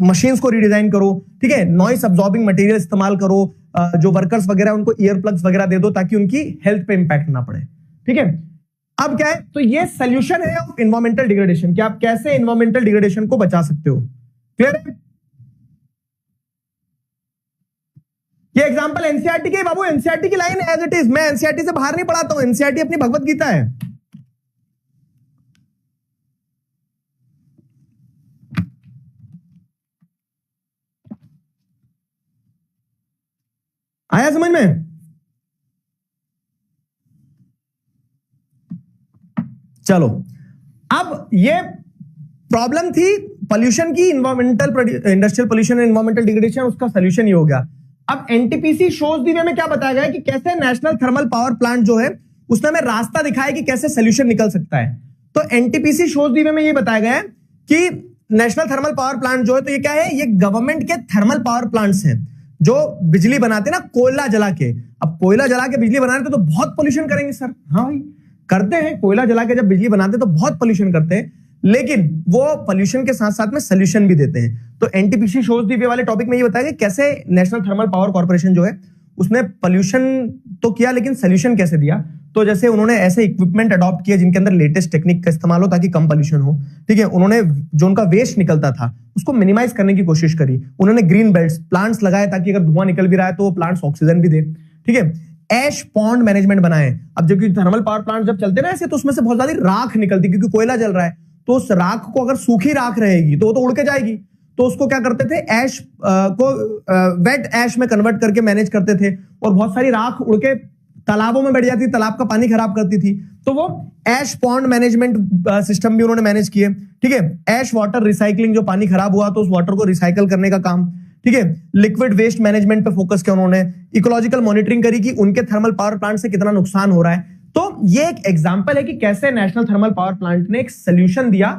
मशीन्स को रिडिजाइन करो, ठीक है, नॉइस अब्सॉर्बिंग मटेरियल इस्तेमाल करो, जो वर्कर्स वगैरह उनको ईयर प्लग्स वगैरह दे दो ताकि उनकी हेल्थ पे इंपैक्ट ना पड़े, ठीक है। अब क्या है, तो ये सोल्यूशन है ऑफ एनवायरमेंटल डिग्रेडेशन, कि आप कैसे एनवायरमेंटल डिग्रेडेशन को बचा सकते हो। क्लियर है? ये एग्जांपल एनसीईआरटी के, बाबू एनसीईआरटी की लाइन एज इट इज, मैं एनसीईआरटी से बाहर नहीं पढ़ाता हूं, एनसीईआरटी अपनी भगवत गीता है। आया समझ में? चलो, अब ये प्रॉब्लम थी पोल्यूशन की, environmental industrial pollution, environmental degradation, उसका सोल्यूशन ये हो गया। अब एनटीपीसी शोज दी वे में क्या बताया गया है कि कैसे नेशनल थर्मल पावर प्लांट जो है उसने हमें रास्ता दिखाया कि कैसे सोल्यूशन निकल सकता है। तो एनटीपीसी शोज दी वे में ये बताया गया है कि नेशनल थर्मल पावर प्लांट जो है, तो ये क्या है, ये गवर्नमेंट के थर्मल पावर प्लांट्स हैं जो बिजली बनाते हैं ना कोयला जला के। अब कोयला जला के बिजली बना रहे तो बहुत पोल्यूशन करेंगे सर। हाँ भाई करते हैं, कोयला जला के जब बिजली बनाते हैं तो बहुत पोल्यूशन करते हैं, लेकिन वो पोल्यूशन के साथ साथ में सोल्यूशन भी देते हैं। तो एनटीपीसी शोज दी वे वाले टॉपिक में ये बताया कि कैसे नेशनल थर्मल पावर कॉर्पोरेशन जो है उसने पोल्यूशन तो किया लेकिन सोल्यूशन कैसे दिया। तो जैसे उन्होंने ऐसे इक्विपमेंट अडॉप्ट किए जिनके अंदर लेटेस्ट टेक्निक का इस्तेमाल हो ताकि कम पोल्यूशन हो, ठीक है। उन्होंने जो उनका वेस्ट निकलता था उसको मिनिमाइज करने की कोशिश करी। उन्होंने ग्रीन बेल्ट्स, प्लांट्स लगाए ताकि अगर धुआं निकल भी रहा है तो वो प्लांट्स ऑक्सीजन भी दे, ठीक है। ऐश पॉन्ड मैनेजमेंट बनाए। अब जबकि थर्मल पावर प्लांट जब चलते ना ऐसे तो उसमें से बहुत ज्यादा राख निकलती, क्योंकि कोयला जल रहा है, तो उस राख को अगर सूखी राख रहेगी तो वो तो उड़ के जाएगी। तो उसको क्या करते थे, ऐश को वेट ऐश में कन्वर्ट करके मैनेज करते थे, और बहुत सारी राख उड़ के तालाबों में बैठ जाती, तालाब का पानी खराब करती थी। तो वो ऐश पॉन्ड मैनेजमेंट सिस्टम भी उन्होंने मैनेज किए, ठीक है। ऐश वाटर रिसाइकलिंग, जो पानी खराब हुआ तो उस वाटर को रिसाइकल करने का काम, ठीक है। लिक्विड वेस्ट मैनेजमेंट पे फोकस किया उन्होंने। इकोलॉजिकल मॉनिटरिंग करी कि उनके थर्मल पावर प्लांट से कितना नुकसान हो रहा है। तो ये एक एग्जांपल है कि कैसे नेशनल थर्मल पावर प्लांट ने एक सोल्यूशन दिया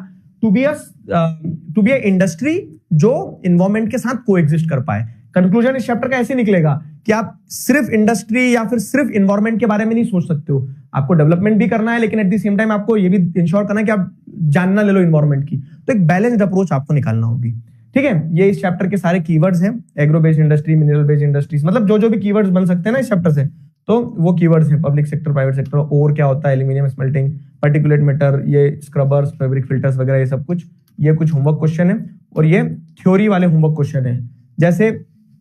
टू बी अ इंडस्ट्री जो इन्वायरमेंट के साथ कोएग्जिस्ट कर पाए। कंक्लूजन इस चैप्टर का ऐसे निकलेगा कि आप सिर्फ इंडस्ट्री या फिर सिर्फ इन्वायरमेंट के बारे में नहीं सोच सकते हो, आपको डेवलपमेंट भी करना है, लेकिन एट द सेम टाइम आपको ये भी इंश्योर करना है कि आप जानना ले लो इन्वायरमेंट की। तो एक बैलेंस्ड अप्रोच आपको निकालना होगी, ठीक है। ये इस चैप्टर के सारे कीवर्ड्स हैं, agro based industry, mineral based industries, मतलब जो भी कीवर्ड्स बन सकते हैं ना इस चैप्टर से, तो वो कीवर्ड्स हैं। पब्लिक सेक्टर, प्राइवेट सेक्टर, और क्या होता है, एल्यूमिनियम स्मेल्टिंग, पार्टिकुलेट मैटर, ये स्क्रबर्स, फैब्रिक फिल्टर्स वगैरह, ये सब कुछ, ये कुछ होमवर्क क्वेश्चन है और ये थ्योरी वाले होमवर्क क्वेश्चन है। जैसे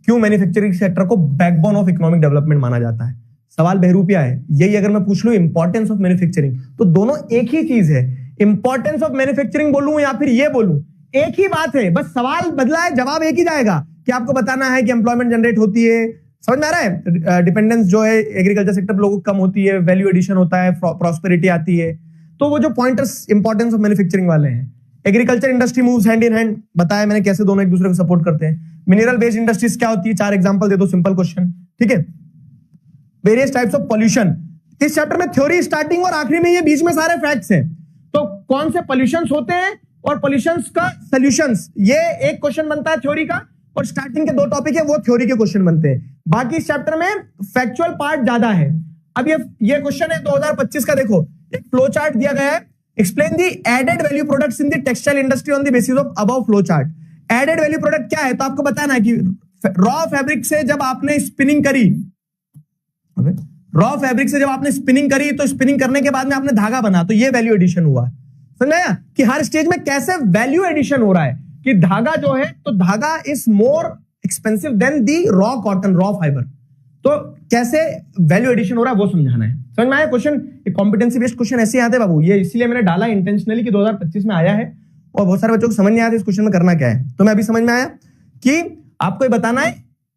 क्यों मैन्युफैक्चरिंग सेक्टर को बैकबोन ऑफ इकोनॉमिक डेवलपमेंट माना जाता है, सवाल बहरूपिया है। यही अगर मैं पूछ लूं इंपॉर्टेंस ऑफ मैन्युफैक्चरिंग, तो दोनों एक ही चीज है। इंपॉर्टेंस ऑफ मैन्युफैक्चरिंग बोलूं या फिर ये बोलूं, एक ही बात है, बस सवाल बदला है, जवाब एक ही जाएगा कि आपको बताना है कि एम्प्लॉयमेंट जनरेट होती है, समझ में आ रहा है। डिपेंडेंस जो है एग्रीकल्चर सेक्टर पर लोगों को कम होती है, वैल्यू एडिशन होता है, प्रॉस्पेरिटी आती है। तो वो जो पॉइंटर्स इंपॉर्टेंस ऑफ मैन्युफैक्चरिंग वाले हैं। Agriculture industry moves hand in hand, बताया मैंने कैसे दोनों एक दूसरे को सपोर्ट करते हैं। मिनरल बेस्ड इंडस्ट्रीज क्या होती है, 4 एग्जांपल दे दो, सिंपल क्वेश्चन, ठीक है। वेरियस टाइप्स ऑफ पोल्यूशन, इस चैप्टर में थ्योरी स्टार्टिंग और आखिरी में ये बीच में सारे फैक्ट्स हैं। तो कौन से पोल्यूशंस होते हैं और पोल्यूशंस का सॉल्यूशंस, ये एक क्वेश्चन बनता है थ्योरी का, और स्टार्टिंग के 2 टॉपिक है वो थ्योरी के क्वेश्चन बनते हैं। बाकी इस चैप्टर में फैक्चुअल पार्ट ज्यादा है। अब ये क्वेश्चन है 2025 का, देखो एक फ्लो चार्ट दिया गया है, explain the added value products in the textile industry on the basis of above flow chart. Added value product क्या है, तो आपको बताना है कि रॉ फैब्रिक से जब आपने स्पिनिंग करी, रॉ फैब्रिक से जब आपने स्पिनिंग करी, तो स्पिनिंग करने के बाद में आपने धागा बना, तो ये वैल्यू एडिशन हुआ। समझ आया कि हर स्टेज में कैसे वैल्यू एडिशन हो रहा है, कि धागा जो है, तो धागा is more expensive than the raw cotton, raw fibre, तो कैसे वैल्यू एडिशन हो रहा है वो समझाना है। समझ में आया क्वेश्चन? कॉम्पिटेंसी बेस्ड क्वेश्चन ऐसे आते हैं बाबू, ये इसीलिए मैंने डाला इंटेंशनली कि 2025 में आया है, और बहुत सारे बच्चों को समझ नहीं आया इस क्वेश्चन में करना क्या है। तो मैं अभी समझ में आया कि आपको ये बताना है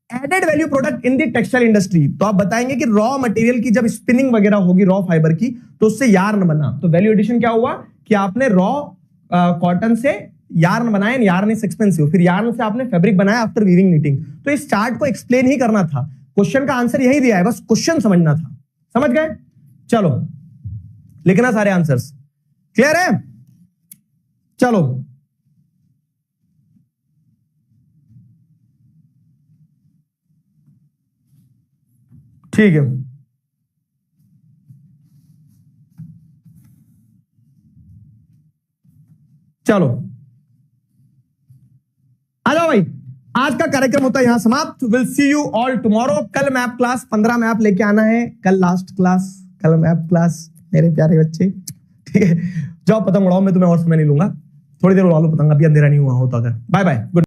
added value product in the textile industry, तो आप बताएंगे कि रॉ मटेरियल की जब स्पिनिंग वगैरह होगी रॉ फाइबर की, तो उससे यार्न बना, तो वैल्यू एडिशन क्या हुआ कि आपने रॉ कॉटन से यार्न बनाया, यार्न इज एक्सपेंसिव, फिर यार्न से आपने फैब्रिक बनाया आफ्टर वीविंग नीटिंग। तो इस चार्ट को एक्सप्लेन ही करना था, क्वेश्चन का आंसर यही दिया है, बस क्वेश्चन समझना था। समझ गए? चलो लिखना सारे आंसर्स, क्लियर है? चलो ठीक है, चलो आ जाओ भाई, आज का कार्यक्रम होता है यहां समाप्त। Will see you all tomorrow. कल मैप क्लास 15 मैप लेके आना है, कल लास्ट क्लास, कल मैप क्लास मेरे प्यारे बच्चे, ठीक है? जाओ पतंग उड़ाओ, मैं तुम्हें और समय नहीं लूंगा, थोड़ी देर उड़ा लो पतंग, अभी अंधेरा नहीं हुआ हो तो। अगर बाय बाय, गुड।